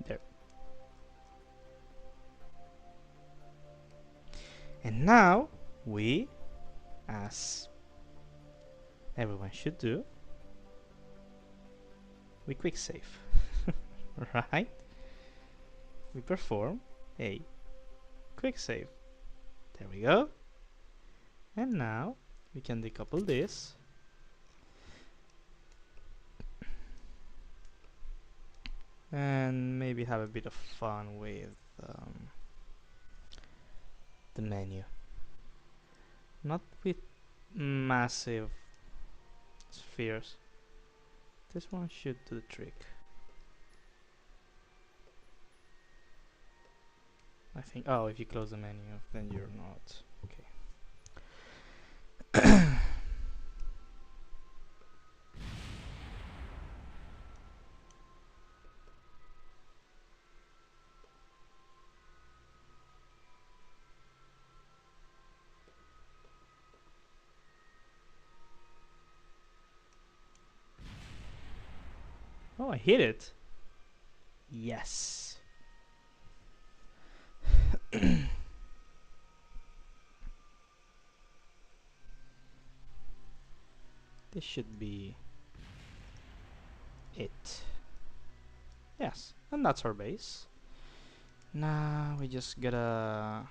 There. And now we, as everyone should do, we quick save. Right? We perform a quick save. There we go. And now we can decouple this. And maybe have a bit of fun with the menu. Not with massive spheres. This one should do the trick. I think. Oh, if you close the menu, then you're not. Okay. Oh, I hit it. Yes. This should be it. Yes, and that's our base. Now we just gotta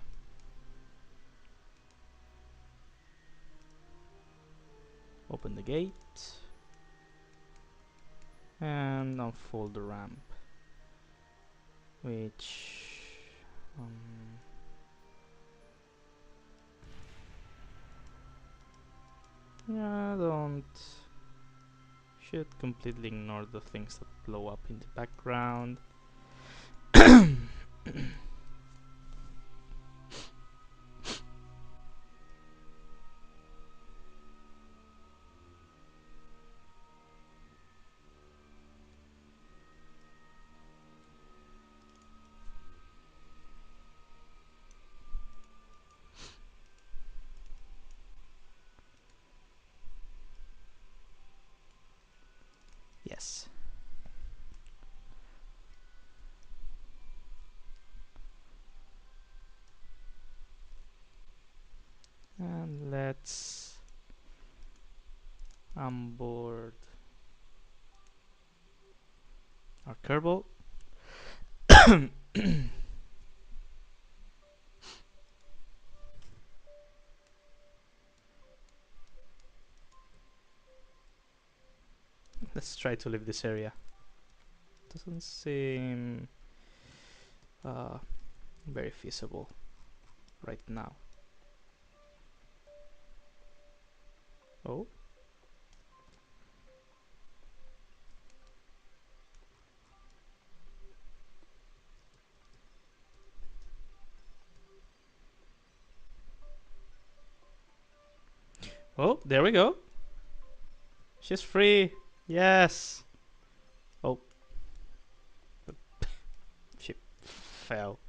open the gate and unfold the ramp, which yeah, don't should completely ignore the things that blow up in the background. Yes. And let's onboard our Kerbal. Let's try to leave this area. Doesn't seem very feasible right now. Oh. Oh, there we go. She's free. Yes. Oh. She fell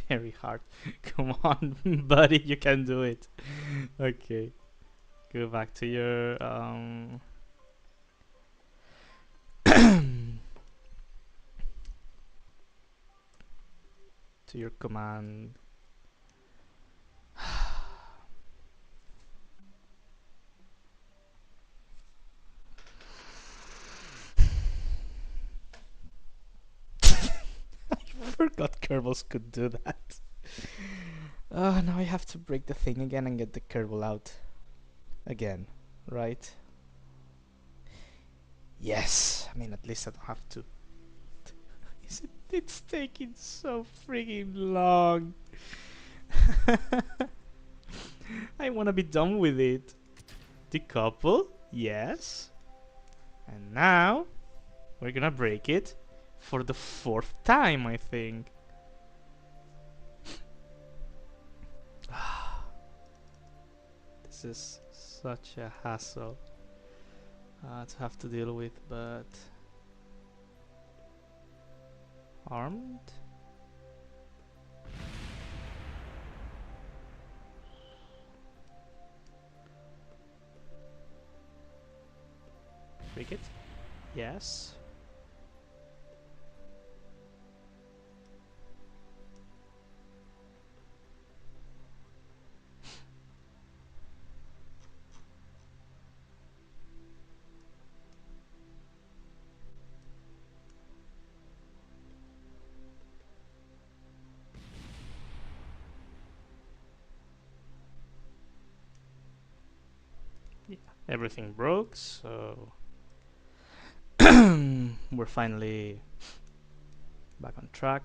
very hard. Come on, buddy, you can do it. Okay. Go back to your to your command. I forgot Kerbals could do that. Now I have to break the thing again and get the Kerbal out again, right? Yes. I mean, at least I don't have to. It's taking so freaking long. I want to be done with it. Decouple, yes. And now we're gonna break it for the 4th time, I think. This is such a hassle to have to deal with, but armed? Break it? Yes. Yeah, everything broke, so we're finally back on track.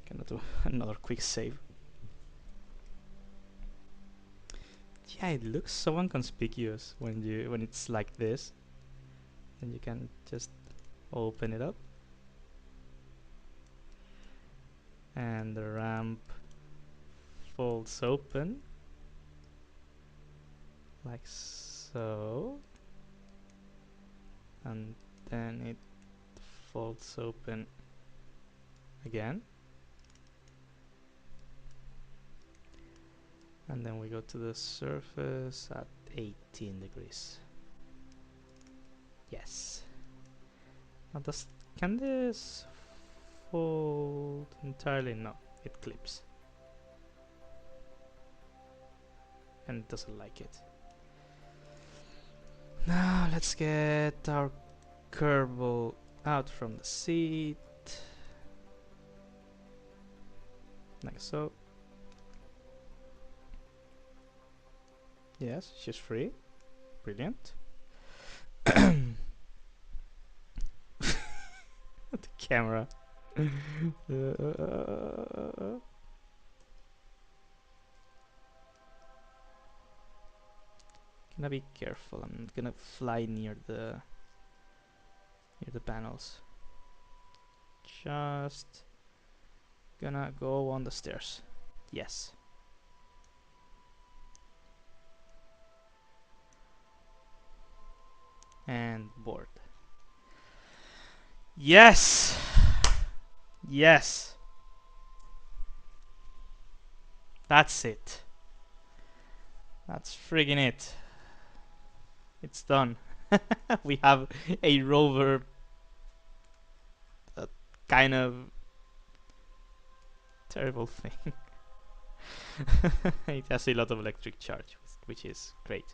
Gonna do another quick save. Yeah, it looks so inconspicuous when it's like this. Then you can just open it up, and the ramp folds open like so, and then it folds open again, and then we go to the surface at 18 degrees. Yes. Now can this fold entirely? No, it clips. And it doesn't like it. Now let's get our Kerbal out from the seat. Like so. Yes, she's free. Brilliant. The camera. Gonna be careful. I'm not gonna fly near the panels. Just gonna go on the stairs. Yes. And board. Yes! Yes! That's it. That's friggin' it. It's done. We have a rover, a kind of terrible thing. It has a lot of electric charge, which is great.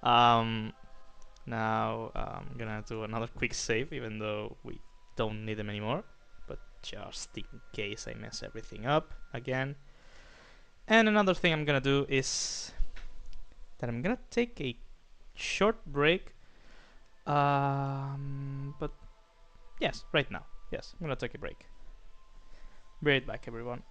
Now I'm gonna do another quick save, even though we don't need them anymore, but just in case I mess everything up again. And another thing I'm gonna do is that I'm gonna take a short break. But yes, right now. Yes, I'm gonna take a break. Be right back, everyone.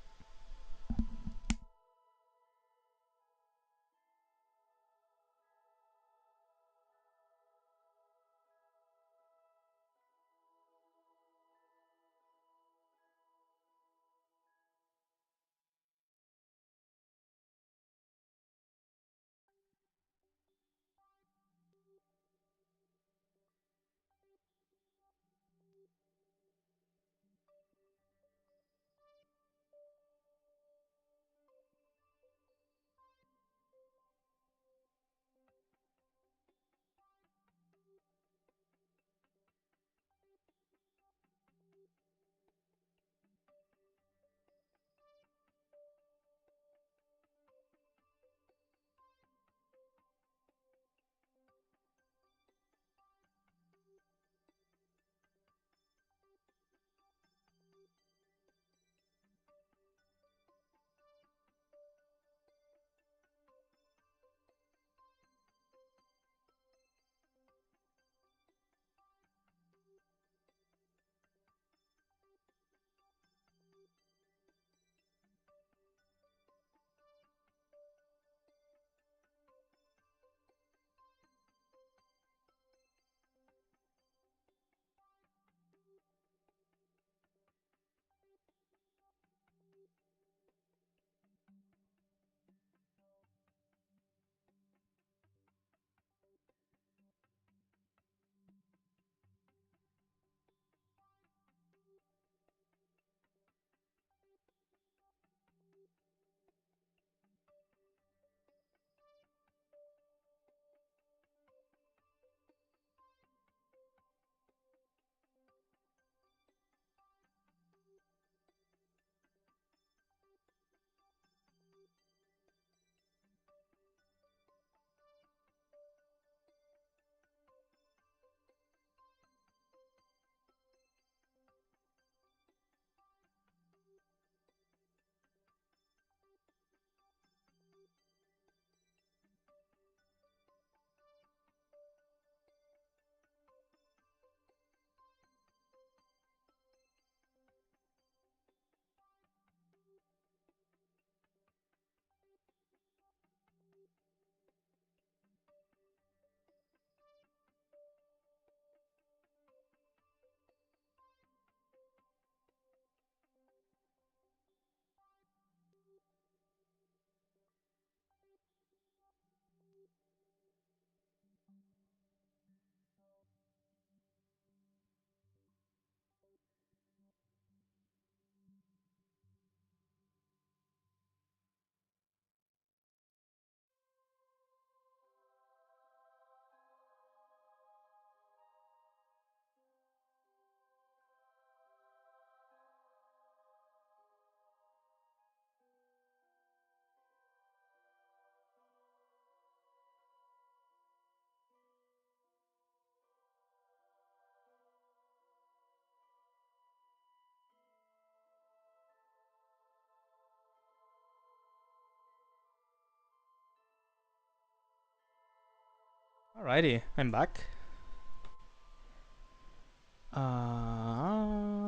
Alrighty, I'm back.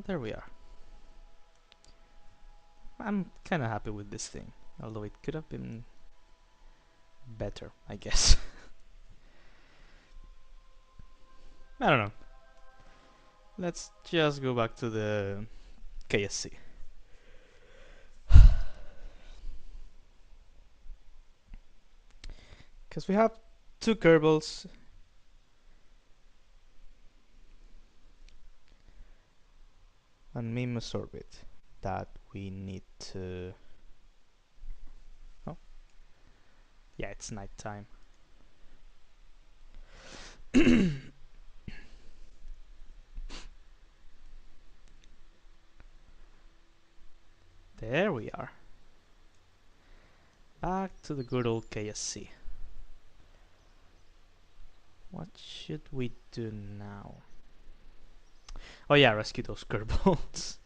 There we are. I'm kind of happy with this thing, although it could have been better, I guess. I don't know. Let's just go back to the KSC. Because we have two Kerbals. And Mimus Orbit that we need to... Oh. Yeah, it's nighttime. There we are. Back to the good old KSC. What should we do now? Oh yeah, rescue those Kerbals.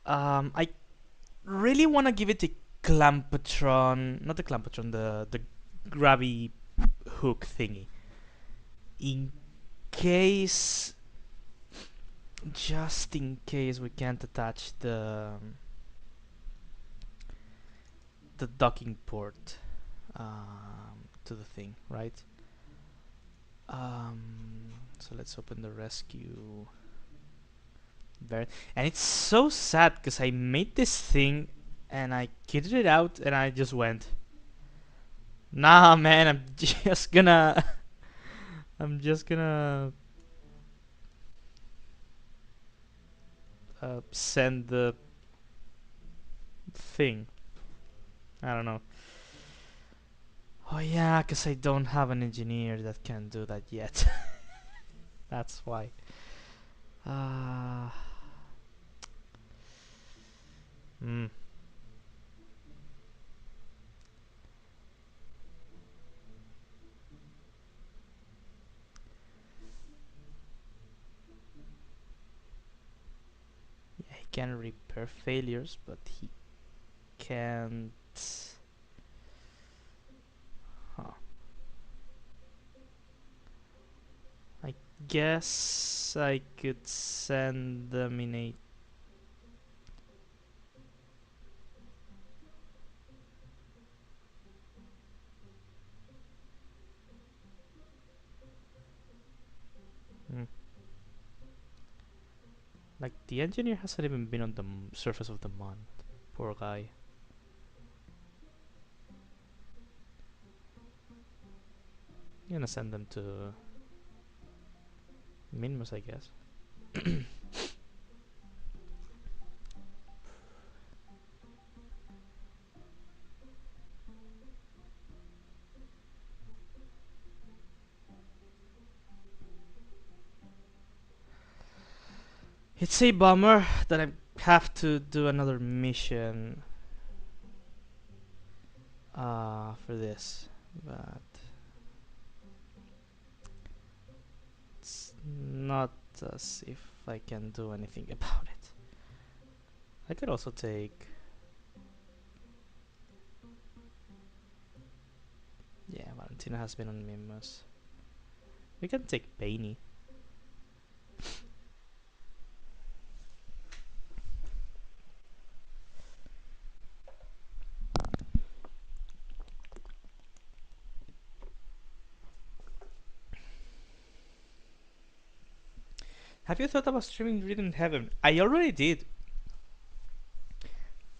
I really want to give it a Clampatron, not the Clampatron, the grabby hook thingy. In case, just in case we can't attach the docking port to the thing, right? So let's open the rescue. And it's so sad because I made this thing and I kitted it out and I just went, nah, man, I'm just gonna, I'm just gonna send the thing. I don't know. Oh yeah, because I don't have an engineer that can do that yet. That's why. Uh, hmm. Yeah, he can repair failures, but he can't. Huh. I guess I could send them in a. Hmm. Like, the engineer hasn't even been on the surface of the moon. Poor guy. I'm gonna send them to Minmus, I guess. It's a bummer that I have to do another mission for this, but it's not as if I can do anything about it. I could also take. Yeah, Valentina has been on Minmus. We can take Bainey. Have you thought about streaming Rhythm Heaven? I already did.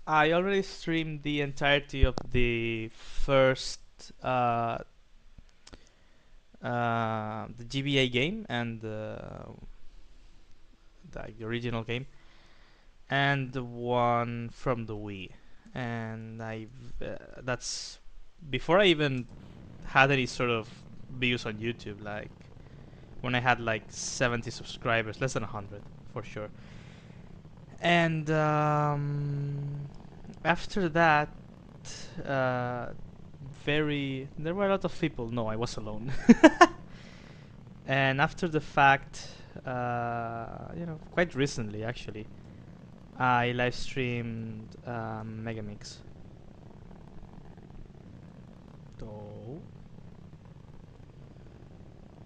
I already streamed the entirety of the first the GBA game and the original game, and the one from the Wii. And I that's before I even had any sort of views on YouTube. Like when I had like 70 subscribers, less than 100 for sure. And after that, uh, there were a lot of people. No, I was alone. And after the fact, quite recently actually, I live streamed Megamix. Oh.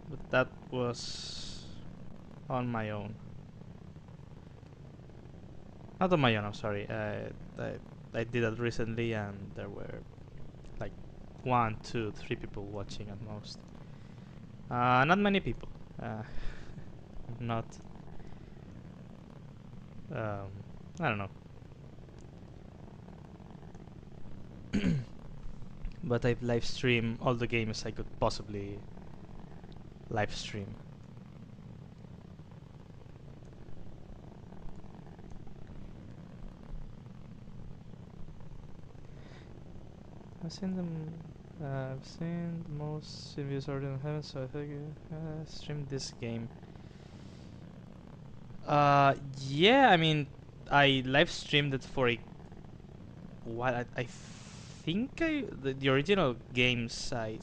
but that was on my own. Not on my own. I'm sorry. I did that recently, and there were like one, two, three people watching at most. Not many people. Not. Um, I don't know. But I've live streamed all the games I could possibly live stream. I've seen them. I've seen most reviews already on heaven, so I think streamed this game. Yeah. I mean, I live streamed it for a while. I think the original games I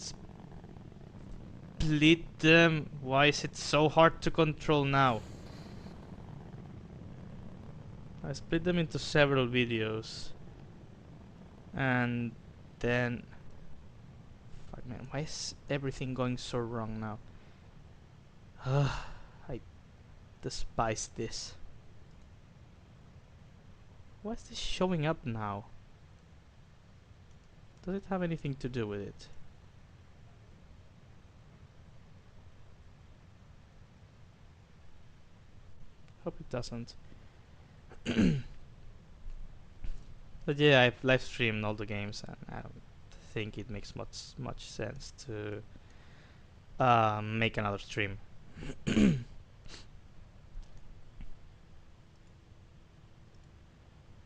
split them. Why is it so hard to control now? I split them into several videos, and then fuck man, why is everything going so wrong now? I despise this. Why is this showing up now? Does it have anything to do with it? Hope it doesn't. But yeah, I've live streamed all the games, and I don't think it makes much sense to make another stream.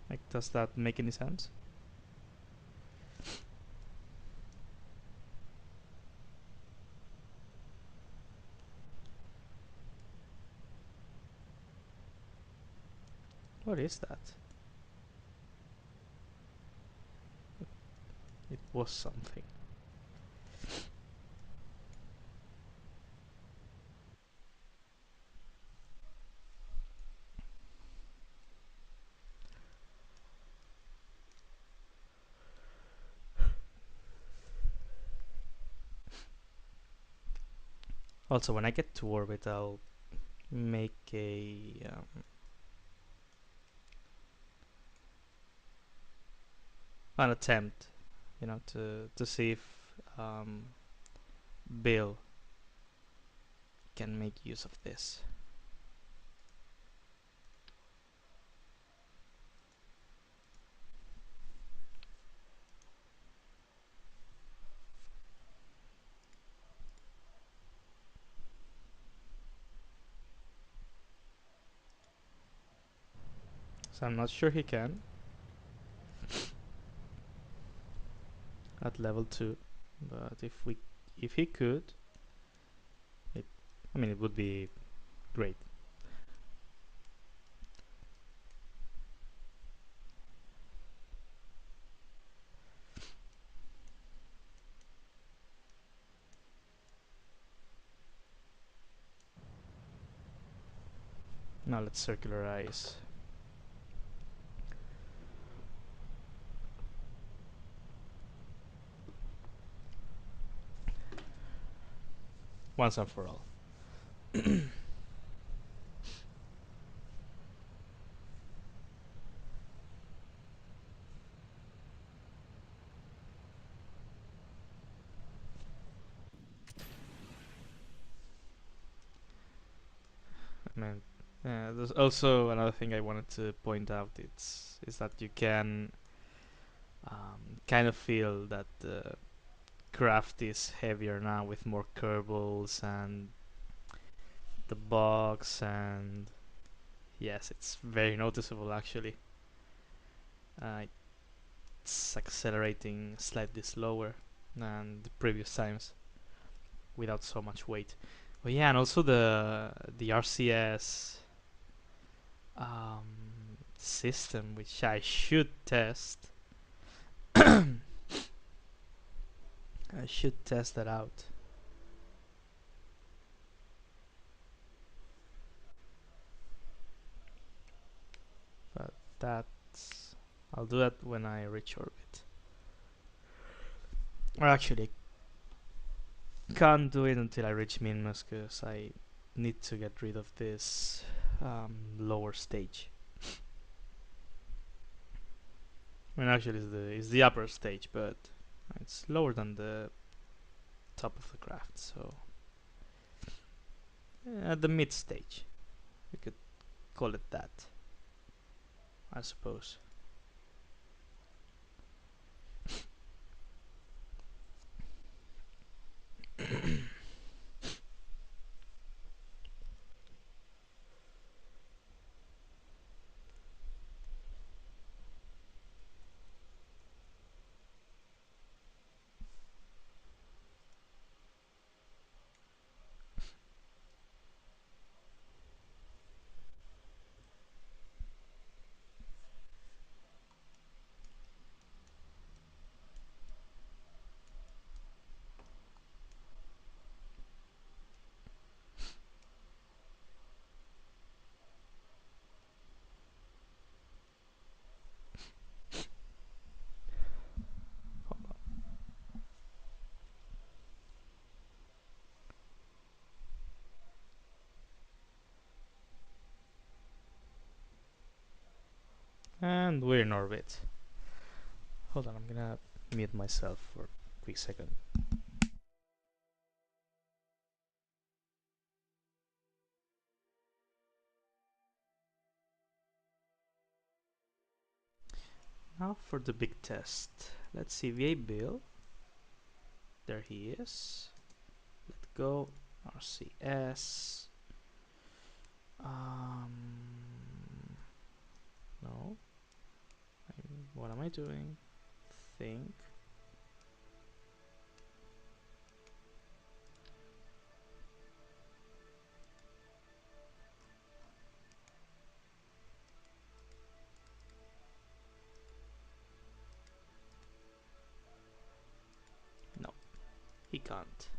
Like, does that make any sense? What is that? It was something. Also, when I get to orbit, I'll make an attempt, to see if Bill can make use of this. So I'm not sure he can at level 2, but if he could, it I mean it would be great. Now let's circularize. Once and for all. I mean, there's also another thing I wanted to point out. Is that you can kind of feel that the craft is heavier now with more Kerbals and the box, and yes, it's very noticeable actually. It's accelerating slightly slower than the previous times without so much weight. But yeah, and also the RCS system, which I should test. I should test that out. But that's I'll do that when I reach orbit. Or actually, can't do it until I reach Minmus because I need to get rid of this lower stage. I mean, actually, it's the upper stage, but it's lower than the top of the craft, so the mid stage, we could call it that, I suppose. And we're in orbit. Hold on, I'm gonna mute myself for a quick second. Now for the big test. Let's see, VA Bill. There he is. Let go. RCS. No. What am I doing? Think. No, he can't.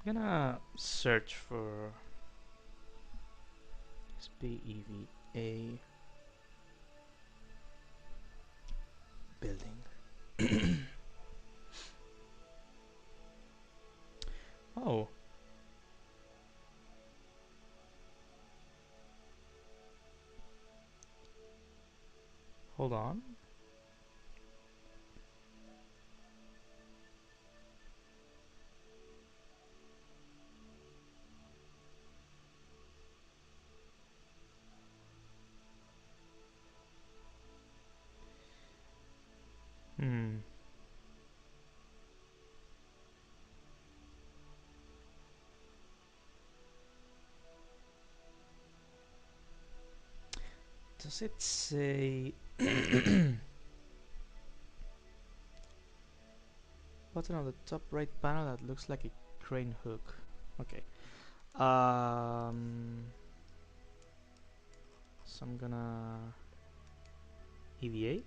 I'm gonna search for SPEVA building. Oh. Hold on. Hmm. Does it say button on the top right panel that looks like a crane hook? Okay. So I'm gonna EVA.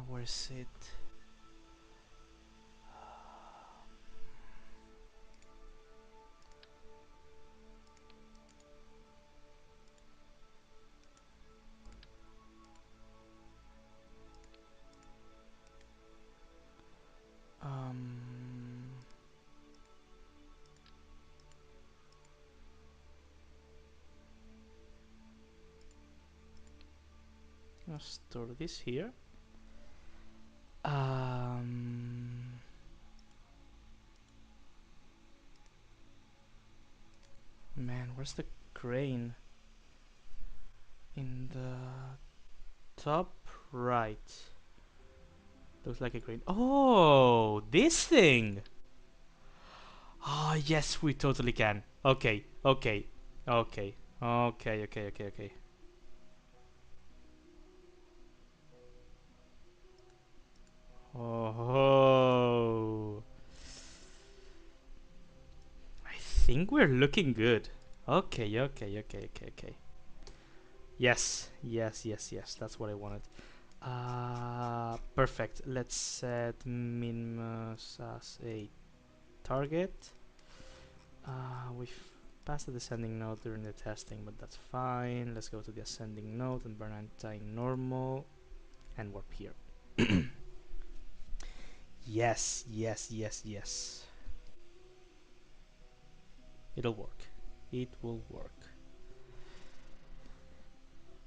Where is it? I'll store this here. Man, where's the crane? In the top right. Looks like a crane. Oh, this thing! Oh, yes, we totally can. Okay, okay, okay, okay, okay, okay, okay. Oh, think we're looking good. Okay, okay, okay, okay, okay. Yes, yes, yes, yes. That's what I wanted. Perfect. Let's set Minmus as a target. We've passed the descending node during the testing, but that's fine. Let's go to the ascending node and burn anti-normal and warp here. Yes, yes, yes, yes. It'll work. It will work.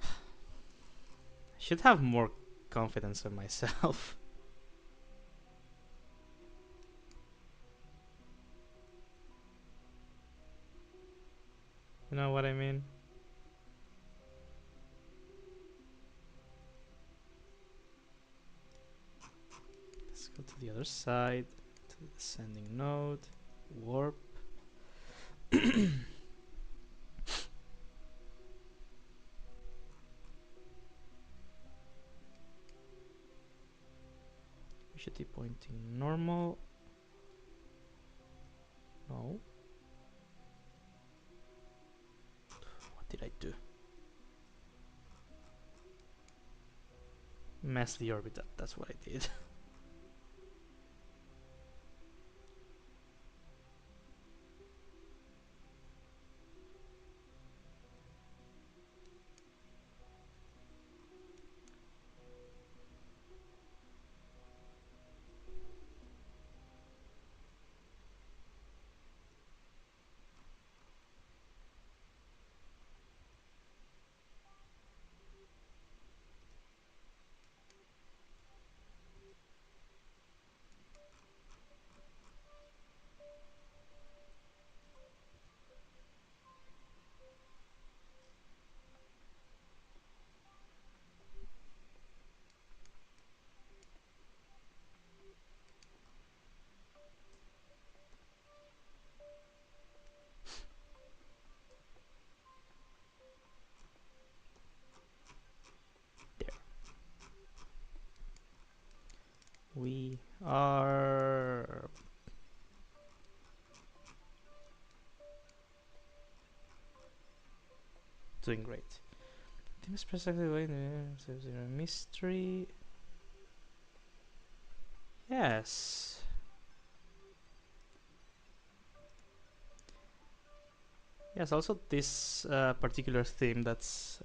I should have more confidence in myself. You know what I mean? Let's go to the other side, to the descending node, warp. We should be pointing normal. No. What did I do? Mess the orbit up, that's what I did. There. We are doing great. Team is precisely way zero mystery. Yes. Yes, also this particular theme that's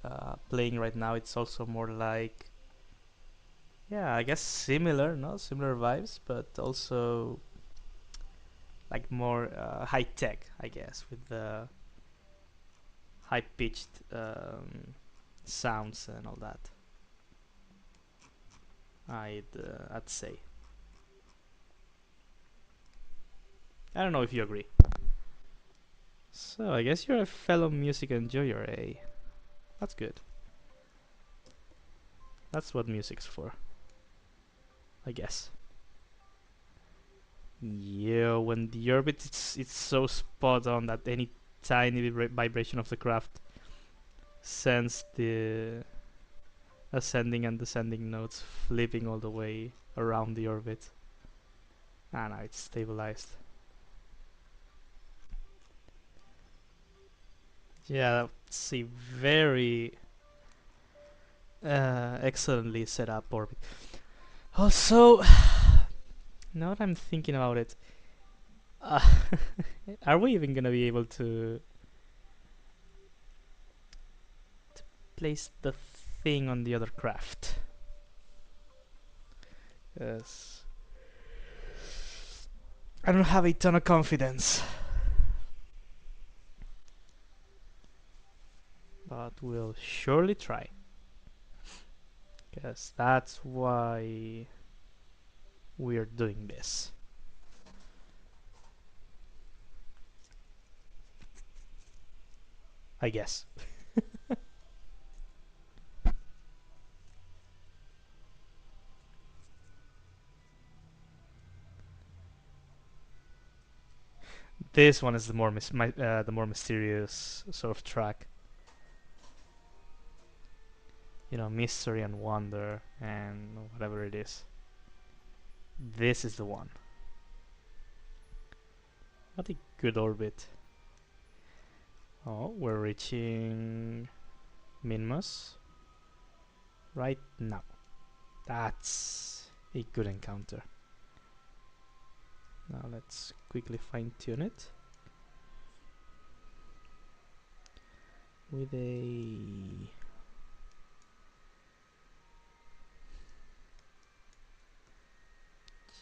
playing right now, it's also more like, yeah, I guess similar, no? Similar vibes, but also like more high tech, I guess, with the high pitched sounds and all that. I'd say. I don't know if you agree. So I guess you're a fellow music enjoyer, eh? That's good. That's what music's for, I guess. Yeah, when the orbit it's so spot on that any tiny vibration of the craft sends the ascending and descending nodes flipping all the way around the orbit. Ah, no, it's stabilized. Yeah, that's a very excellently set up orbit. Also, now that I'm thinking about it, uh, are we even gonna be able to place the thing on the other craft? Yes. I don't have a ton of confidence, but we'll surely try. Because that's why we're doing this. I guess. This one is the more the more mysterious sort of track. You know, mystery and wonder and whatever it is. This is the one. What a good orbit. Oh, we're reaching Minmus right now. That's a good encounter. Now let's quickly fine tune it with a.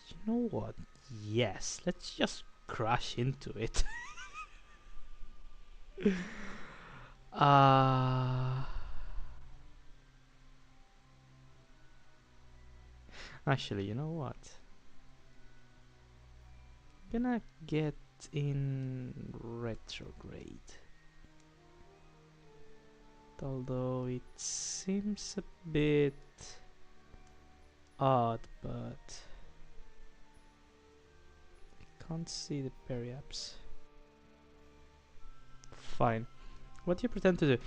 You know what? Yes, let's just crash into it. uh Actually, you know what? Gonna get in retrograde. Although it seems a bit odd, but can't see the periapps. Fine. What do you pretend to do?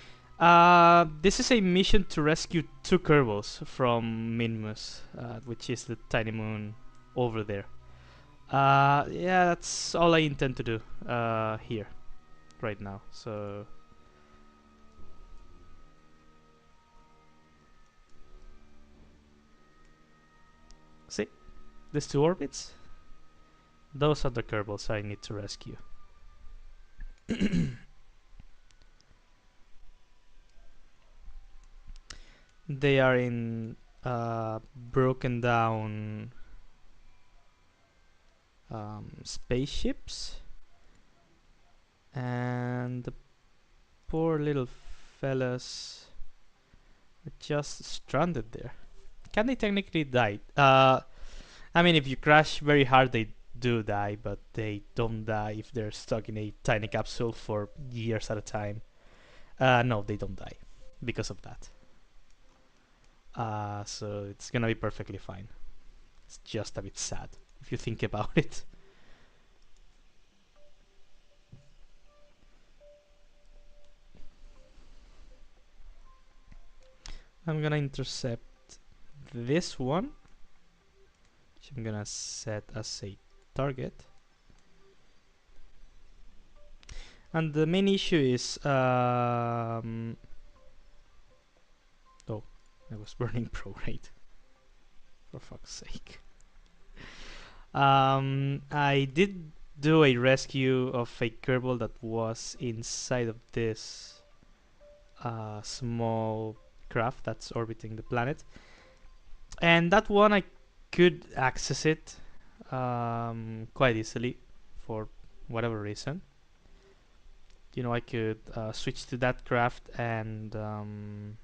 This is a mission to rescue two Kerbals from Minmus, which is the tiny moon over there. Yeah, that's all I intend to do here, right now. So, see, these two orbits? Those are the Kerbals I need to rescue. They are in broken down spaceships, and the poor little fellas are just stranded there. Can they technically die? I mean, if you crash very hard, they do die, but they don't die if they're stuck in a tiny capsule for years at a time. No, they don't die because of that. So it's gonna be perfectly fine. It's just a bit sad if you think about it. I'm gonna intercept this one, which I'm gonna set as a target. And the main issue is, oh, I was burning prograde. For fuck's sake. I did do a rescue of a Kerbal that was inside of this small craft that's orbiting the planet, and that one I could access it quite easily for whatever reason. You know, I could switch to that craft and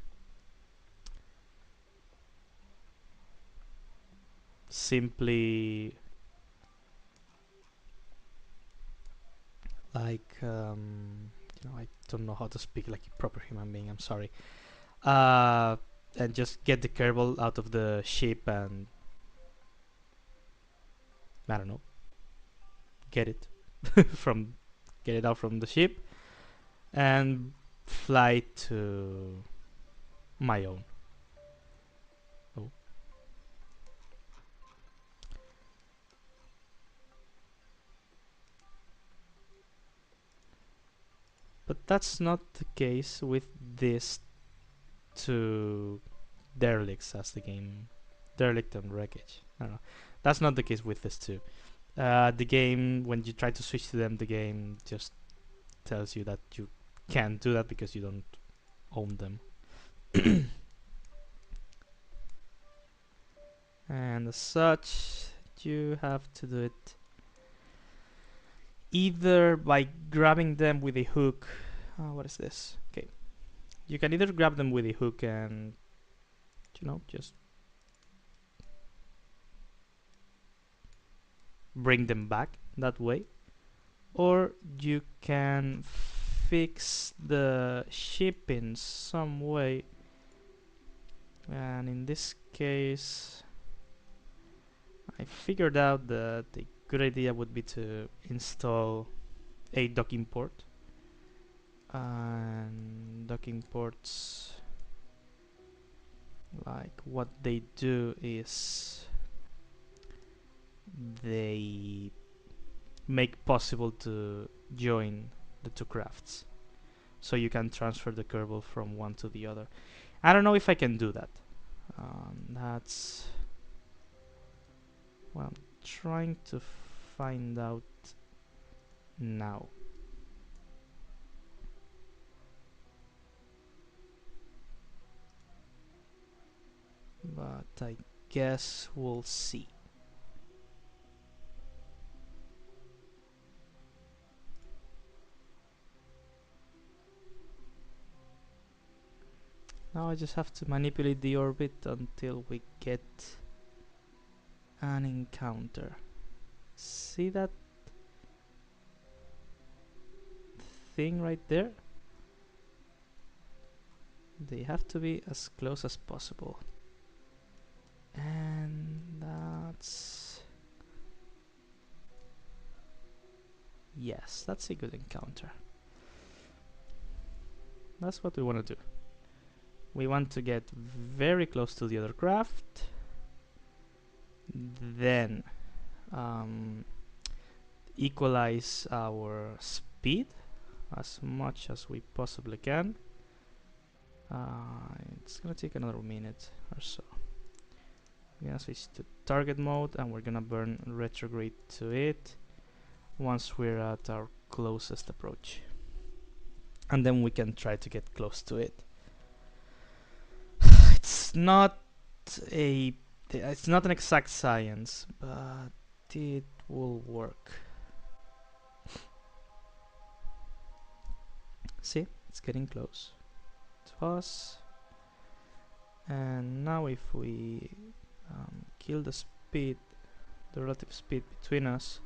simply like you know, I don't know how to speak like a proper human being. I'm sorry. Uh, and just get the Kerbal out of the ship and I don't know, get it from get it out from the ship and fly to my own. Oh. But that's not the case with this two derelicts, as the game derelict and wreckage. I don't know. That's not the case with this two. The game, when you try to switch to them, the game just tells you that you can't do that because you don't own them. And as such, you have to do it either by grabbing them with a hook. What is this? Okay, you can either grab them with a hook and, you know, just bring them back that way, or you can fix the ship in some way. And in this case, I figured out that a good idea would be to install a docking port. And docking ports, like, what they do is they make possible to join the two crafts. so you can transfer the Kerbal from one to the other. I don't know if I can do that. That's what I'm trying to find out now. But I guess we'll see. Now I just have to manipulate the orbit until we get an encounter. See that thing right there? They have to be as close as possible. And that's... yes, that's a good encounter. That's what we want to do. We want to get very close to the other craft, then equalize our speed as much as we possibly can. It's gonna take another minute or so. We're gonna switch to target mode and we're gonna burn retrograde to it once we're at our closest approach, and then we can try to get close to it. It's not an exact science, but it will work. See, it's getting close to us. And now if we kill the speed, the relative speed between us,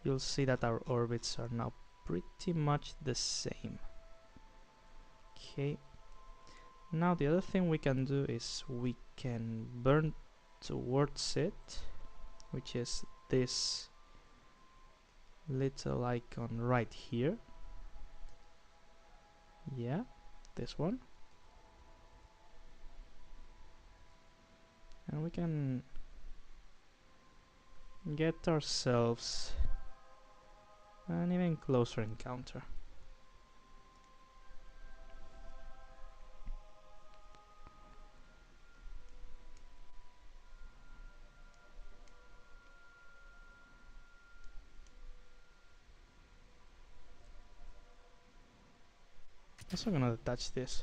you'll see that our orbits are now pretty much the same. Okay. Now the other thing we can do is we can burn towards it, which is this little icon right here. Yeah, this one. And we can get ourselves an even closer encounter. Also gonna attach this.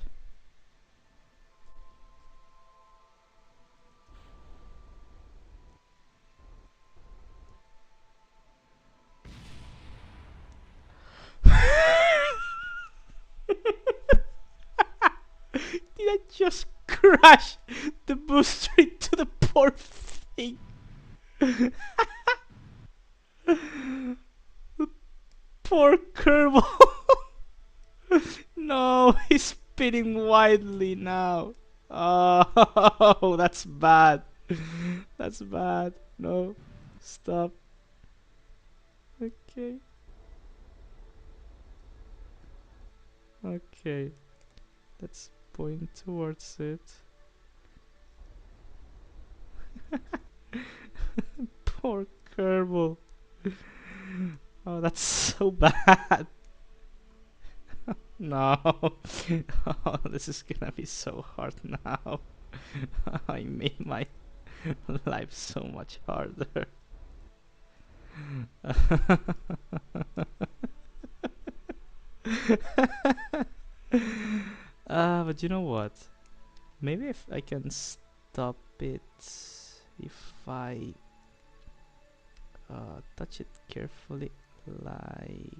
Did I just crash the booster into the poor thing? Poor Kerbal. No, he's spinning wildly now. Oh, that's bad. That's bad. No, stop. Okay. Okay. Let's point towards it. Poor Kerbal. Oh, that's so bad. No. Oh, this is gonna be so hard now. I made my life so much harder. But you know what? Maybe if I can stop it, if I touch it carefully, like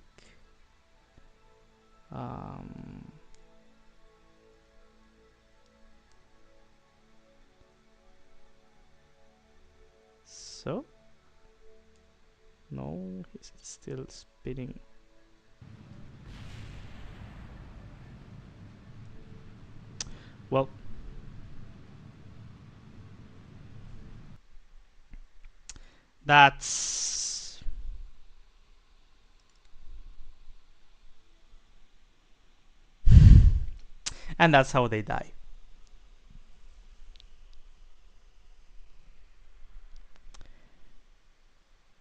so. No, he's still spinning. Well, that's... and that's how they die.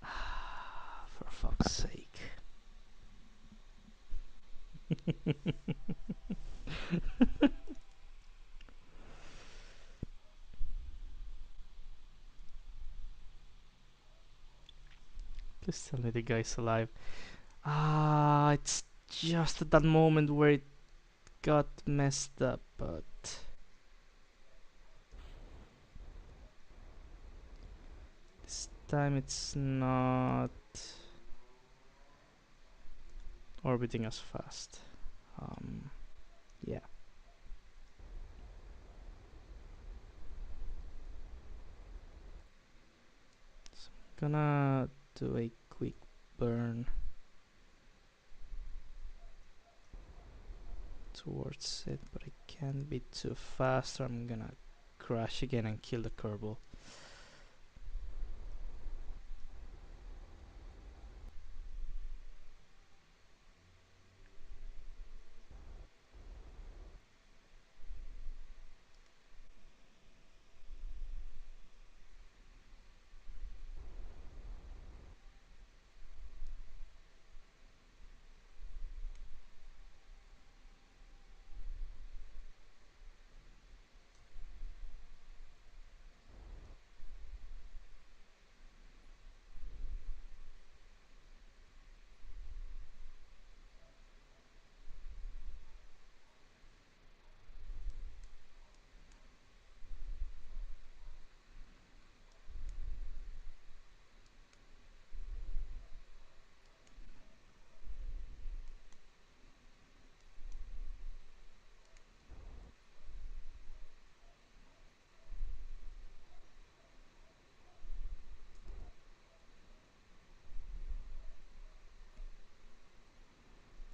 For fuck's Please tell me the guy's alive. Ah, it's just at that moment where it got messed up, but this time it's not orbiting as fast. Yeah. So I'm gonna do a quick burn towards it, but I can't be too fast or I'm gonna crash again and kill the Kerbal.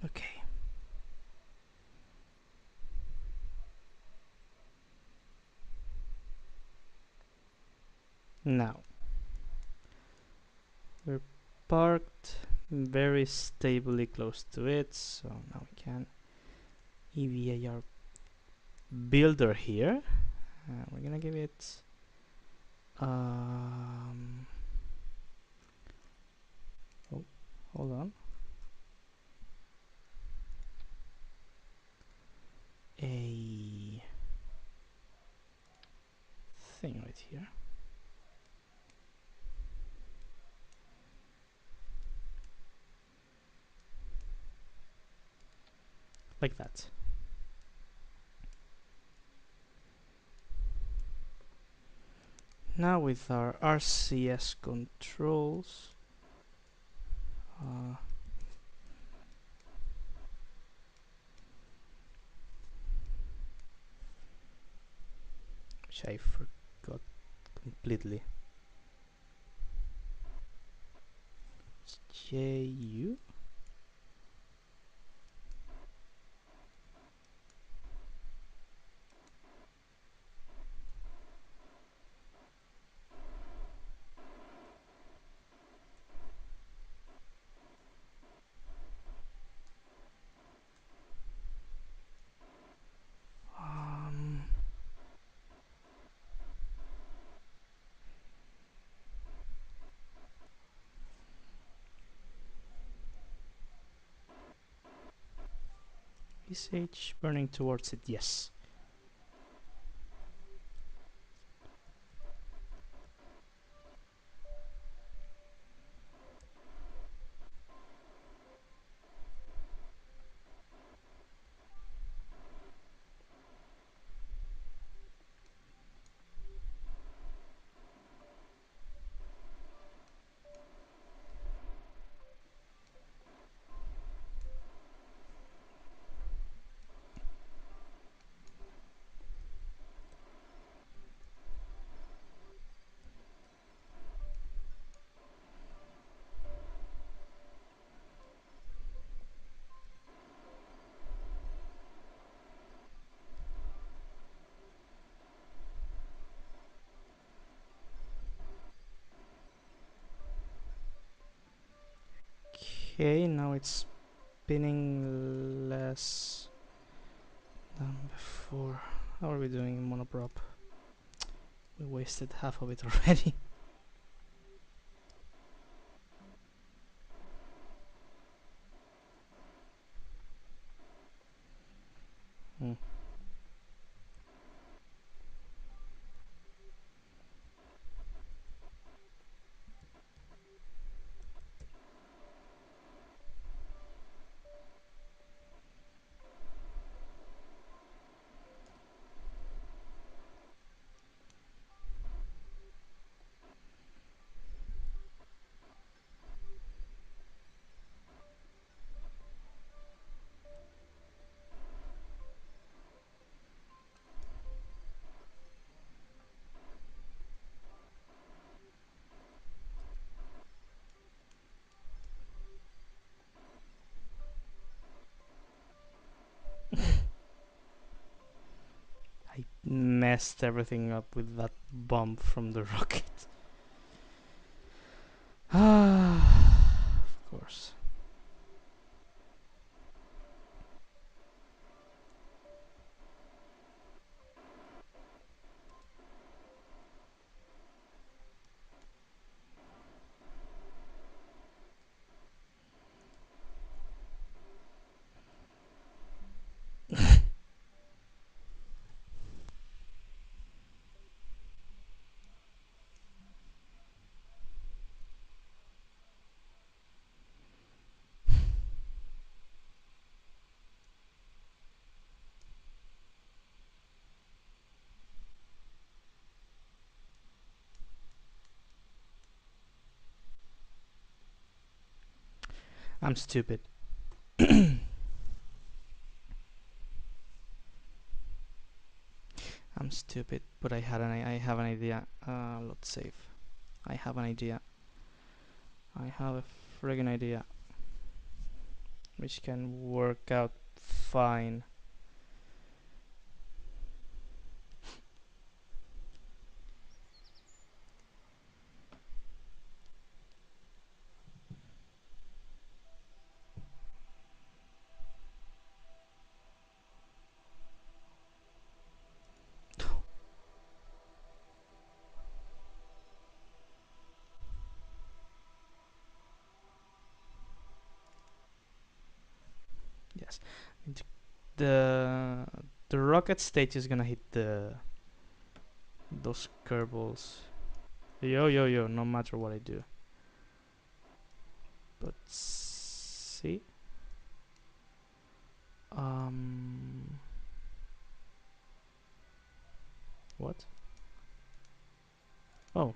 Okay. Now we're parked very stably close to it, so now we can EVA our builder here. We're gonna give it oh, hold on, a thing right here, like that. Now with our RCS controls, which I forgot completely. It's JU. Is H burning towards it? Yes. Okay, now it's spinning less than before. How are we doing in monoprop? We wasted half of it already. I messed everything up with that bomb from the rocket. Of course. I'm stupid. I'm stupid, but I have an idea. Let's save. I have an idea. I have a friggin' idea, which can work out fine. Yes, the the rocket stage is gonna hit the those Kerbals. Yo yo yo! No matter what I do, but see, um, what? Oh,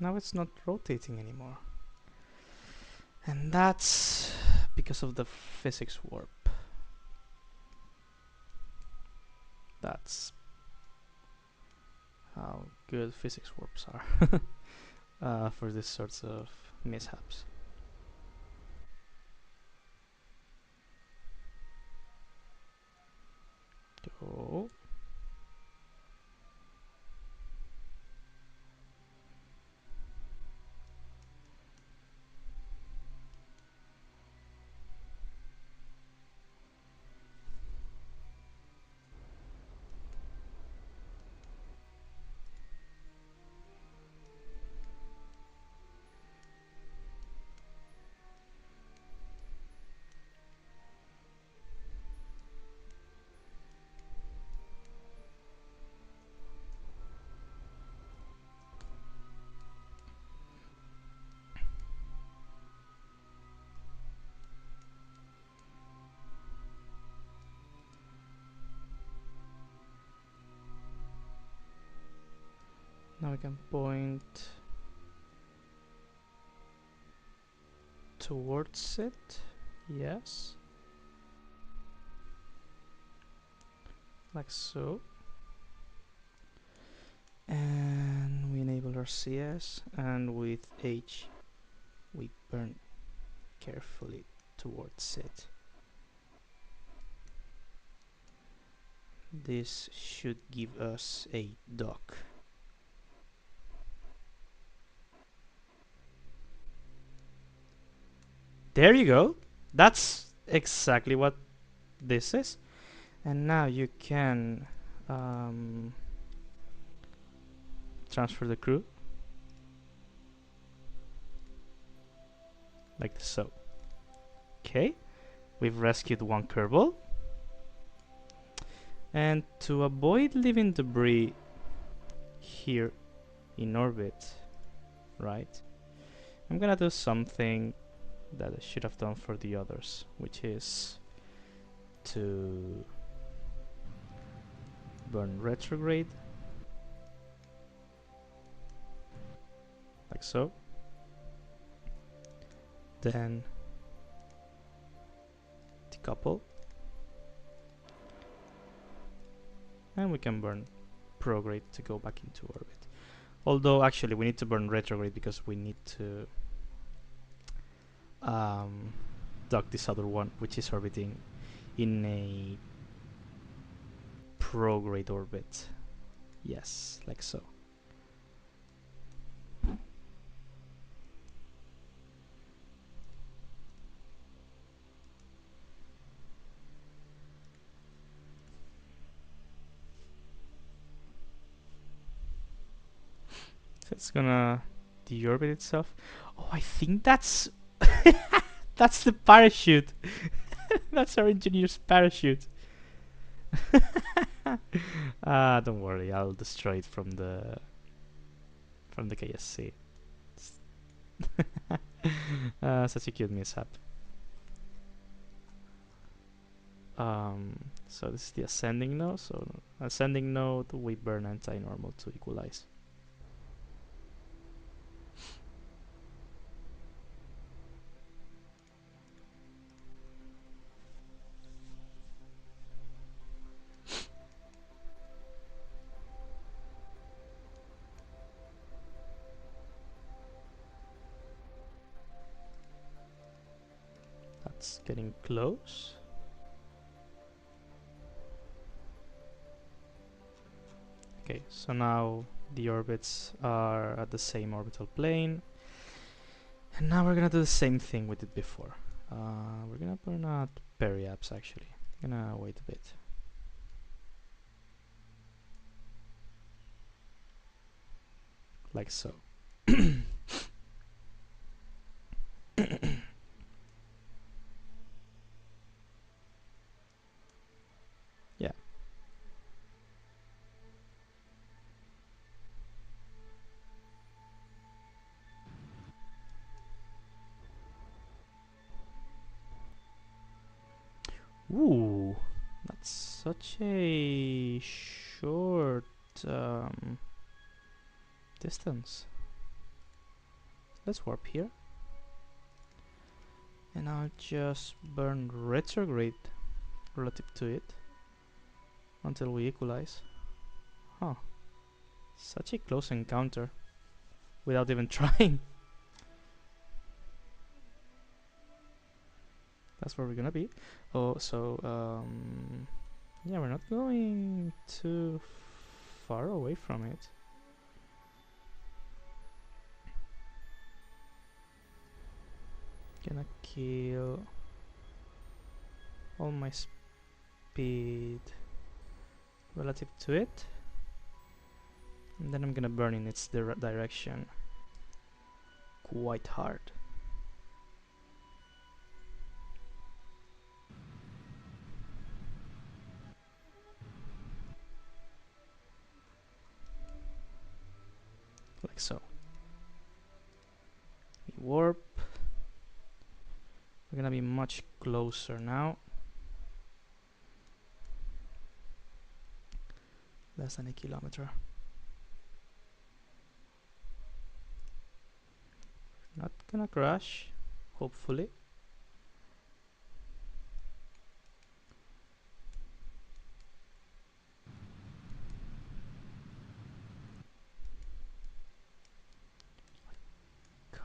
now it's not rotating anymore, and that's because of the physics warp. That's how good physics warps are for these sorts of mishaps. So now we can point towards it. Yes, like so. And we enable our CS, and with H we burn carefully towards it. This should give us a dock. There you go. That's exactly what this is. And now you can transfer the crew like so. Okay, we've rescued one Kerbal. And to avoid leaving debris here in orbit, right, I'm gonna do something that I should have done for the others, which is to burn retrograde like so, then decouple, and we can burn prograde to go back into orbit. Although actually we need to burn retrograde because we need to dock this other one, which is orbiting in a prograde orbit. Yes, like so. So it's gonna deorbit itself. Oh, I think that's that's the parachute. That's our engineer's parachute. Don't worry, I'll destroy it from the KSC. Such a cute mishap. So this is the ascending node. So ascending node, we burn anti-normal to equalize. That's getting close. Okay, so now the orbits are at the same orbital plane. And now we're gonna do the same thing we did before. We're gonna burn out periapse actually. Gonna wait a bit. Like so. Yeah. Ooh, that's such a short distance. Let's warp here. And I'll just burn retrograde relative to it until we equalize. Huh. Such a close encounter without even trying. That's where we're gonna be. Oh, so yeah, we're not going too far away from it. Gonna kill all my speed relative to it, and then I'm gonna burn in its direction quite hard. Like so. We warp. We're gonna be much closer now. Less than a kilometer. Not gonna crash, hopefully.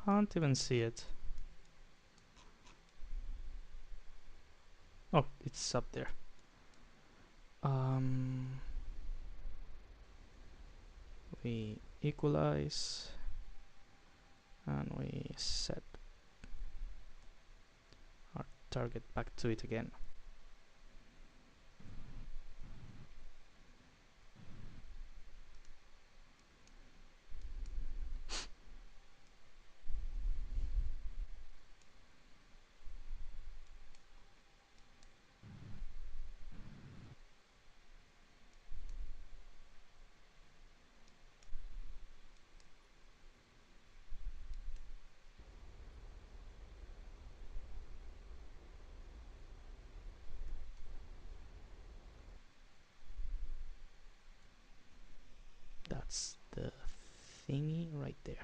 Can't even see it. Oh, it's up there. We equalize and we set our target back to it again. That's the thingy right there.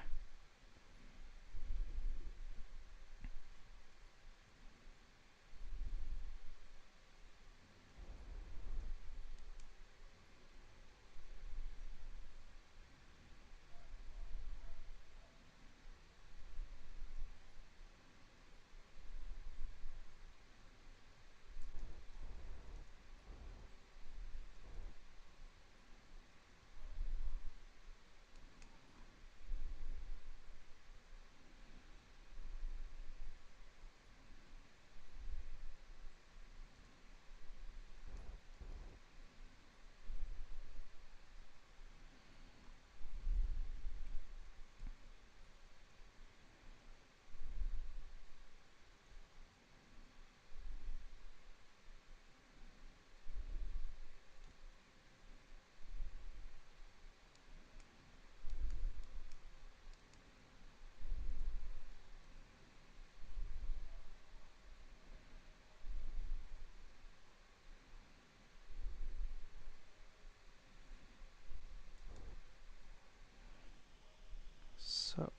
So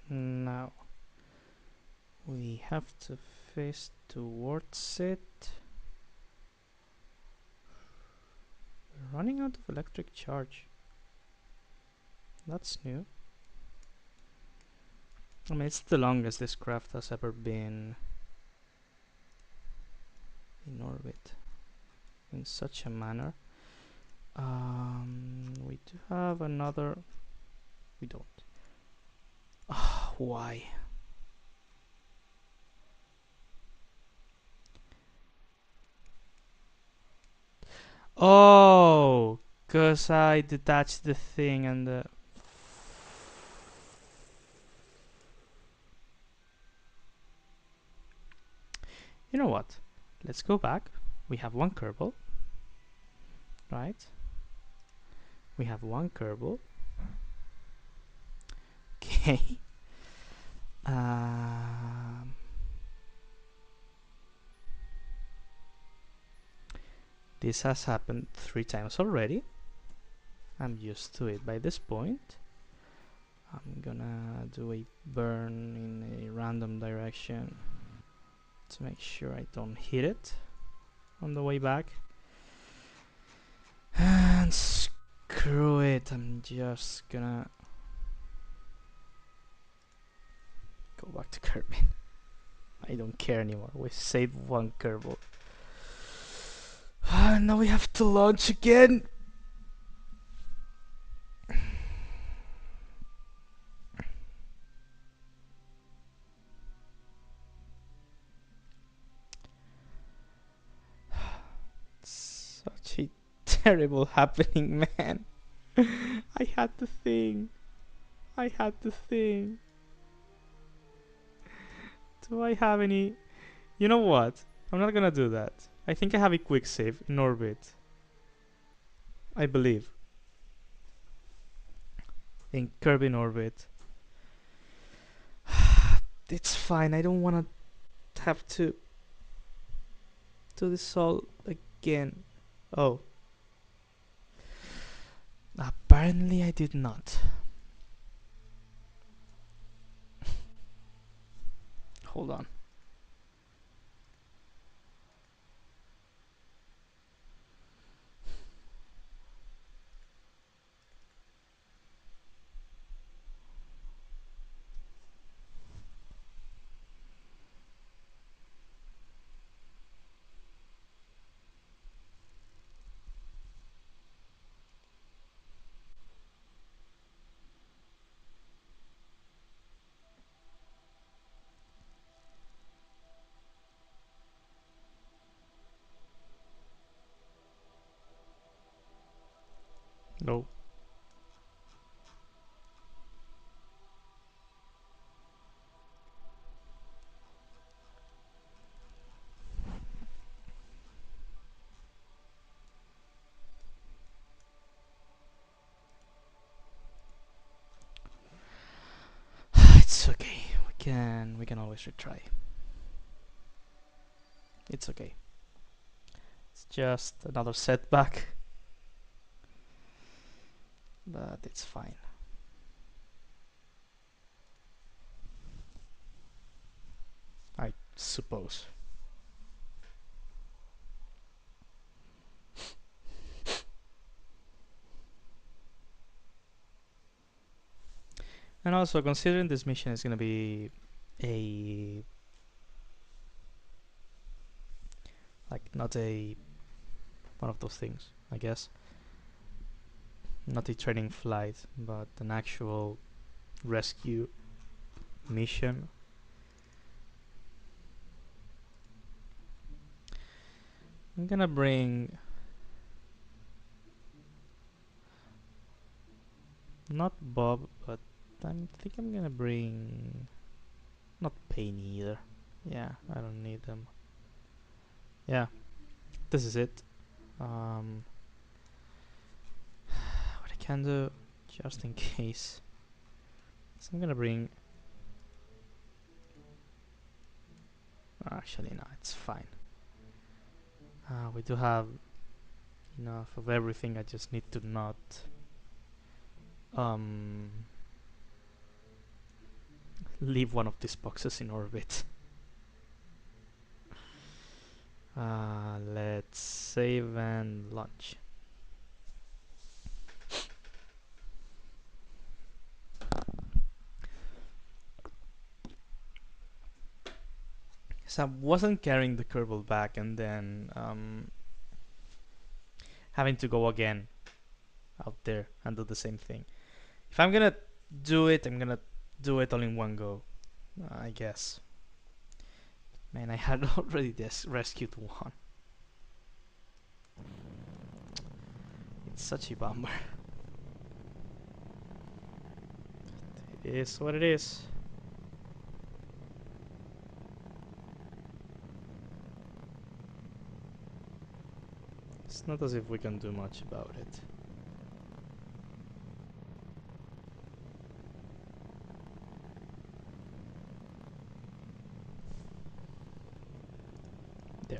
now we have to face towards it. We're running out of electric charge. That's new. I mean, it's the longest this craft has ever been in orbit in such a manner. We do have another. We don't. Why? Oh, cause I detached the thing and the. You know what? Let's go back. We have one Kerbal, right? We have one Kerbal. Okay. Um, this has happened 3 times already. I'm used to it by this point. I'm gonna do a burn in a random direction to make sure I don't hit it on the way back. And screw it, I'm just gonna go back to Kerbin. I don't care anymore. We saved one Kerbal. Now we have to launch again. Such a terrible happening, man. I had to think. I had to think. Do I have any? You know what? I'm not gonna do that. I think I have a quick save in orbit. I believe. In Kerbin orbit. It's fine. I don't wanna have to do this all again. Oh. Apparently I did not. Hold on. No. It's okay. We can always retry. It's okay. It's just another setback. but it's fine. I suppose. And also, considering this mission is gonna be a not a one of those things, I guess. Not a training flight, but an actual rescue mission. I'm gonna bring not Bob, but I think I'm gonna bring not Penny either. Yeah, I don't need them. Yeah, this is it. What I can do, just in case. So I'm gonna bring. Actually, no, it's fine. We do have enough of everything. I just need to not um leave one of these boxes in orbit. Let's save and launch. So I wasn't carrying the Kerbal back and then having to go again out there and do the same thing. If I'm gonna do it, I'm gonna do it all in one go, I guess. Man, I had already rescued one. It's such a bummer. It is what it is. It's not as if we can do much about it. There.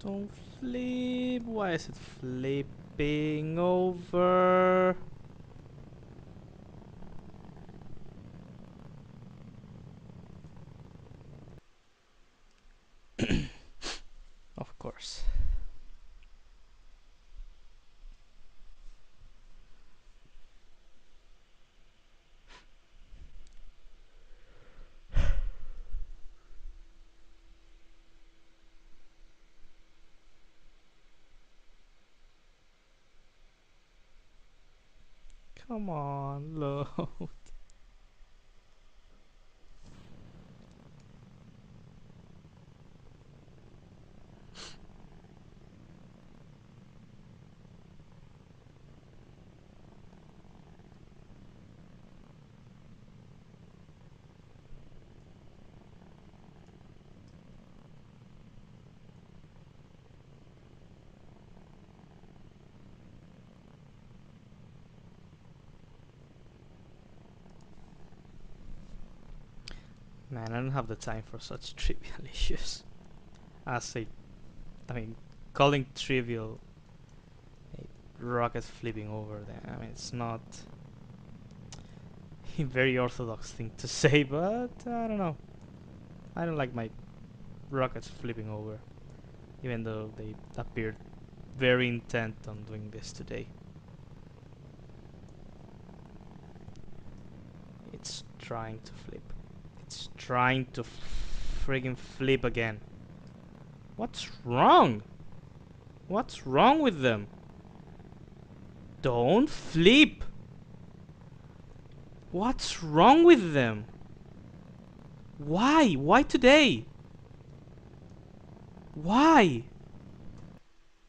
Don't flip. Why is it flipping over? Of course. Come on, load. Man, I don't have the time for such trivial issues. As I mean, calling trivial a rocket flipping over there. I mean, it's not a very orthodox thing to say, but I don't know. I don't like my rockets flipping over, even though they appeared very intent on doing this today. It's trying to flip. It's trying to friggin' flip again. What's wrong? What's wrong with them? Don't flip! What's wrong with them? Why? Why today? Why?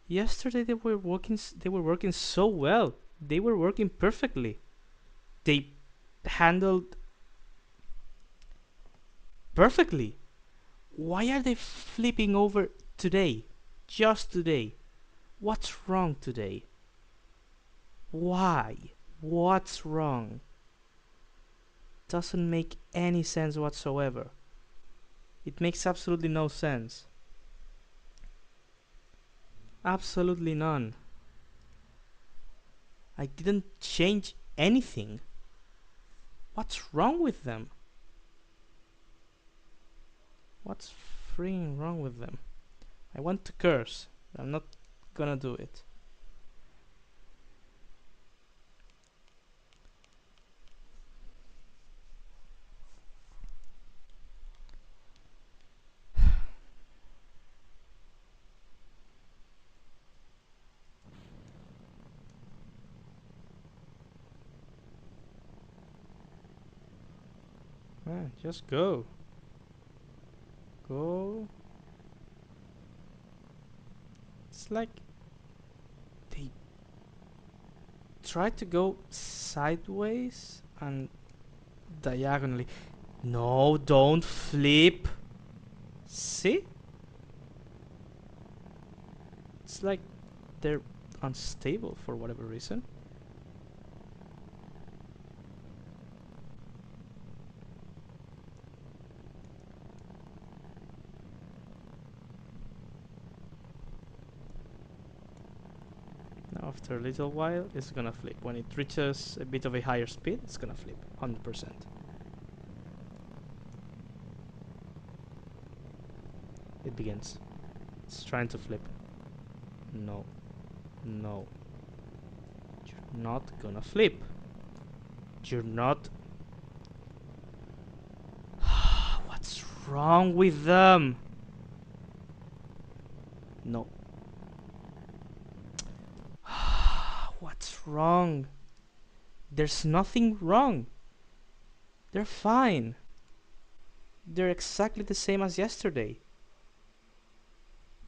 Yesterday they were working so well. They were working perfectly. They handled perfectly. Why are they flipping over today? Just today. What's wrong today? Why? What's wrong? Doesn't make any sense whatsoever. It makes absolutely no sense. Absolutely none. I didn't change anything. What's wrong with them? What's freaking wrong with them? I want to curse. I'm not gonna do it. Just go. Go. It's like they tried to go sideways and diagonally. No, don't flip. See? It's like they're unstable for whatever reason. Now after a little while, it's gonna flip. When it reaches a bit of a higher speed, it's gonna flip 100%. It begins. It's trying to flip. No. No. You're not gonna flip. You're not. What's wrong with them? No. What's wrong? There's nothing wrong. They're fine. They're exactly the same as yesterday.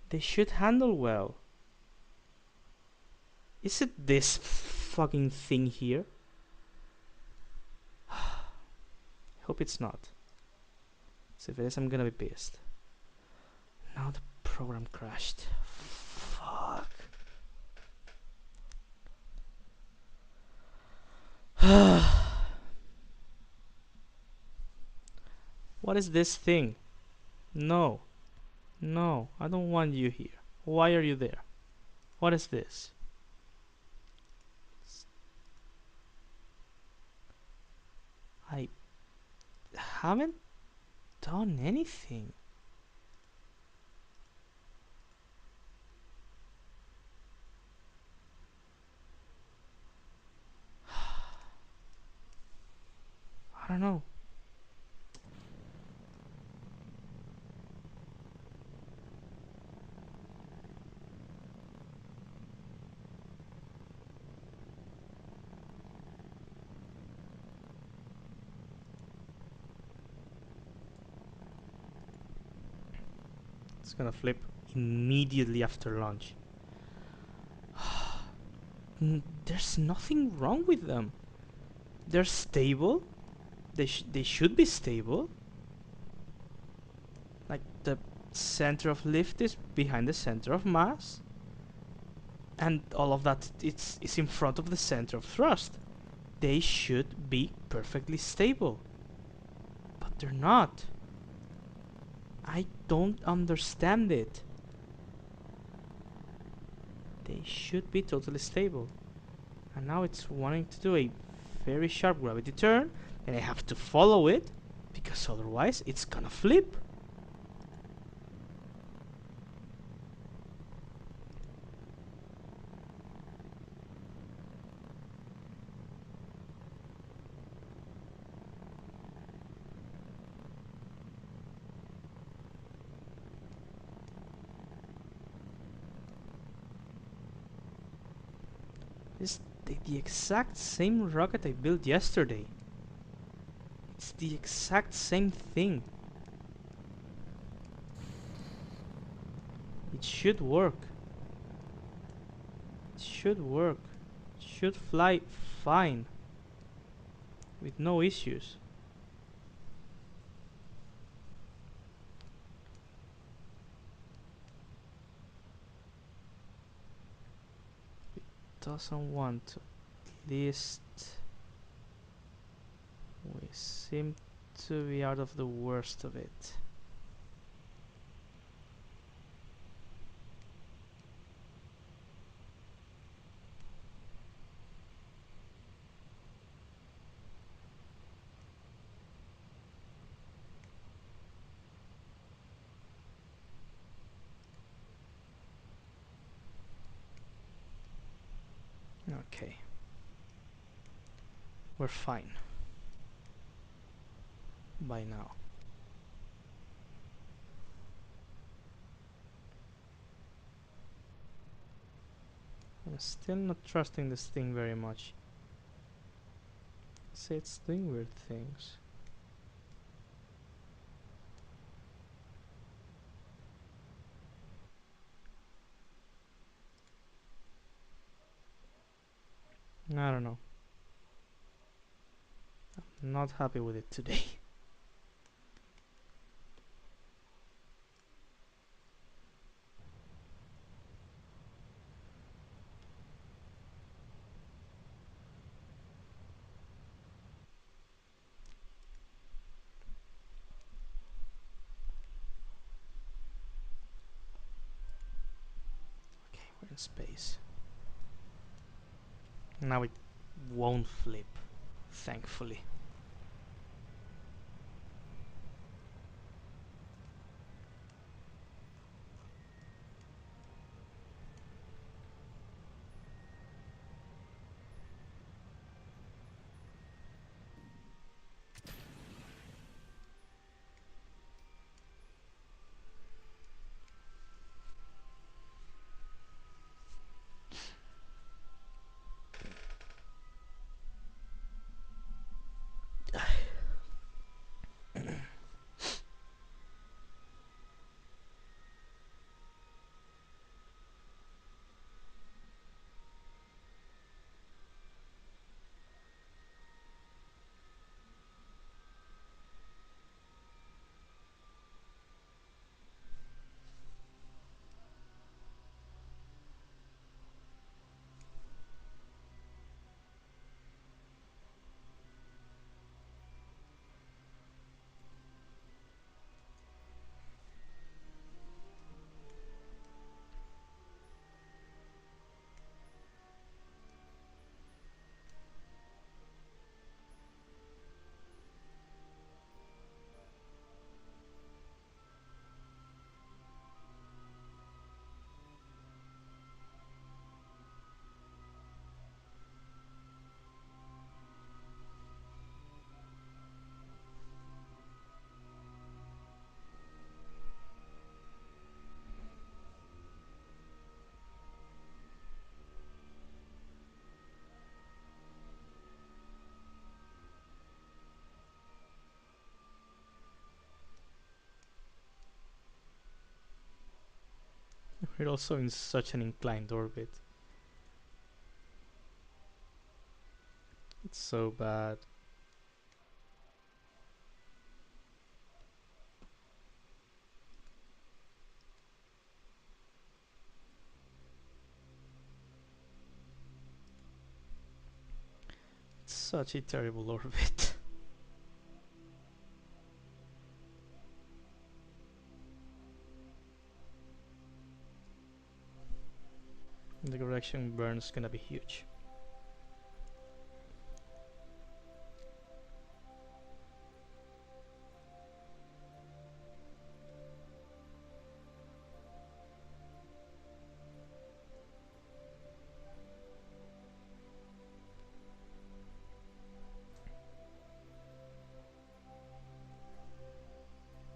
They should handle well. Is it this fucking thing here? Hope it's not. So if it is, I'm gonna be pissed. Now the program crashed. Fuck. What is this thing? No. No, I don't want you here. Why are you there? What is this? I haven't done anything. I don't know. It's gonna flip immediately after launch. There's nothing wrong with them. They're stable. They should be stable. Like the center of lift is behind the center of mass, and all of that is in front of the center of thrust. They should be perfectly stable, but they're not. I don't understand it. They should be totally stable, and now it's wanting to do a very sharp gravity turn, and I have to follow it because otherwise it's gonna flip. It's the exact same rocket I built yesterday. It's the exact same thing. It should work. It should work. It should fly fine with no issues. Doesn't want to. At least we seem to be out of the worst of it. Okay. We're fine. By now. I'm still not trusting this thing very much. Say it's doing weird things. I don't know. I'm not happy with it today. Okay, we're in space. Now it won't flip, thankfully. We're also in such an inclined orbit. It's so bad. It's such a terrible orbit. The correction burn's gonna be huge.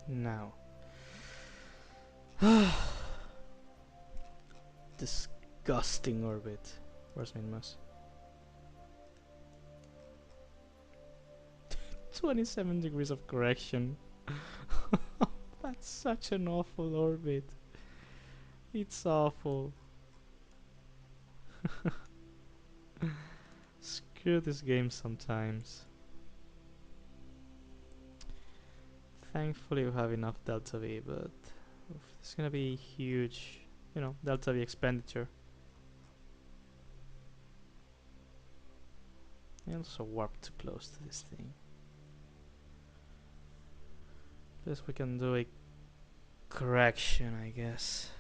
Now. Disgusting orbit. Where's Minmus? 27 degrees of correction. That's such an awful orbit. It's awful. Screw this game sometimes. Thankfully we have enough Delta V, but it's gonna be huge, Delta V expenditure. I also warp too close to this thing. This we can do a correction, I guess.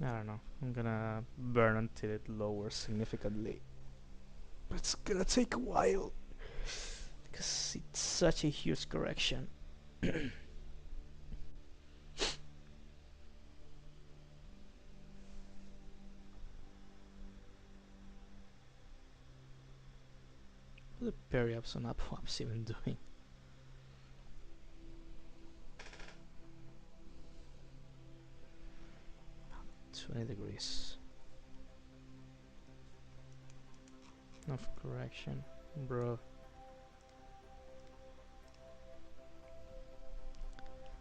I don't know. I'm gonna burn until it lowers significantly. But it's gonna take a while because it's such a huge correction. What are the periups and upwaps even doing? 20 degrees. Enough correction, bro.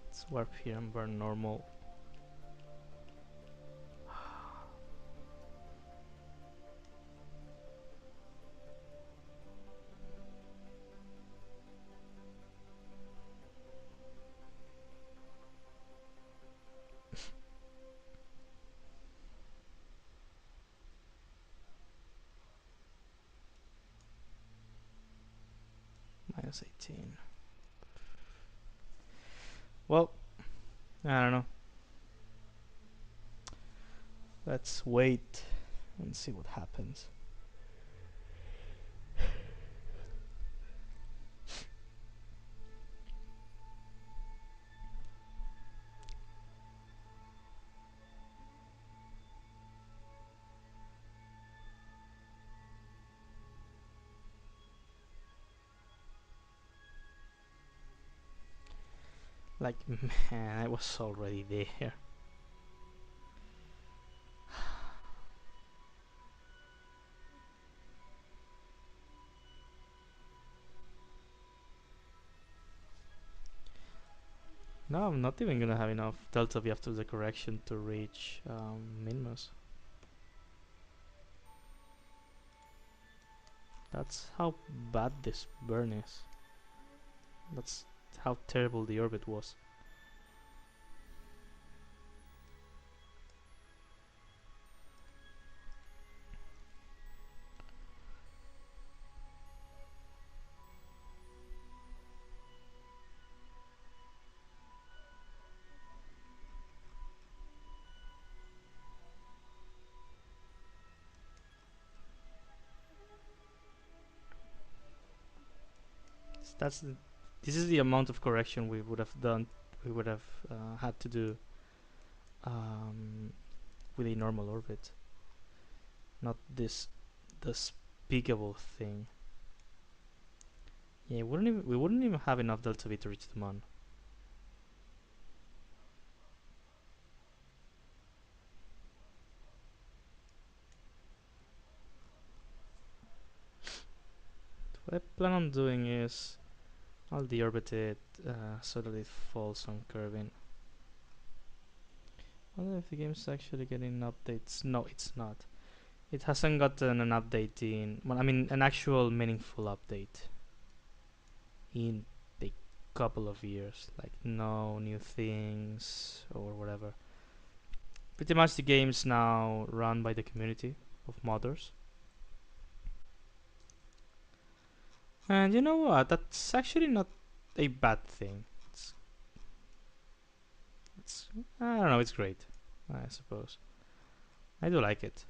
Let's warp here and burn normal. Minus 18. Well, I don't know. Let's wait and see what happens. Like, man, I was already there. No, I'm not even gonna have enough Delta V after the correction to reach Minmus. That's how bad this burn is. That's how terrible the orbit was. That's the, this is the amount of correction we would have done. We would have had to do with a normal orbit, not this despicable thing. Yeah, we wouldn't even have enough Delta V to reach the moon. What I plan on doing is I'll deorbit it so that it falls on curving. I wonder if the game's actually getting updates. No, it's not. It hasn't gotten an update well, I mean, an actual meaningful update in a couple of years. Like, no new things or whatever. Pretty much the game's now run by the community of modders. And you know what? That's actually not a bad thing. It's I don't know, it's great, I suppose. I do like it.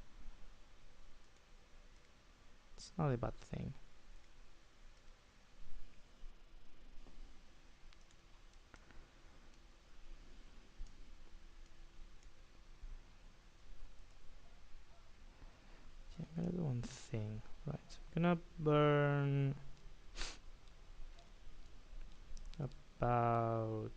It's not a bad thing. Okay, I'm gonna do one thing. Right. I'm gonna burn about.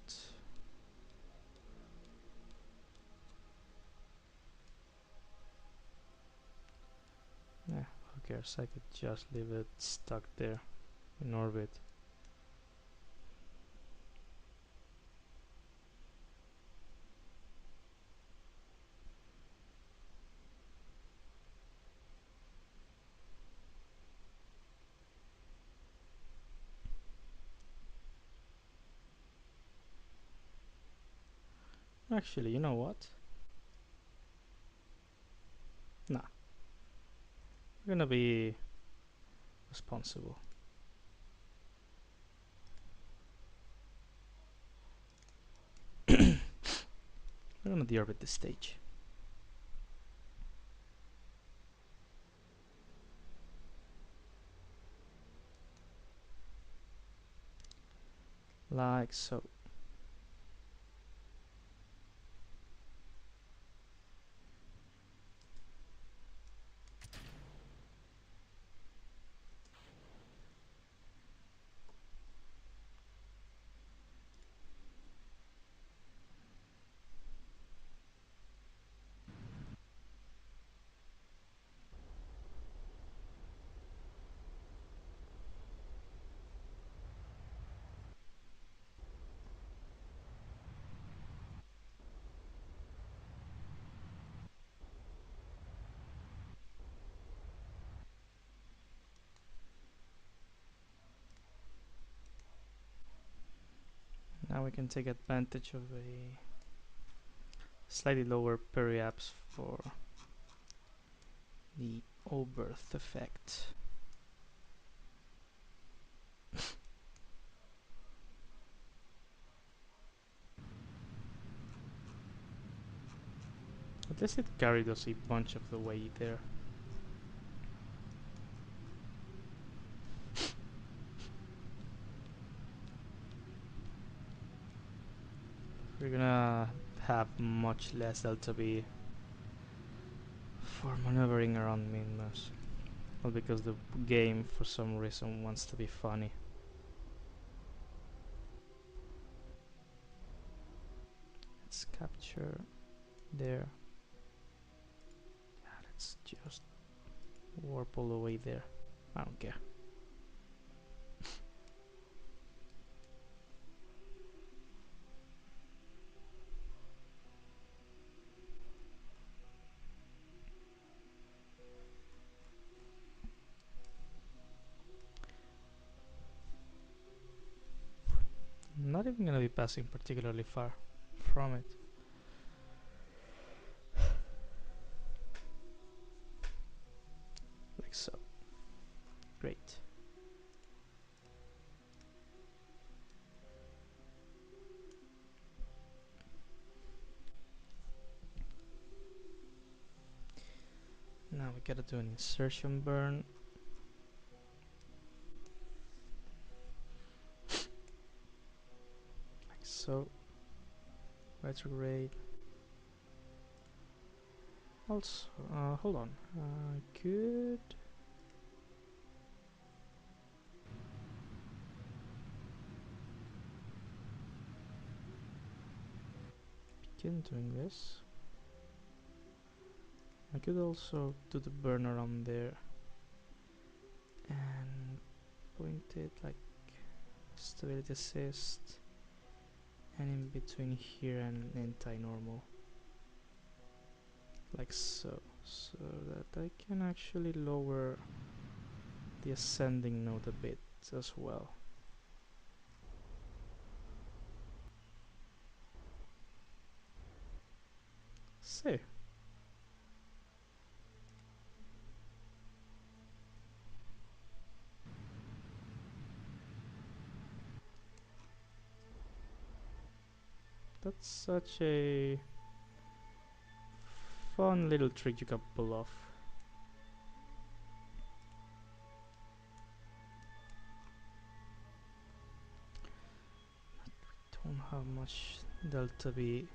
Yeah, who cares? I could just leave it stuck there in orbit. Actually, you know what? Nah, we're gonna be responsible. We're gonna deorbit this stage. Like so. Now we can take advantage of a slightly lower periapse for the Oberth effect. At least it carried us a bunch of the way there. We're gonna have much less delta V for maneuvering around Minmus. Well, because the game for some reason wants to be funny. Let's capture there. Yeah, let's just warp all the way there. I don't care. Not even gonna be passing particularly far from it. Like so. Great. Now we gotta do an insertion burn. Like so. Retrograde. Also, hold on. Could begin doing this. I could also do the burn around there and point it like stability assist and in between here and anti-normal. Like so. So that I can actually lower the ascending node a bit as well. See. That's such a fun little trick you can pull off. Don't have much delta V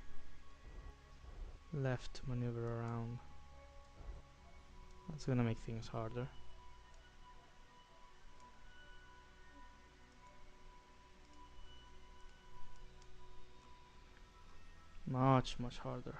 left to maneuver around. That's gonna make things harder. Much harder.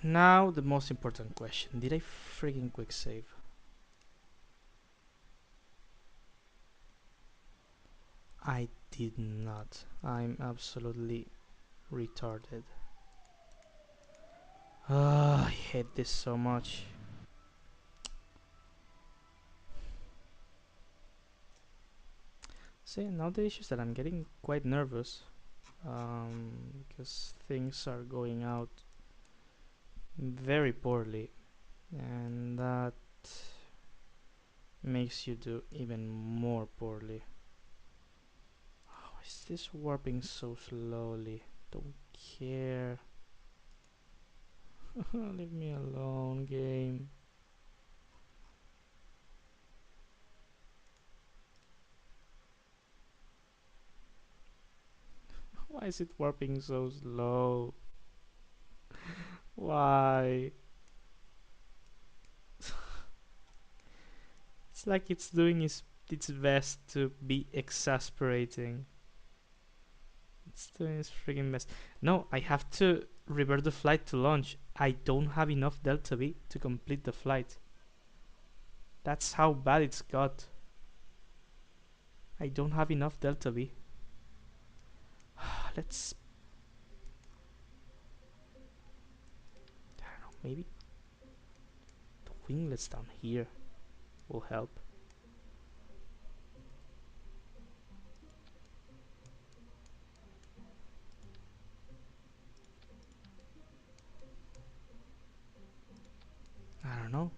Now the most important question. Did I freaking quick save? I did not. I'm absolutely retarded. I hate this so much. See, now the issue is that I'm getting quite nervous because things are going out very poorly, and that makes you do even more poorly. Why is this warping so slowly? Don't care. Leave me alone, game. Why is it warping so slow? Why? It's like it's doing its best to be exasperating. It's doing its freaking best. No, I have to revert the flight to launch. I don't have enough Delta V to complete the flight. That's how bad it's got. I don't have enough Delta V. Let's... I don't know, maybe the winglets down here will help. I don't know.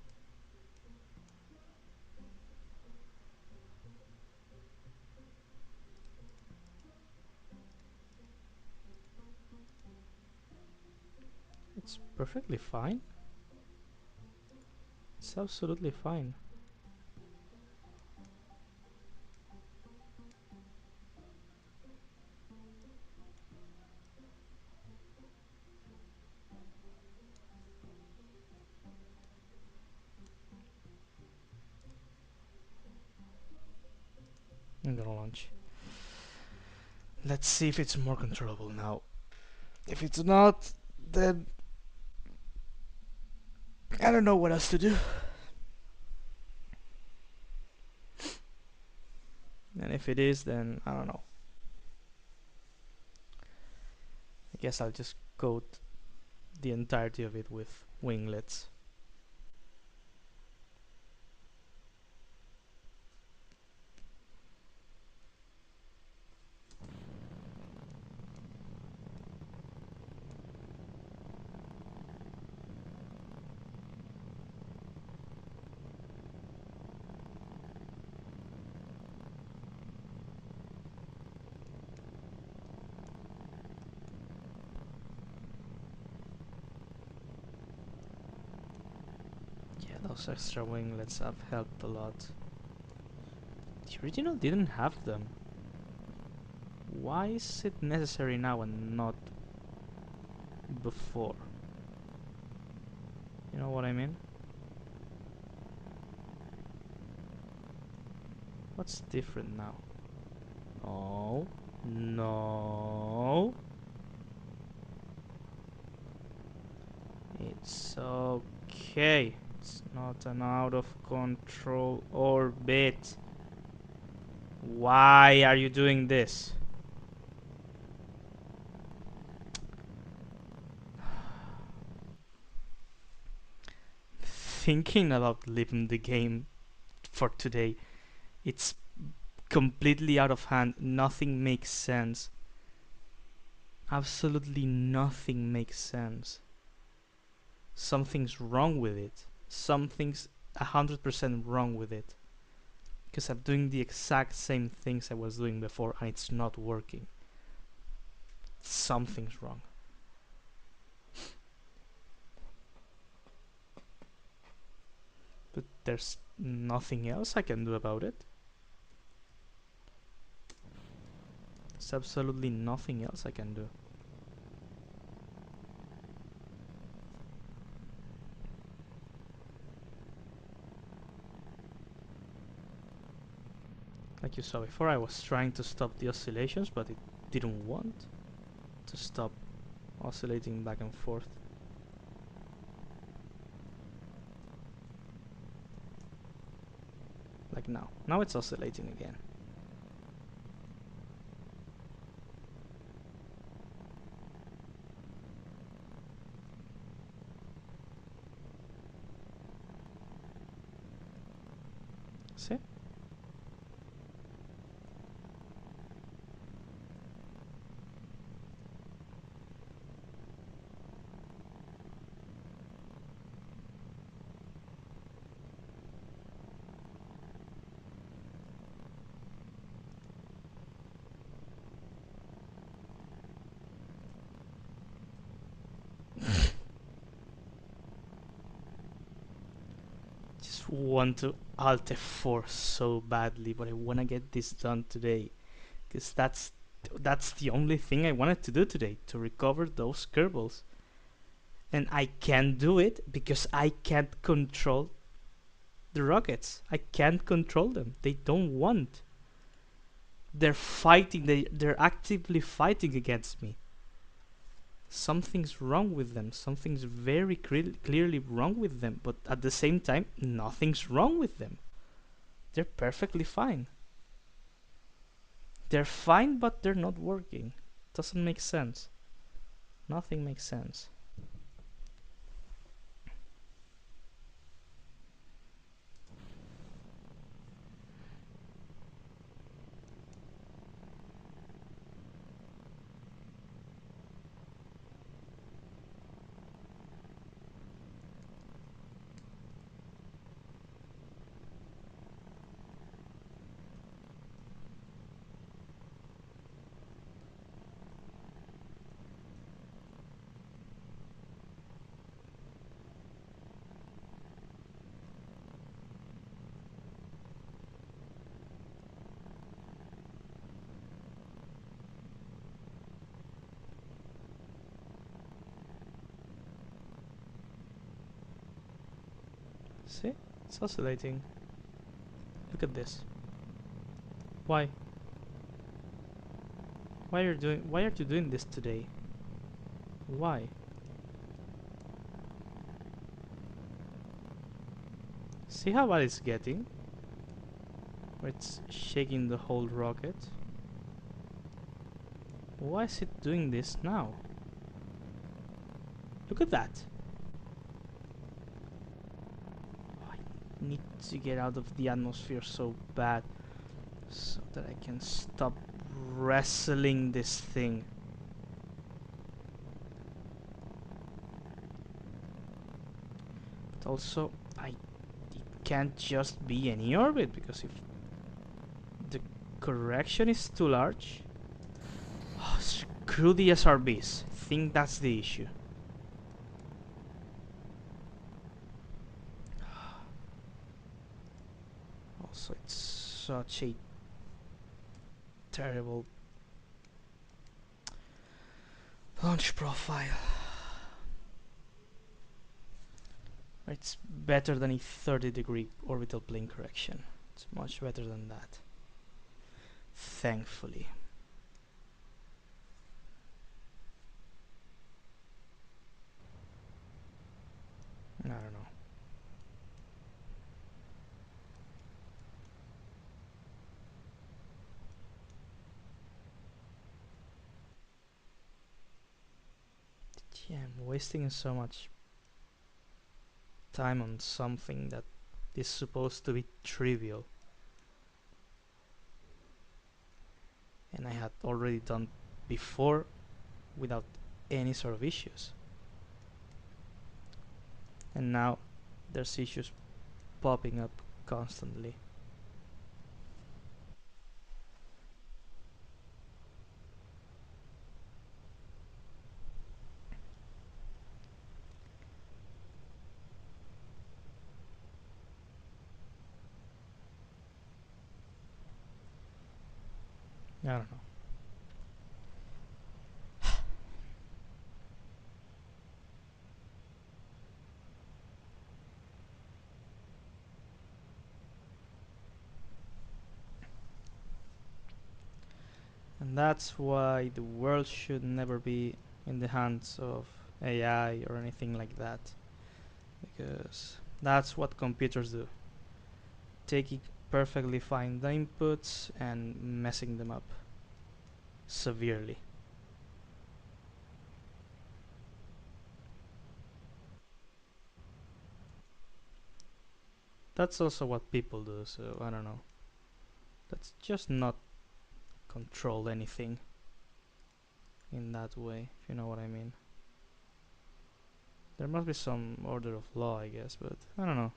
It's perfectly fine. It's absolutely fine. I'm gonna launch. Let's see if it's more controllable now. If it's not, then I don't know what else to do. And if it is, then I don't know. I guess I'll just coat the entirety of it with winglets. Yeah, those extra winglets have helped a lot. The original didn't have them. Why is it necessary now and not before? You know what I mean? What's different now? Oh, no. It's okay. It's not an out of control orbit. Why are you doing this? Thinking about leaving the game for today, it's completely out of hand. Nothing makes sense. Absolutely nothing makes sense. Something's wrong with it. Something's 100% wrong with it. Because I'm doing the exact same things I was doing before and it's not working. Something's wrong. But there's nothing else I can do about it. There's absolutely nothing else I can do. Like you saw before, I was trying to stop the oscillations, but it didn't want to stop oscillating back and forth. Like now. Now it's oscillating again. See? Just want to Alt F4 so badly, but I want to get this done today. Because that's the only thing I wanted to do today, to recover those Kerbals. And I can't do it because I can't control the rockets. I can't control them. They don't want. They're fighting. They're actively fighting against me. Something's wrong with them. Something's very clearly wrong with them. But at the same time, nothing's wrong with them. They're perfectly fine. They're fine, but they're not working. Doesn't make sense. Nothing makes sense. See? It's oscillating. Look at this. Why? Why are you doing this today? Why? See how bad it's getting? Where it's shaking the whole rocket. Why is it doing this now? Look at that. Oh, I need to get out of the atmosphere so bad so that I can stop wrestling this thing. But also, it can't just be any orbit, because if the correction is too large, oh, screw the SRBs. I think that's the issue. Also, it's such a terrible launch profile. It's better than a 30-degree orbital plane correction. It's much better than that. Thankfully. I don't know. Yeah, I'm wasting so much time on something that is supposed to be trivial. And I had already done before without any sort of issues. And now there's issues popping up constantly. I don't know. And that's why the world should never be in the hands of AI or anything like that. Because that's what computers do. Take perfectly fine the inputs and messing them up severely. That's also what people do, so I don't know. Let's just not control anything in that way, if you know what I mean. There must be some order of law, I guess, but I don't know.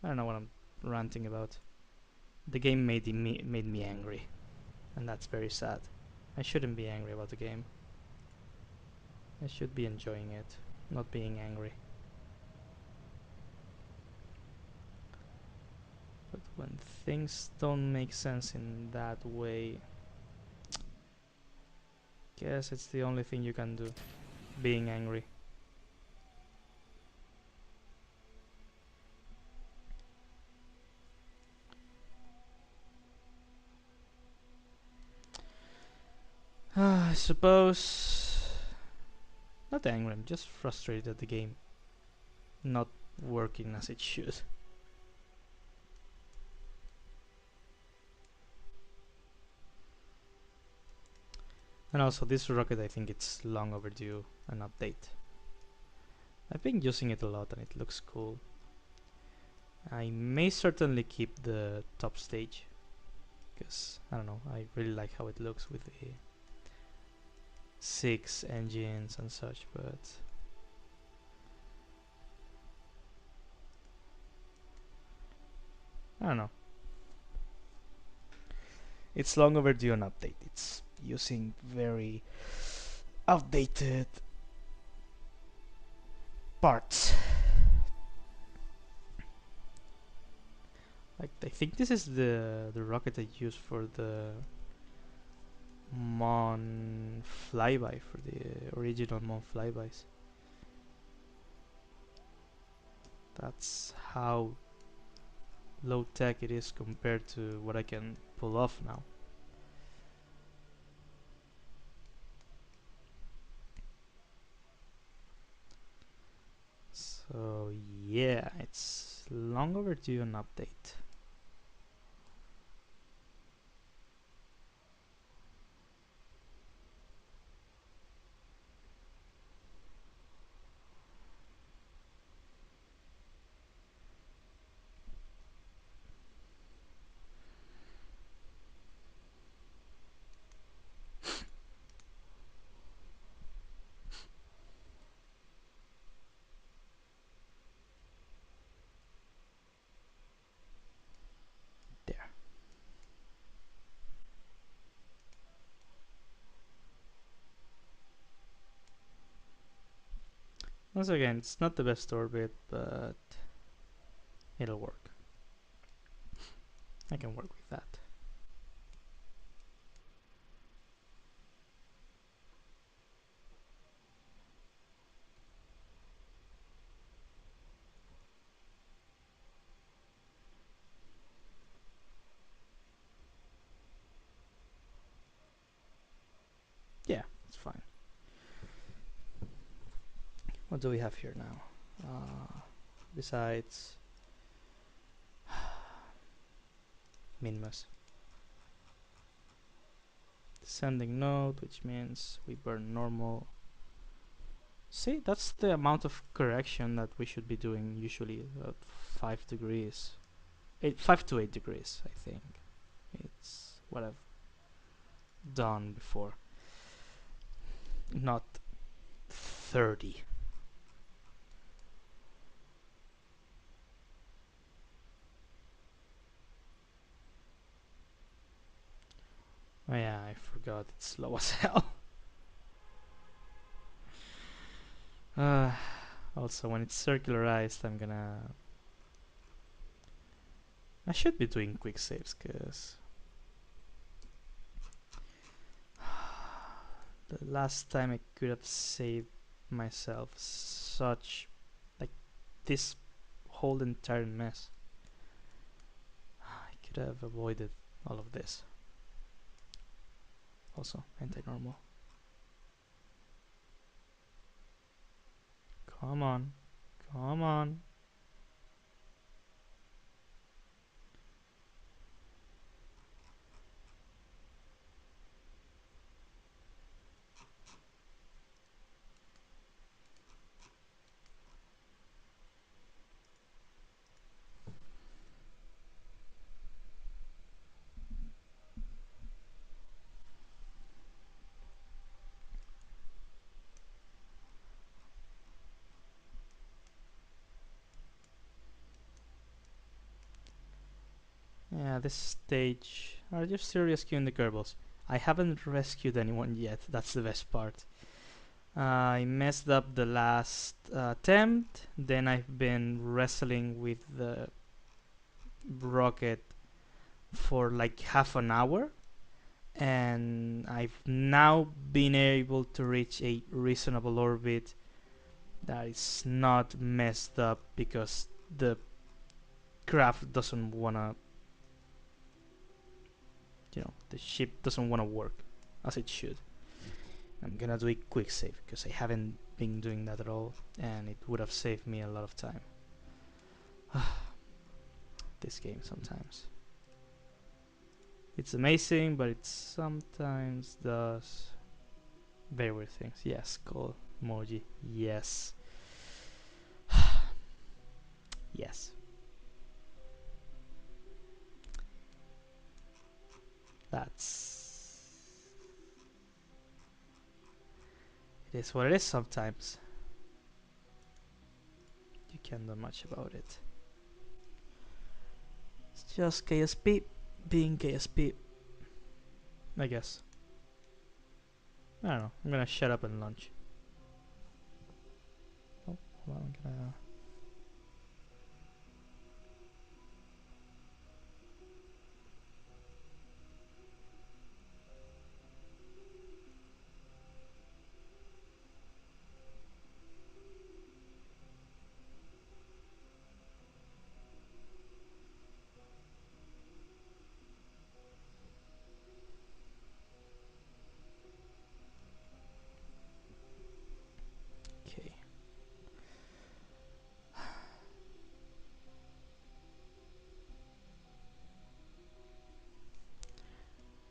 I don't know what I'm ranting about. The game made me angry, and that's very sad. I shouldn't be angry about the game. I should be enjoying it, not being angry. But when things don't make sense in that way, guess it's the only thing you can do. Being angry. I suppose... Not angry, I'm just frustrated at the game not working as it should. And also this rocket, I think it's long overdue an update. I've been using it a lot and it looks cool. I may certainly keep the top stage because I don't know, I really like how it looks with the 6 engines and such, but I don't know. It's long overdue an update. It's using very outdated parts. Like I think this is the rocket I used for the Mon flyby, for the original Mon flybys. That's how low tech it is compared to what I can pull off now. So yeah, it's long overdue an update. There. Once again, it's not the best orbit, but it'll work. I can work with that. Yeah, it's fine. What do we have here now? Besides Minmus. Descending node, which means we burn normal. See, that's the amount of correction that we should be doing usually at 5 degrees. 5 to 8 degrees, I think. It's what I've done before. Not 30. Oh yeah, I forgot it's slow as hell. uh, Also, when it's circularized, I should be doing quick saves, because the last time I could have saved myself such, like, this whole entire mess, I could have avoided all of this. Also, anti-normal. Come on. Come on. this stage, are you still rescuing the Kerbals? I haven't rescued anyone yet. That's the best part. I messed up the last attempt. Then I've been wrestling with the rocket for like half an hour, and I've now been able to reach a reasonable orbit that is not messed up because the craft doesn't wanna, the ship doesn't wanna work as it should. I'm gonna do a quick save because I haven't been doing that at all, and it would have saved me a lot of time. This game sometimes. It's amazing, but it sometimes does very weird things. Yes, cool. Emoji. Yes. Yes. That's... It is what it is sometimes. You can't do much about it. It's just KSP being KSP. I guess. I don't know. I'm gonna shut up and lunch. Oh, hold on. I'm gonna... Okay.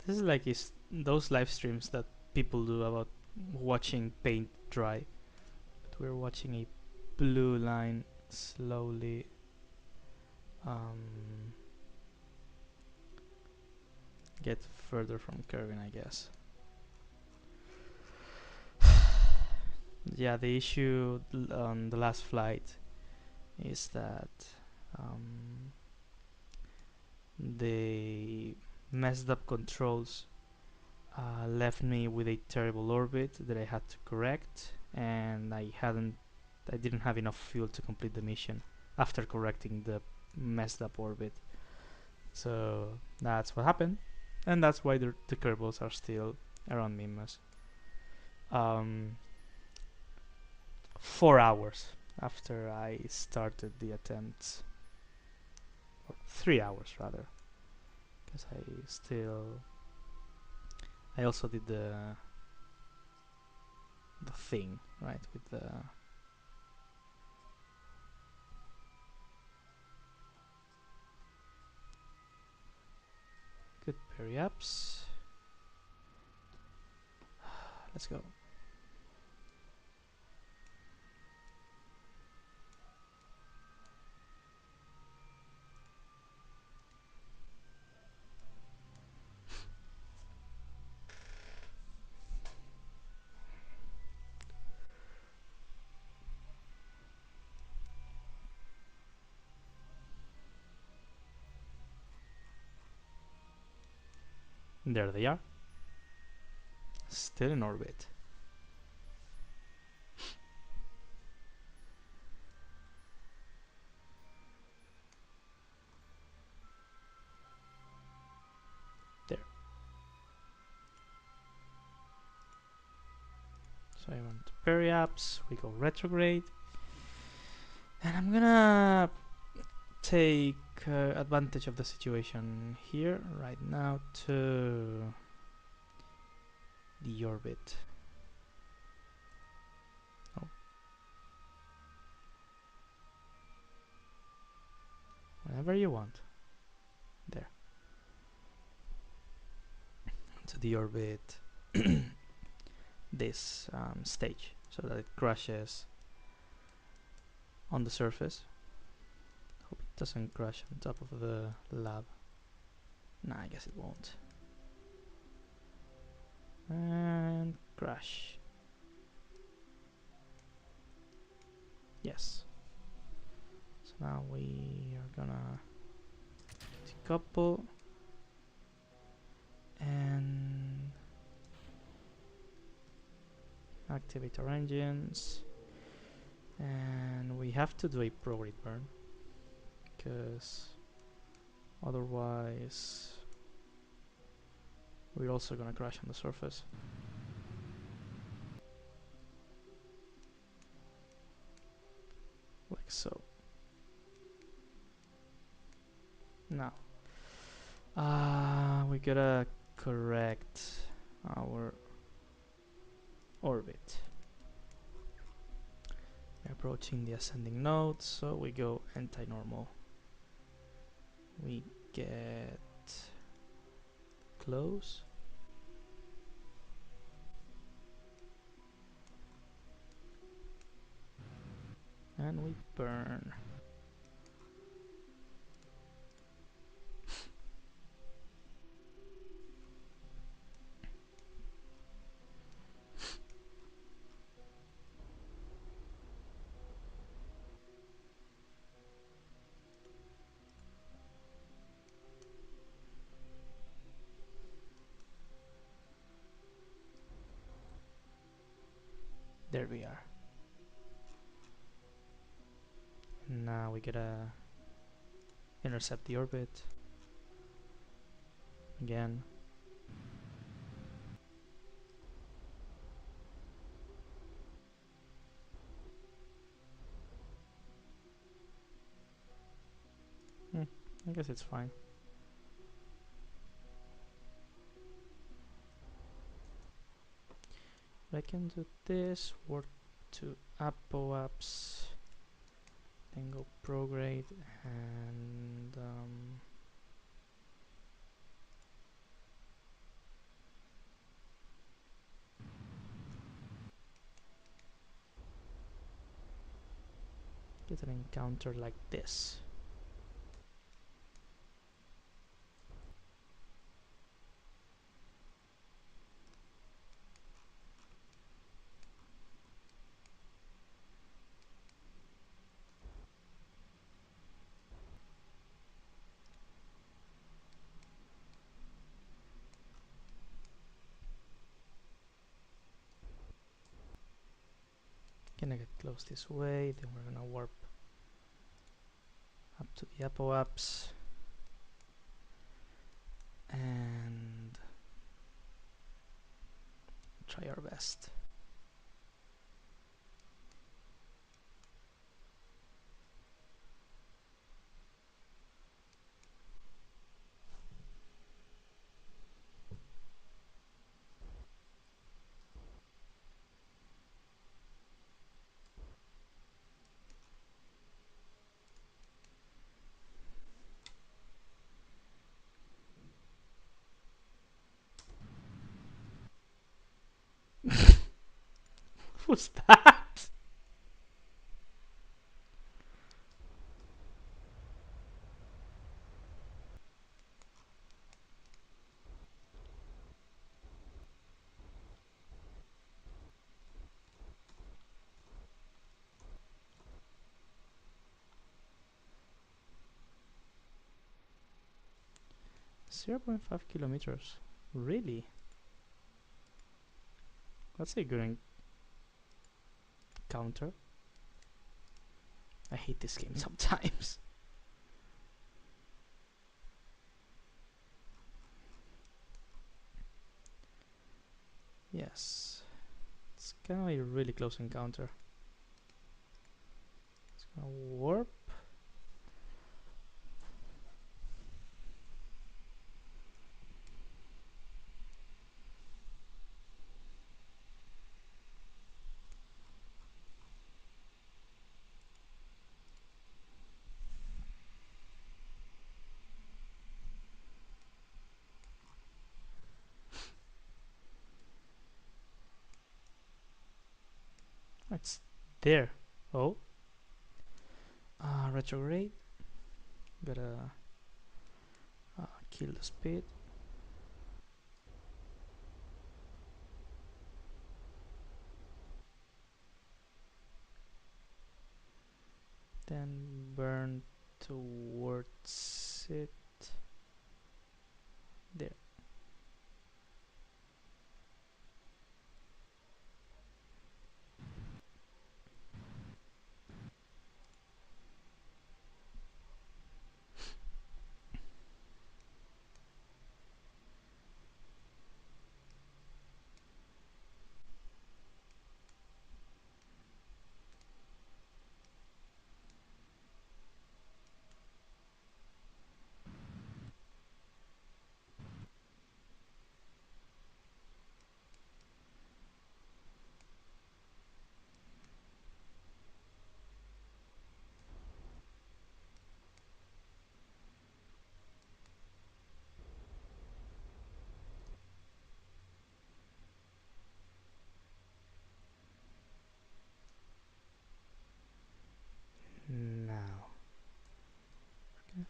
This is like those live streams that people do about watching paint dry. But we're watching a blue line slowly get further from curving, I guess. Yeah, the issue on the last flight is that the messed up controls left me with a terrible orbit that I had to correct, and I didn't have enough fuel to complete the mission after correcting the messed up orbit. So that's what happened, and that's why the Kerbals are still around Mimas. 4 hours after I started the attempts, or 3 hours rather, because I also did the thing right with the good parry ups. Let's go. There they are, still in orbit. There. So I went to parry ups, we go retrograde, and I'm gonna take advantage of the situation here right now to the orbit. Oh. Whenever you want. There. To the orbit this stage so that it crashes on the surface. Hope it doesn't crash on top of the lab. Nah, I guess it won't. And crash. Yes. So now we are gonna decouple And activate our engines. And we have to do a prograde burn, because otherwise we're also gonna crash on the surface. Like so. Now, we gotta correct our orbit. We're approaching the ascending node, so we go anti-normal. We get close. And we burn. There we are. Now we gotta intercept the orbit again. I guess it's fine. I can do this, work to apoaps, then go prograde, and get an encounter like this. Gonna get close this way, then we're gonna warp up to the apoaps and try our best. What's that? 0.5 kilometers. Really? That's a good encounter. I hate this game sometimes. Yes. It's gonna be a really close encounter. It's gonna warp. It's there. Oh. Retrograde. Gotta kill the speed. Then burn towards it. There.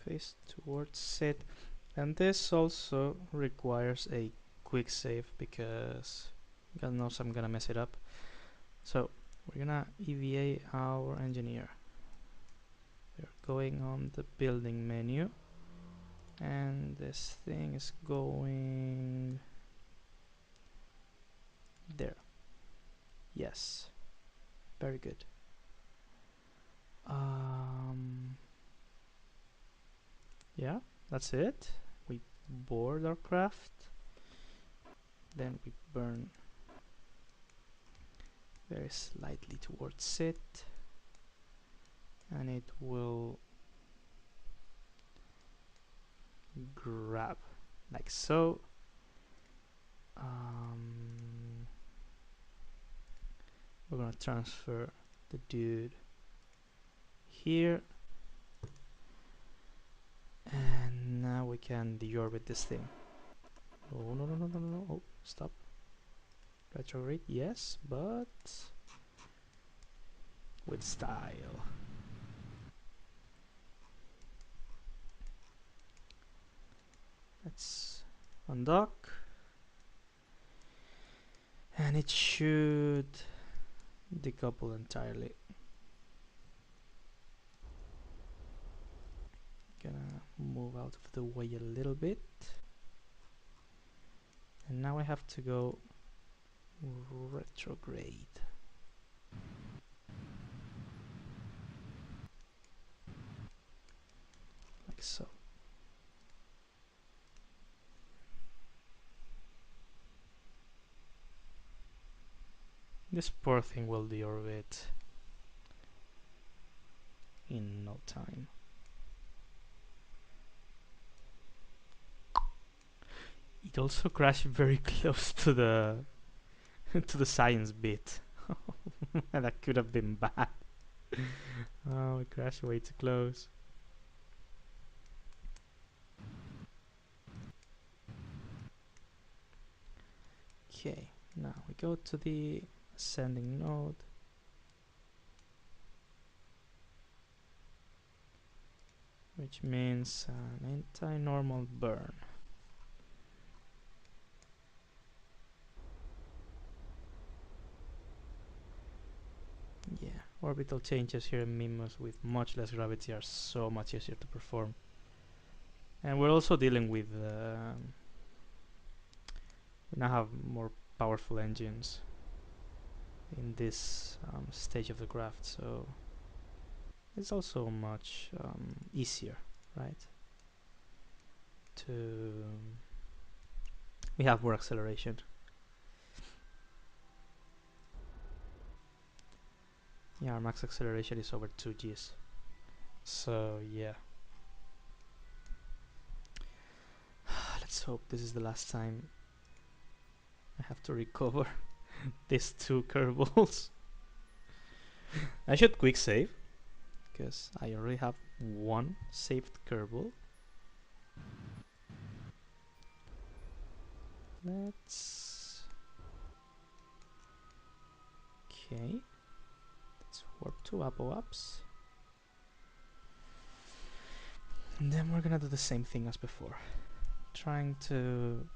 face towards it. And this also requires a quick save because God knows I'm gonna mess it up. So we're gonna EVA our engineer. We're going on the building menu, and this thing is going there. Yes, very good. Yeah, that's it. We board our craft, then we burn very slightly towards it, and it will grab like so. We're gonna transfer the dude here, and now we can deorbit this thing. Oh no no no no no! Oh, stop. Retrograde, yes, but with style. Let's undock, and it should decouple entirely. Gonna move out of the way a little bit, and now I have to go retrograde. Like so. This poor thing will deorbit in no time. It also crashed very close to the to the science bit. That could have been bad. Oh, it crashed way too close. Okay, now we go to the ascending node. Which means an anti-normal burn. Yeah, orbital changes here in Mimos with much less gravity are so much easier to perform. And we're also dealing with we now have more powerful engines in this stage of the craft, so it's also much easier, right? To we have more acceleration. Yeah, our max acceleration is over 2 Gs. So yeah. Let's hope this is the last time I have to recover these 2 Kerbals. I should quick save because I already have 1 saved Kerbal. Let's... Okay. Let's warp to Apo-Ups. And then we're gonna do the same thing as before. Trying to...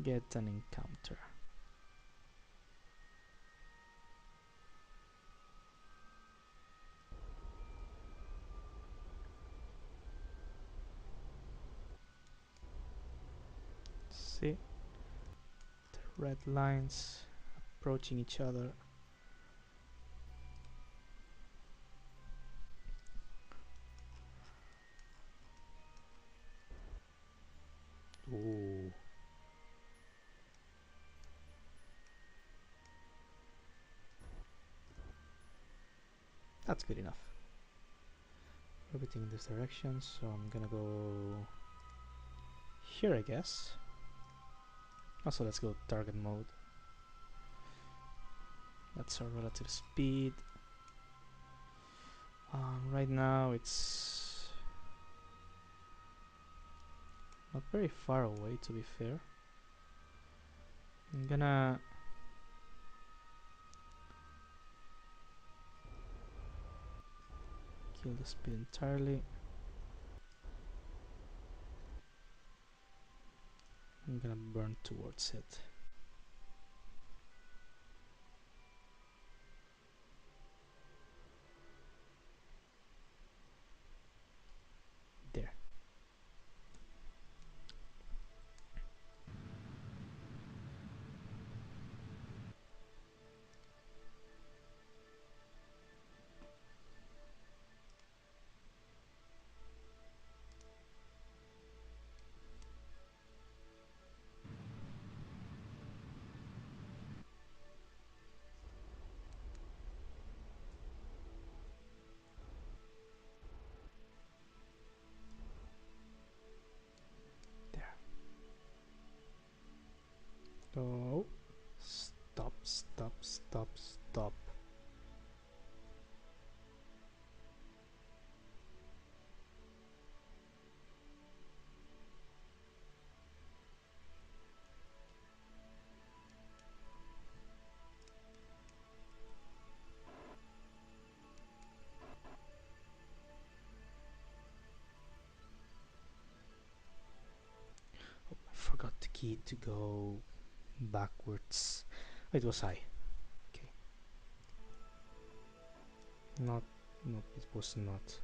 get an encounter. See? The red lines approaching each other. Ooh. That's good enough. Orbiting in this direction, so I'm gonna go here, I guess. Also, let's go target mode. That's our relative speed. Right now, it's not very far away, to be fair. I'm gonna Kill the speed entirely. I'm gonna burn towards it. There. There. Oh. Stop, stop, stop, stop. Oh, I forgot the key to go backwards. It was I. Okay. Not. No, it was not.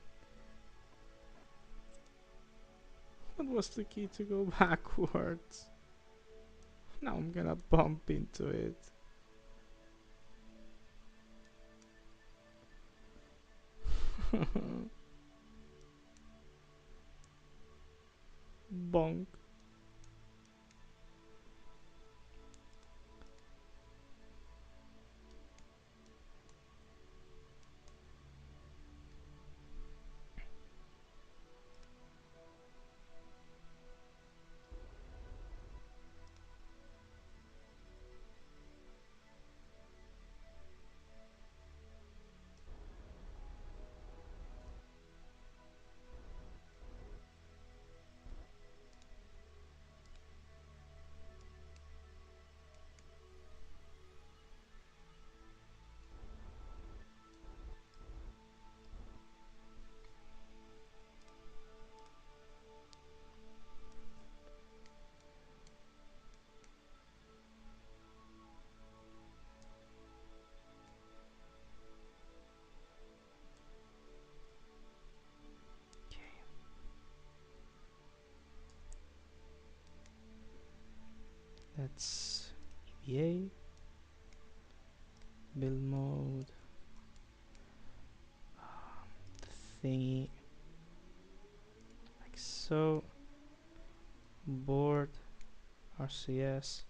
What was the key to go backwards? Now I'm gonna bump into it. Bonk. That's EVA. Build mode. Thingy. Like so. Board. RCS.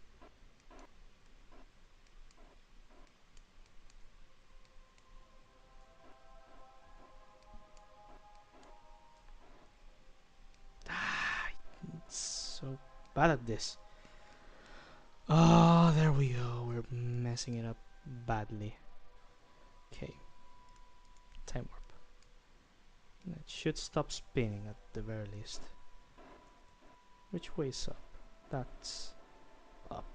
It's so bad at this. Oh, there we go. We're messing it up badly. Okay. Time warp. It should stop spinning at the very least. Which way's up? That's up.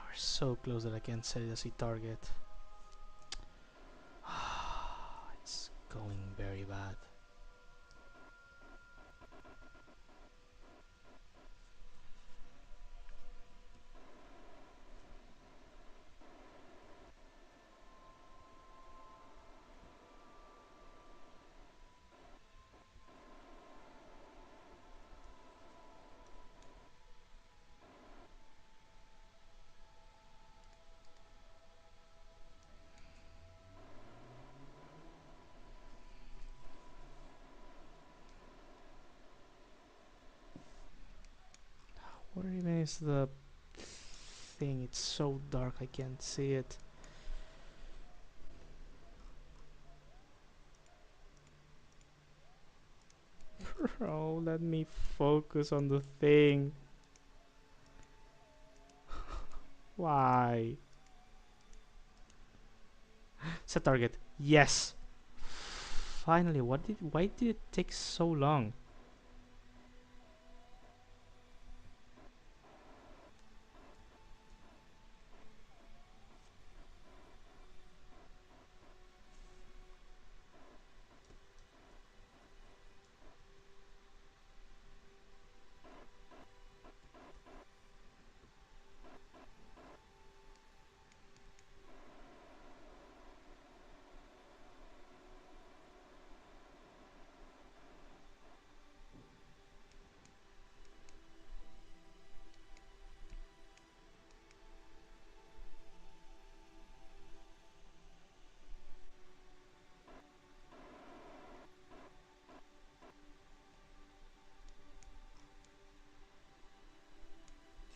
We're so close that I can't set it as a target. It's going very bad. Where even is the thing? It's so dark I can't see it. Bro, let me focus on the thing. Why? Set target. Yes. Finally, why did it take so long?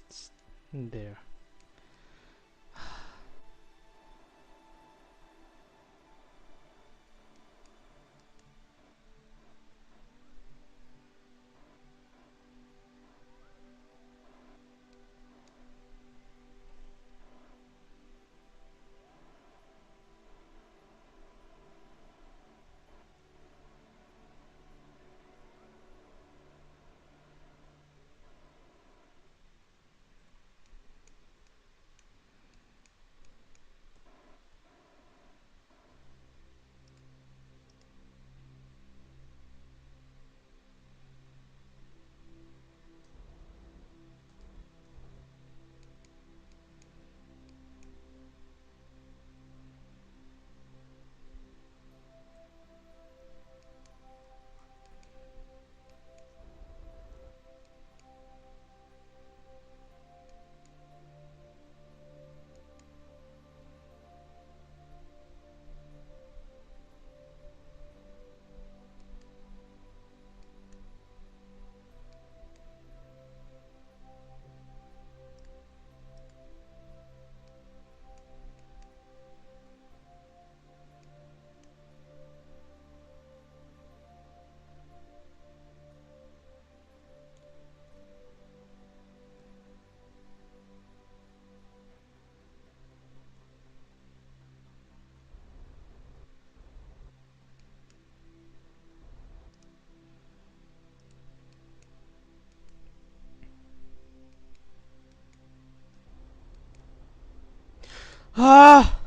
It's there. Ah!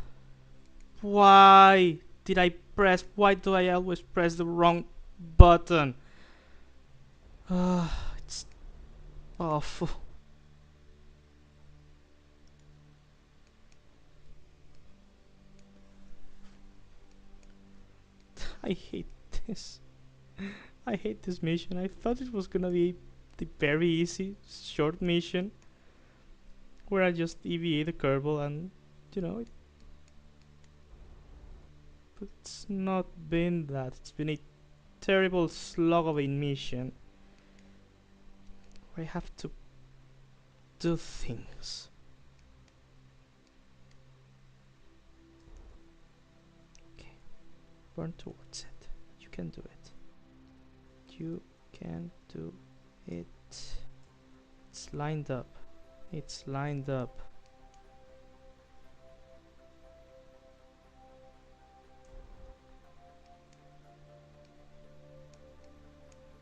Why did I press? Why do I always press the wrong button? It's awful. I hate this. I hate this mission. I thought it was gonna be the very easy, short mission where I just EVA the Kerbal and, you know, but it's not been that. It's been a terrible slog of a mission where I have to do things. Okay, burn towards it. You can do it. You can do it. It's lined up. It's lined up.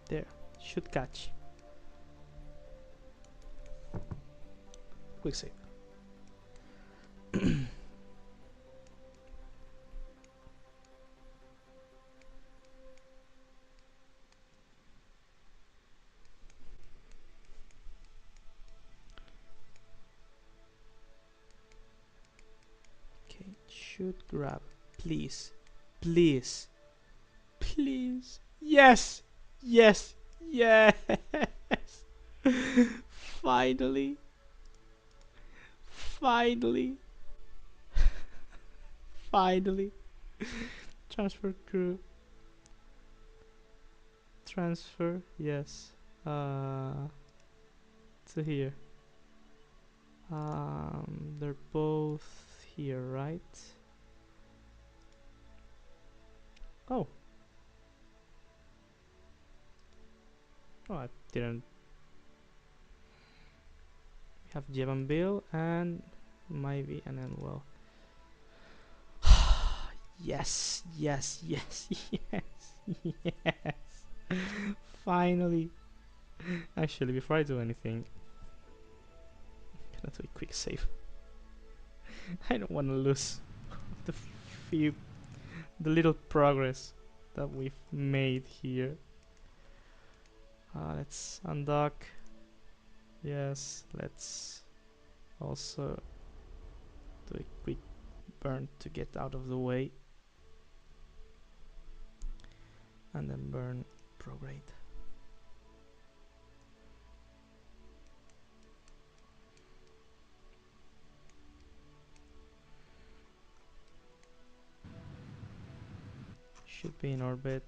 There. Should catch. Quick save. Okay, should grab. Please. Please. Please. Yes. Yes. Yes. Finally. Finally. Finally. Transfer crew. Transfer. Yes. To here. They're both here, right? Oh. Oh, I didn't. We have Jeb and Bill and maybe, and then well. Yes, yes, yes, yes, yes. Finally. Actually, before I do anything, I'm gonna do a quick save. I don't want to lose the few, the little progress that we've made here. Let's undock. Yes, let's also do a quick burn to get out of the way. And then burn prograde. Should be in orbit.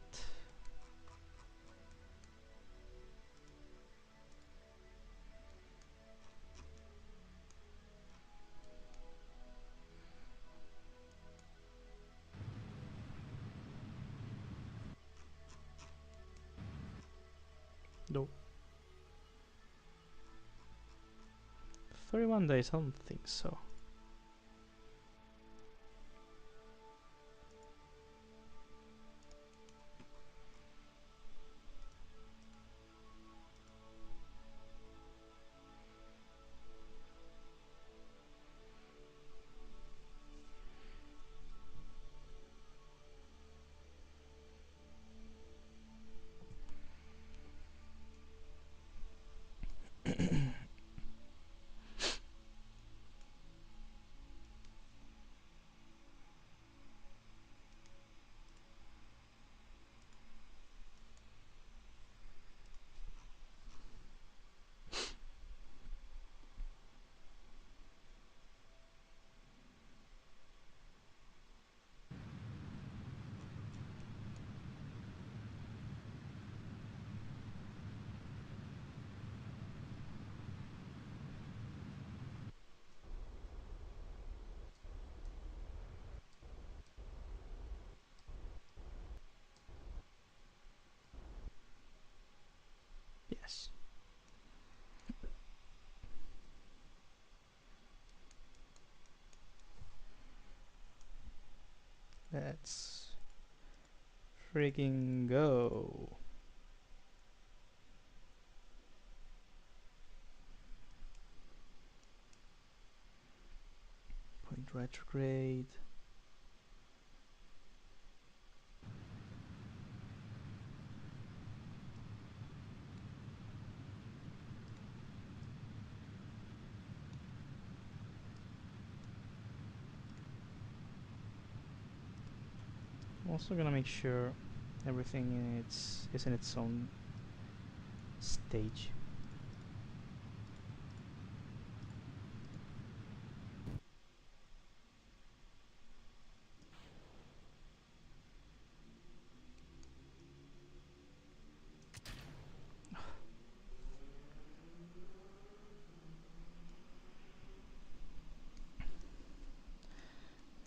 No. 31 days, I don't think so. Yes. Let's frigging go. Point retrograde. I'm also gonna make sure everything is in its own stage.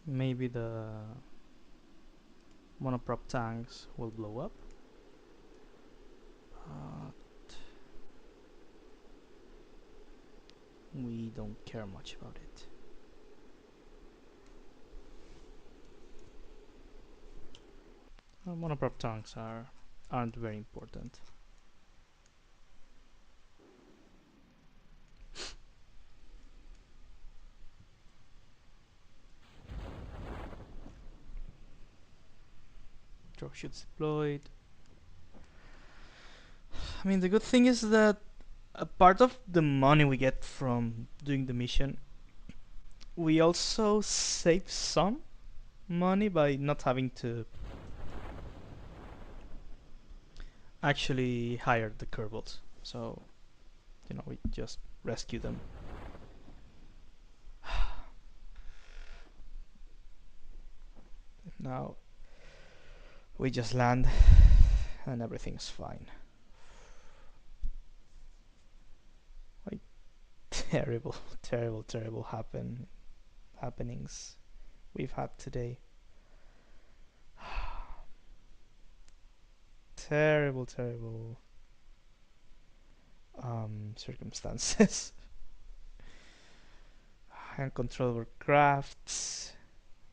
Maybe the monoprop tanks will blow up. We don't care much about it. Monoprop tanks aren't very important. Dropships deployed. I mean, the good thing is that a part of the money we get from doing the mission, we also save some money by not having to actually hire the Kerbals. So, we just rescue them. Now we just land and everything's fine. Like terrible, terrible, terrible happenings we've had today. Terrible, terrible. circumstances. Uncontrollable crafts,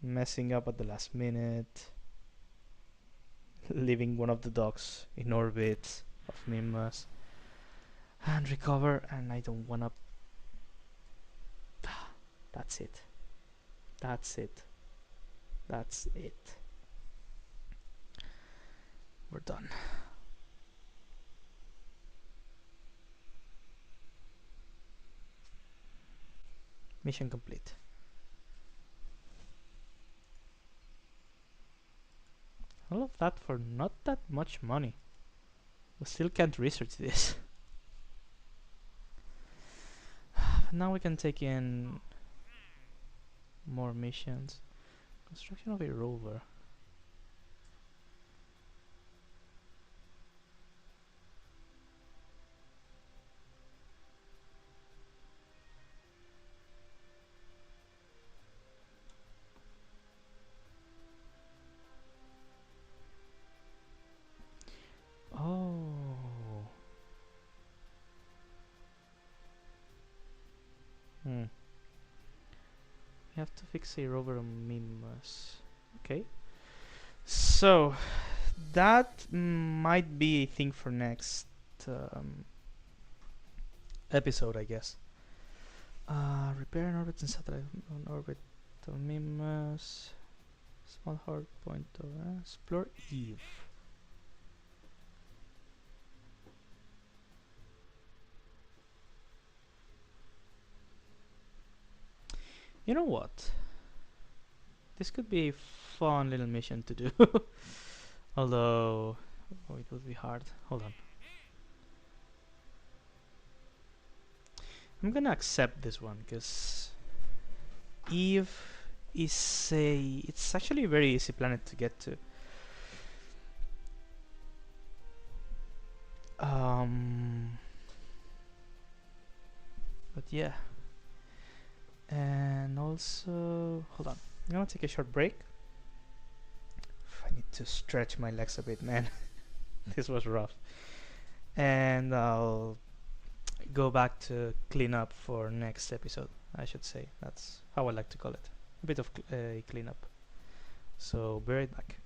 messing up at the last minute, leaving one of the dogs in orbit of Mimas, and recover. And I don't wanna. That's it. That's it. That's it. We're done. Mission complete. All of that for not that much money. We still can't research this. Now we can take in more missions. Construction of a rover. Oh. Hmm. We have to fix a rover on Mimas. Okay. So that might be a thing for next um, episode, I guess. Repair an orbit and satellite on orbit on Mimas. Small hard point of explore Eve. You know what? This could be a fun little mission to do. Although, oh, it would be hard. Hold on. I'm gonna accept this one because Eve is a. It's actually a very easy planet to get to. Um, but yeah, and also hold on. I'm gonna take a short break. I need to stretch my legs a bit, man. This was rough, and I'll go back to clean up for next episode. I should say that's how I like to call it. A bit of cleanup. So be right back.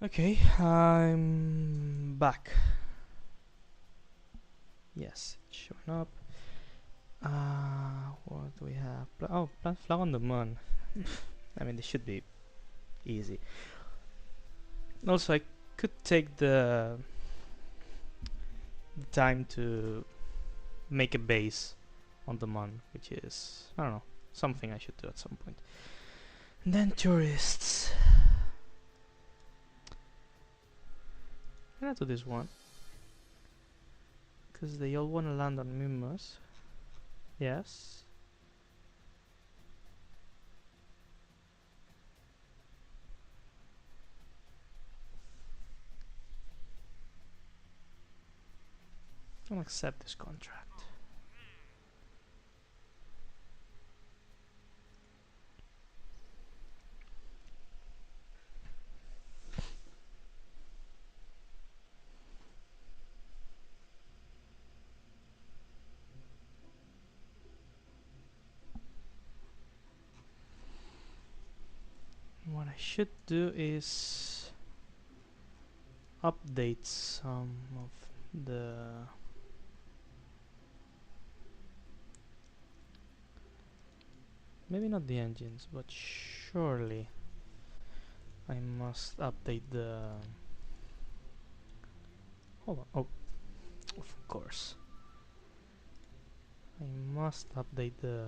Okay, I'm back. Yes, it's showing up. What do we have? Oh, plant flag on the moon. I mean, this should be easy. Also, I could take the time to make a base on the moon, which is, I don't know, something I should do at some point. And then tourists. I'm gonna do this one because they all want to land on Mimus. Yes. I'll accept this contract. What I should do is update some of the maybe not the engines, but surely I must update the hold on. Oh, of course. I must update the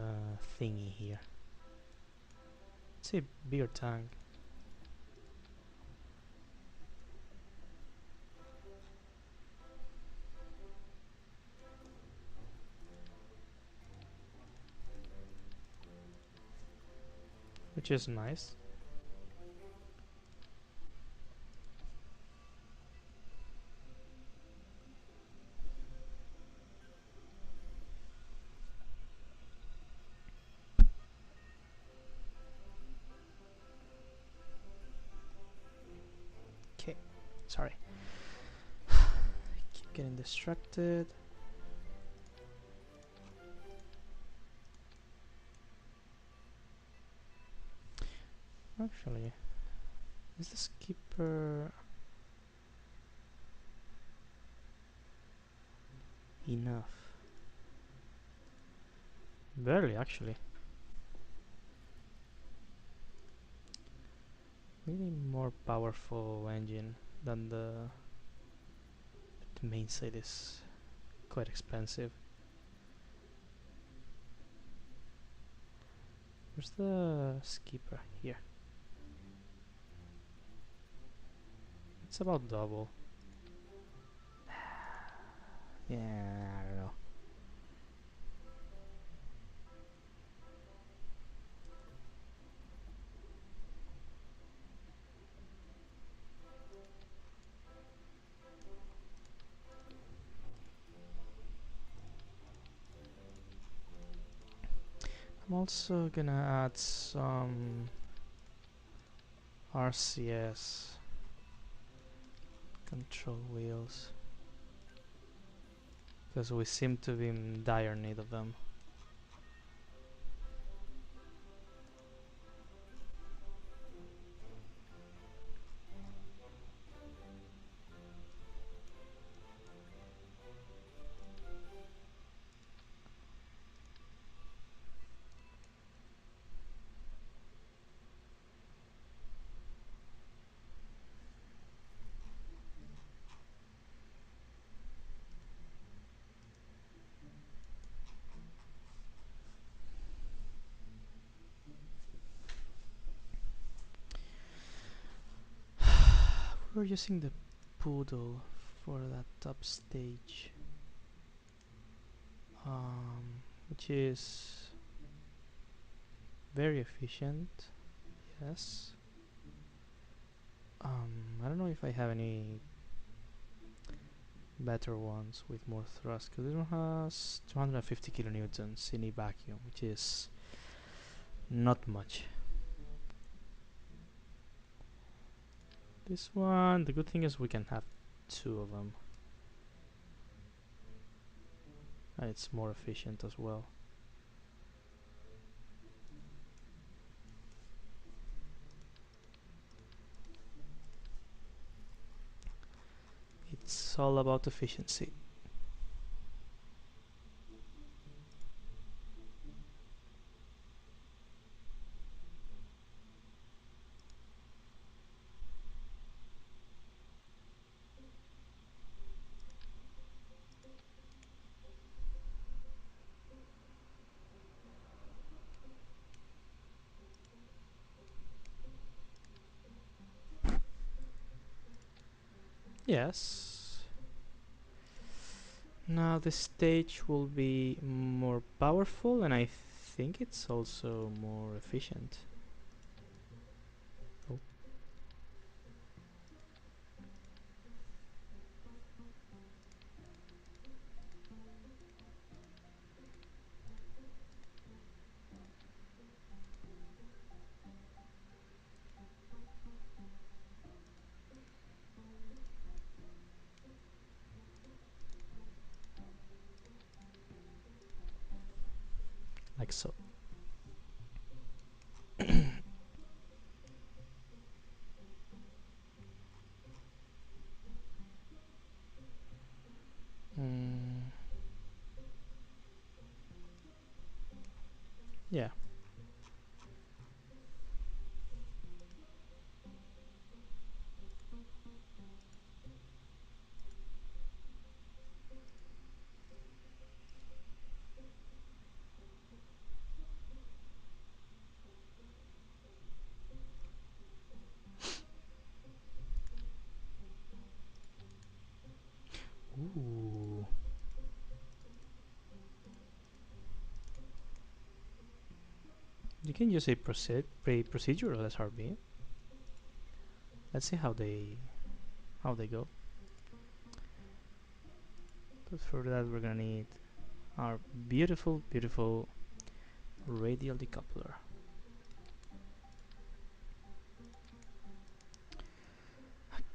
thingy here. Let's say bigger tank. Which is nice. Okay, sorry. Keep getting distracted. Actually, is the skipper enough? Barely, actually. Maybe more powerful engine than the main side is quite expensive. Where's the skipper? Here. It's about double. Yeah, I don't know. I'm also gonna add some RCS control wheels because we seem to be in dire need of them. We're using the Poodle for that top stage, which is very efficient. Yes. I don't know if I have any better ones with more thrust, because this one has 250 kilonewtons in a vacuum, which is not much. This one, the good thing is we can have two of them, and it's more efficient as well. It's all about efficiency. Yes. Now the stage will be more powerful, and I think it's also more efficient. Oh. Like so. Mm, yeah. Ooh. You can use a procedural SRB. Let's see how they go. But for that we're gonna need our beautiful, beautiful radial decoupler.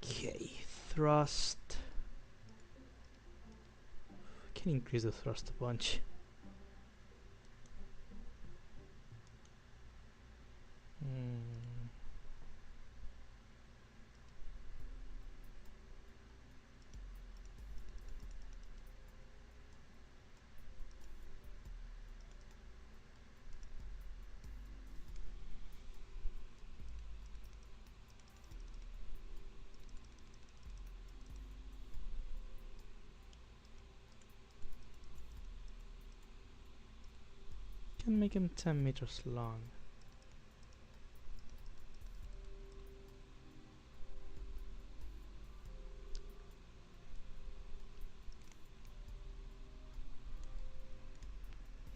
Okay, thrust. Can increase the thrust a bunch. Mm. Can make him 10 meters long.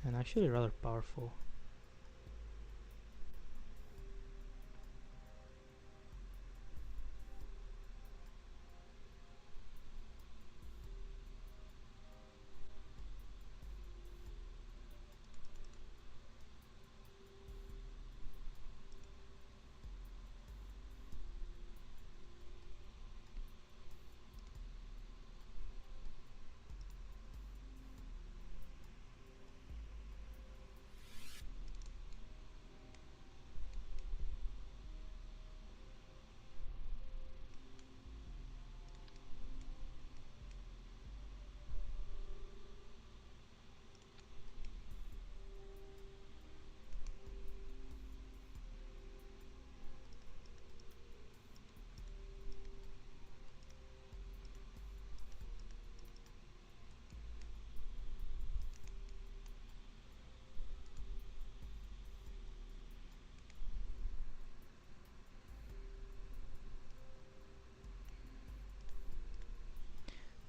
And actually rather powerful.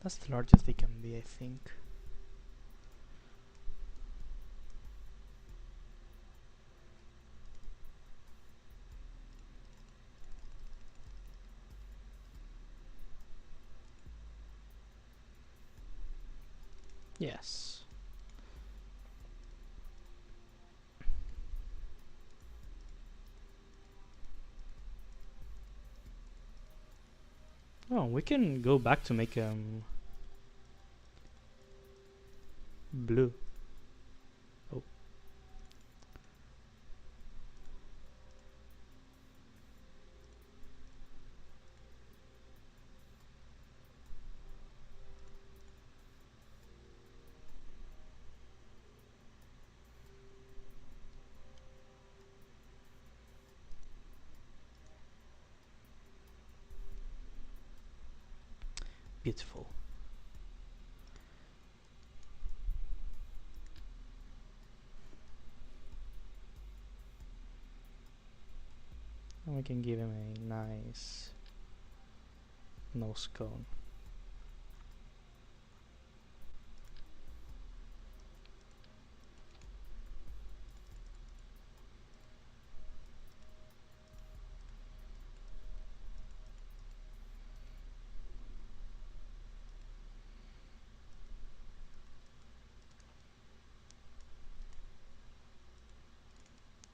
That's the largest they can be, I think. Yes. Oh, we can go back to make blue. Oh. beautiful. And we can give him a nice nose cone.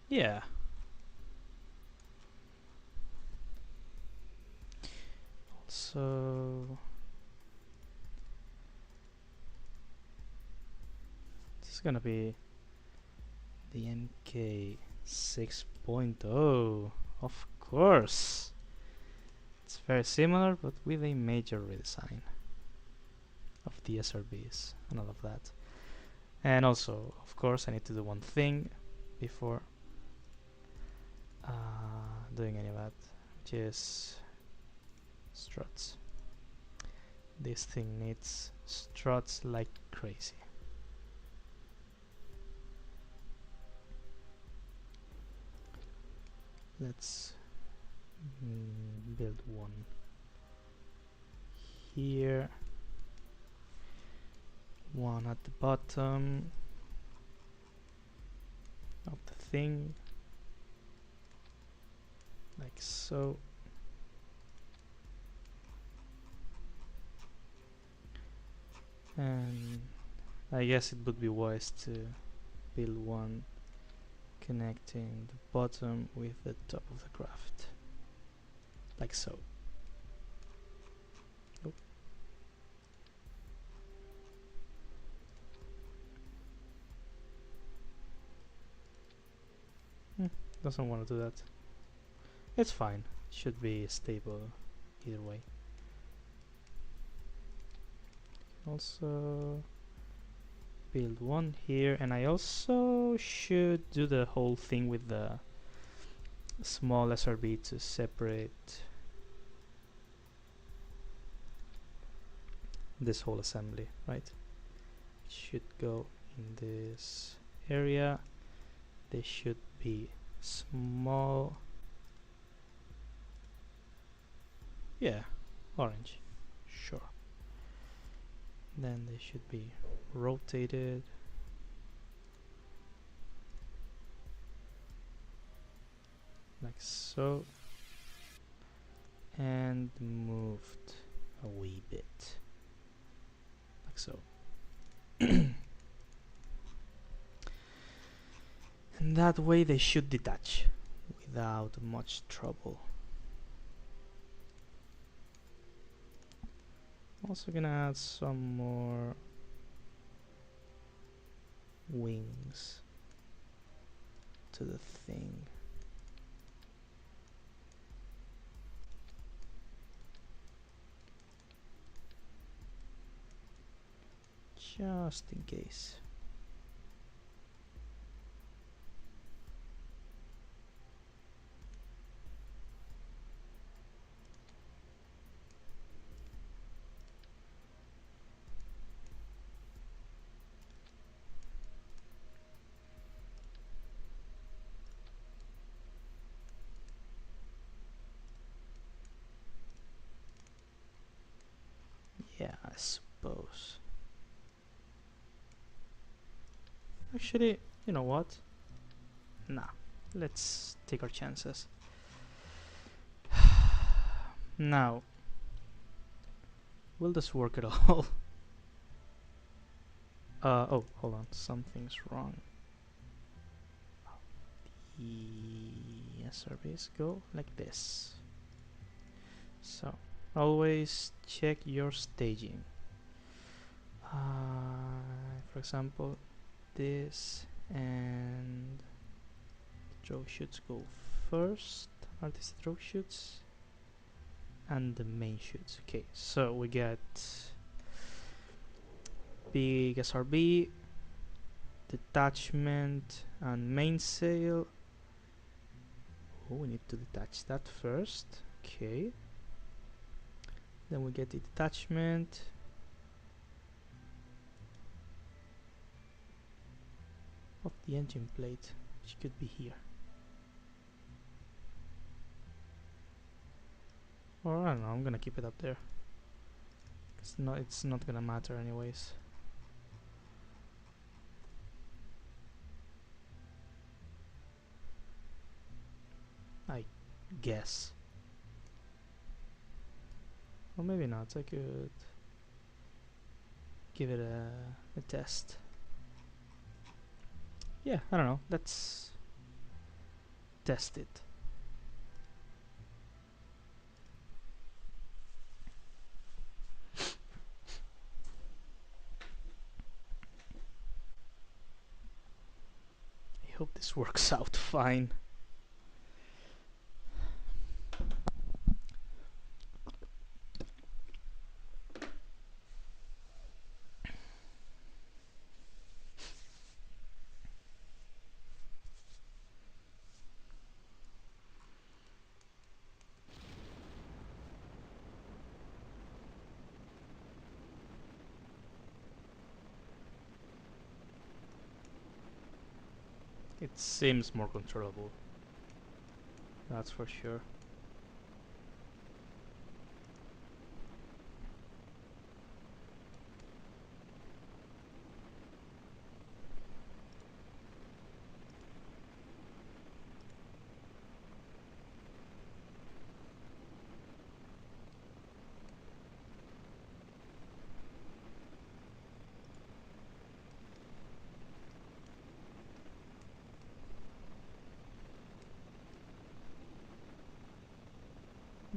Yeah. So this is gonna be the MK 6.0, of course. It's very similar, but with a major redesign of the SRBs and all of that. And also, of course, I need to do one thing before doing any of that, which is struts. This thing needs struts like crazy. Let's build one here, one at the bottom of the thing, like so. And I guess it would be wise to build one connecting the bottom with the top of the craft, like so. Oh. Doesn't want to do that. It's fine, it should be stable either way. Also build one here, and I also should do the whole thing with the small SRB to separate this whole assembly, right? It should go in this area. They should be small. Yeah, orange, sure. Then they should be rotated like so, and moved a wee bit like so. And that way they should detach without much trouble. Also gonna add some more wings to the thing. Just in case. Yeah, I suppose. Actually, you know what? Nah, let's take our chances. Now, will this work at all? Oh, hold on, something's wrong. The SRBs go like this. So, always check your staging. For example, this and the throw shoots go first, artist throw shoots, and the main shoots. Okay, so we get big SRB, detachment, and mainsail. Oh, we need to detach that first. Okay. Then we get the detachment. Of the engine plate, which could be here. Or I don't know, I'm gonna keep it up there. It's not gonna matter anyways. I guess. Or maybe not, I could give it a test. Yeah, I don't know, let's test it. I hope this works out fine. It seems more controllable. That's for sure.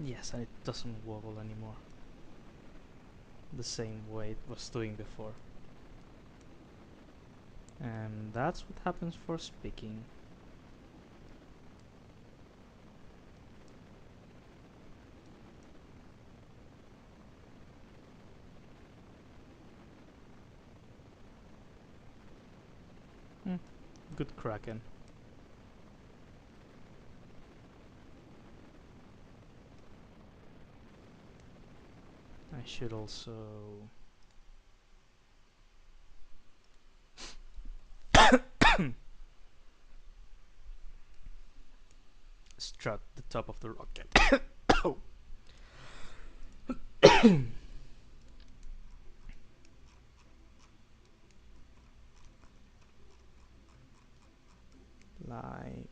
Yes, and it doesn't wobble anymore. The same way it was doing before. And that's what happens for speaking. Good Kraken. I should also strut the top of the rocket. Like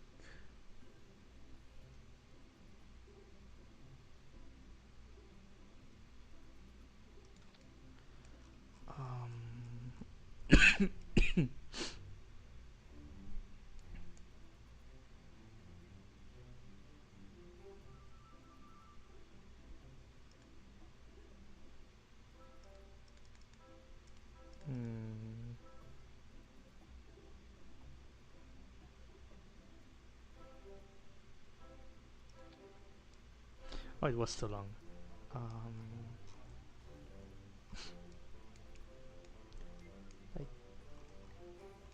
oh, it was too long. I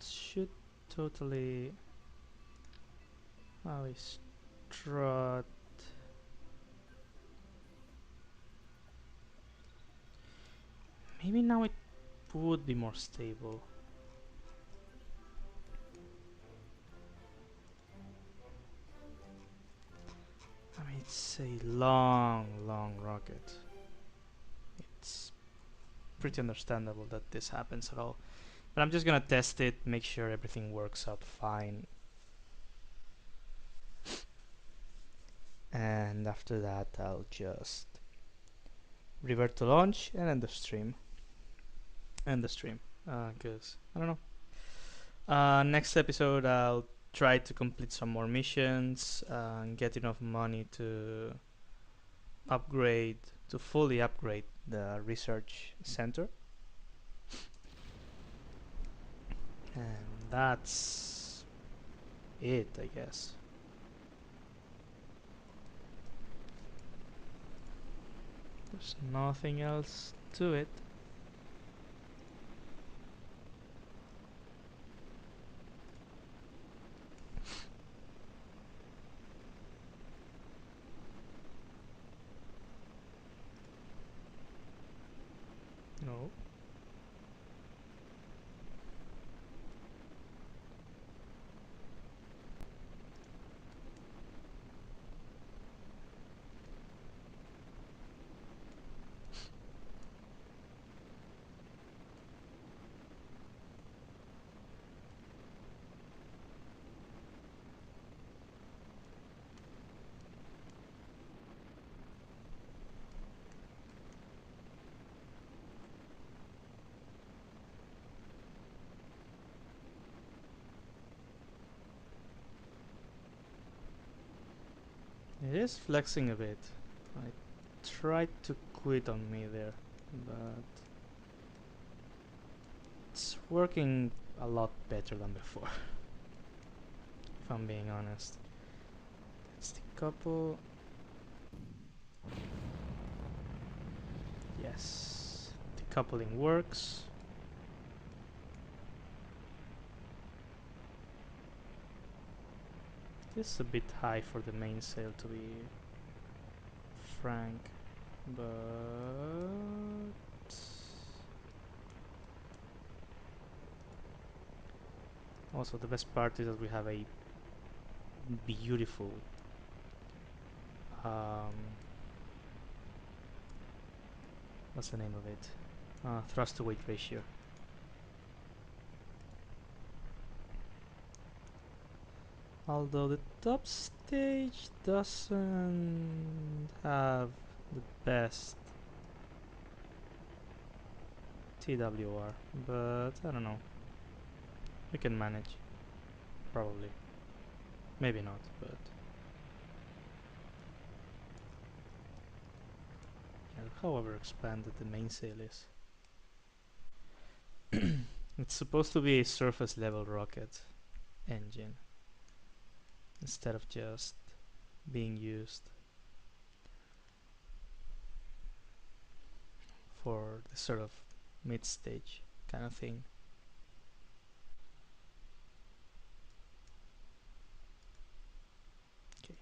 should totally strut. Maybe now it would be more stable. I mean, it's a long rocket. It's pretty understandable that this happens at all. But I'm just gonna test it, make sure everything works out fine. And after that, I'll just revert to launch and end the stream. Because I don't know. Next episode, I'll try to complete some more missions and get enough money to upgrade, to fully upgrade the research center. And that's it, I guess. There's nothing else to it. It is flexing a bit. I tried to quit on me there, but it's working a lot better than before, if I'm being honest. It's the couple. Yes, the coupling works. This is a bit high for the mainsail, to be frank, but also the best part is that we have a beautiful what's the name of it? Thrust to weight ratio. Although the top stage doesn't have the best TWR, but I don't know. We can manage. Probably. Maybe not, but yeah, however expanded the mainsail is. It's supposed to be a surface level rocket engine instead of just being used for the sort of mid stage kind of thing. Okay.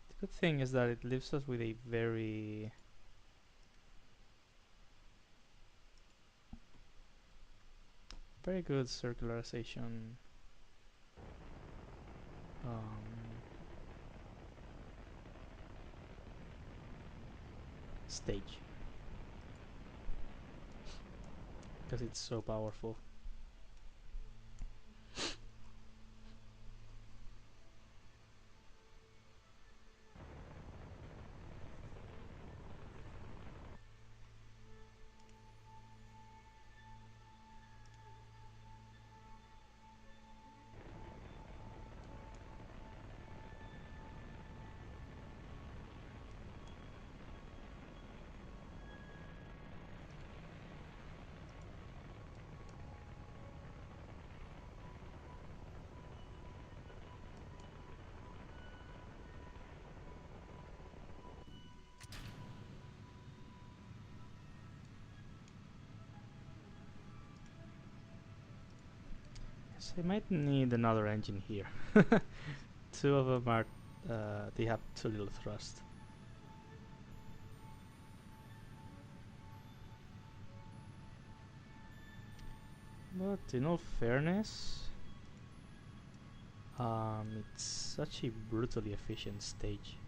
The good thing is that it leaves us with a very good circularization stage because it's so powerful. Yes, I might need another engine here. Two of them are they have too little thrust. But in all fairness, it's such a brutally efficient stage.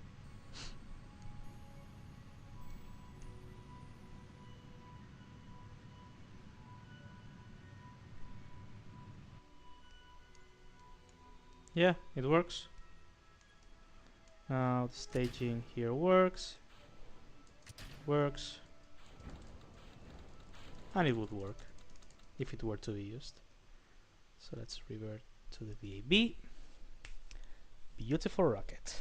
Yeah, it works. Now the staging here works, and it would work if it were to be used. So let's revert to the VAB. Beautiful rocket.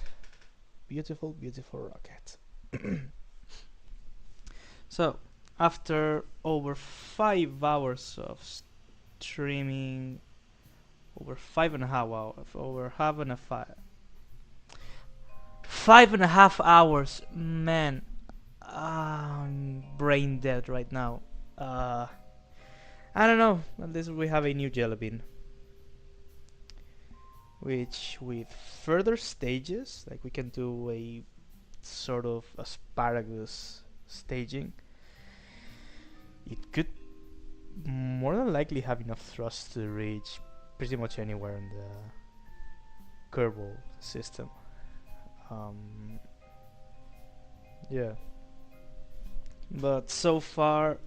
Beautiful, beautiful rocket. So, after over 5 hours of streaming, over 5.5 hours, over half and a 5.5 hours, man, I'm brain dead right now. I don't know, at least we have a new jelly bean. Which, with further stages, like we can do a sort of asparagus staging, it could more than likely have enough thrust to reach pretty much anywhere in the Kerbal system. Yeah. But so far,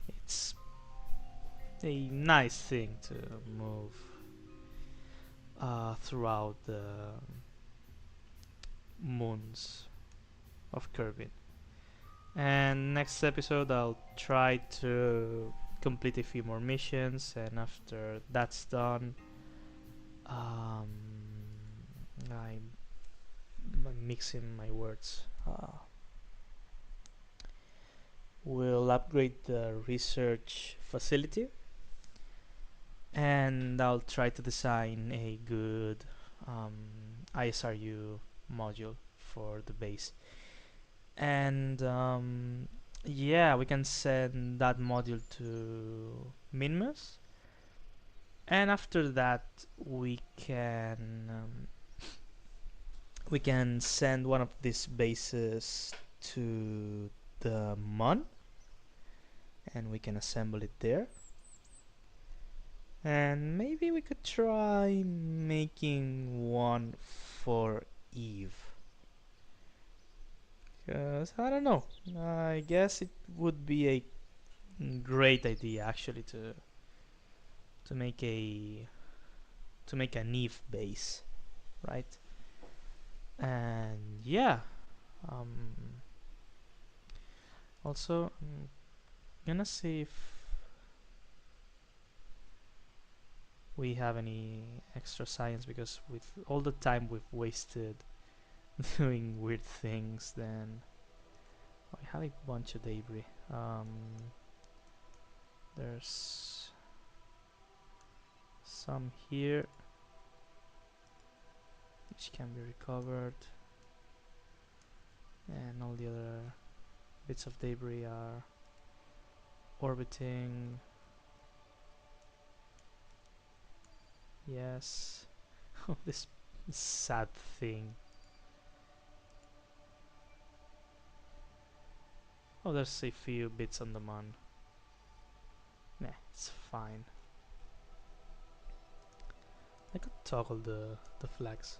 it's a nice thing to move throughout the moons of Kerbin. And next episode, I'll try to complete a few more missions, and after that's done, um, I'm mixing my words. We'll upgrade the research facility, and I'll try to design a good ISRU module for the base. And yeah, we can send that module to Minmus, and after that we can send one of these bases to the Mon, and we can assemble it there. And maybe we could try making one for Eve. Because I don't know. I guess it would be a great idea actually to make a to make an Eve base, right? And yeah. Um, Also, I'm gonna see if we have any extra science, because with all the time we've wasted doing weird things, then I have a bunch of debris. There's some here which can be recovered, and all the other bits of debris are orbiting. Yes. Oh, this sad thing. Oh, there's a few bits on the Mon. Nah, it's fine. I could toggle the flags.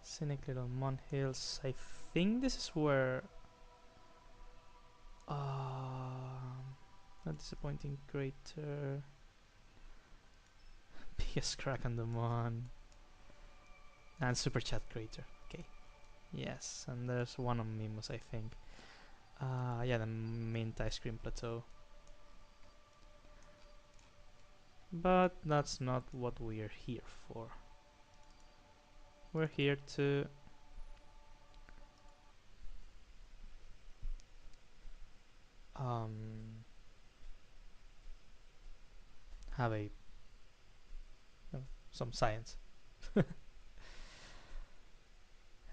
Scenic little Mon Hills. I think this is where a disappointing crater. Biggest crack on the Mon. And super chat crater. Okay. Yes, and there's one on Mimos, I think. Yeah, the mint ice cream plateau. But that's not what we're here for. We're here to have a some science, and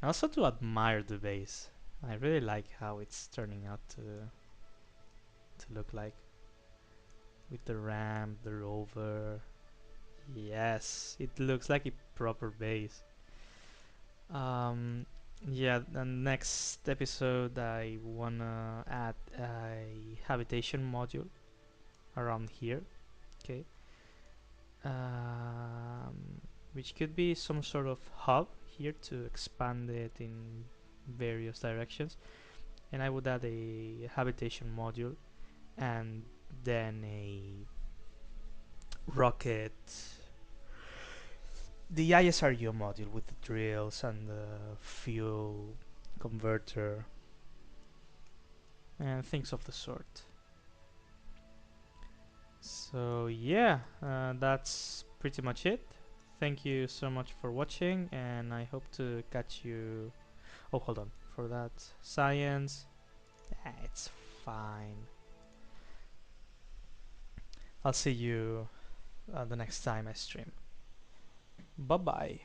also to admire the base. I really like how it's turning out to look like, with the ramp, the rover. Yes, it looks like a proper base. Um, yeah, the next episode I wanna add a habitation module around here. Okay. Which could be some sort of hub here to expand it in various directions, and I would add a habitation module, and then a rocket, the ISRU module with the drills and the fuel converter and things of the sort. So yeah, that's pretty much it. Thank you so much for watching, and I hope to catch you. Oh, hold on. For that science, it's fine. I'll see you the next time I stream. Bye bye.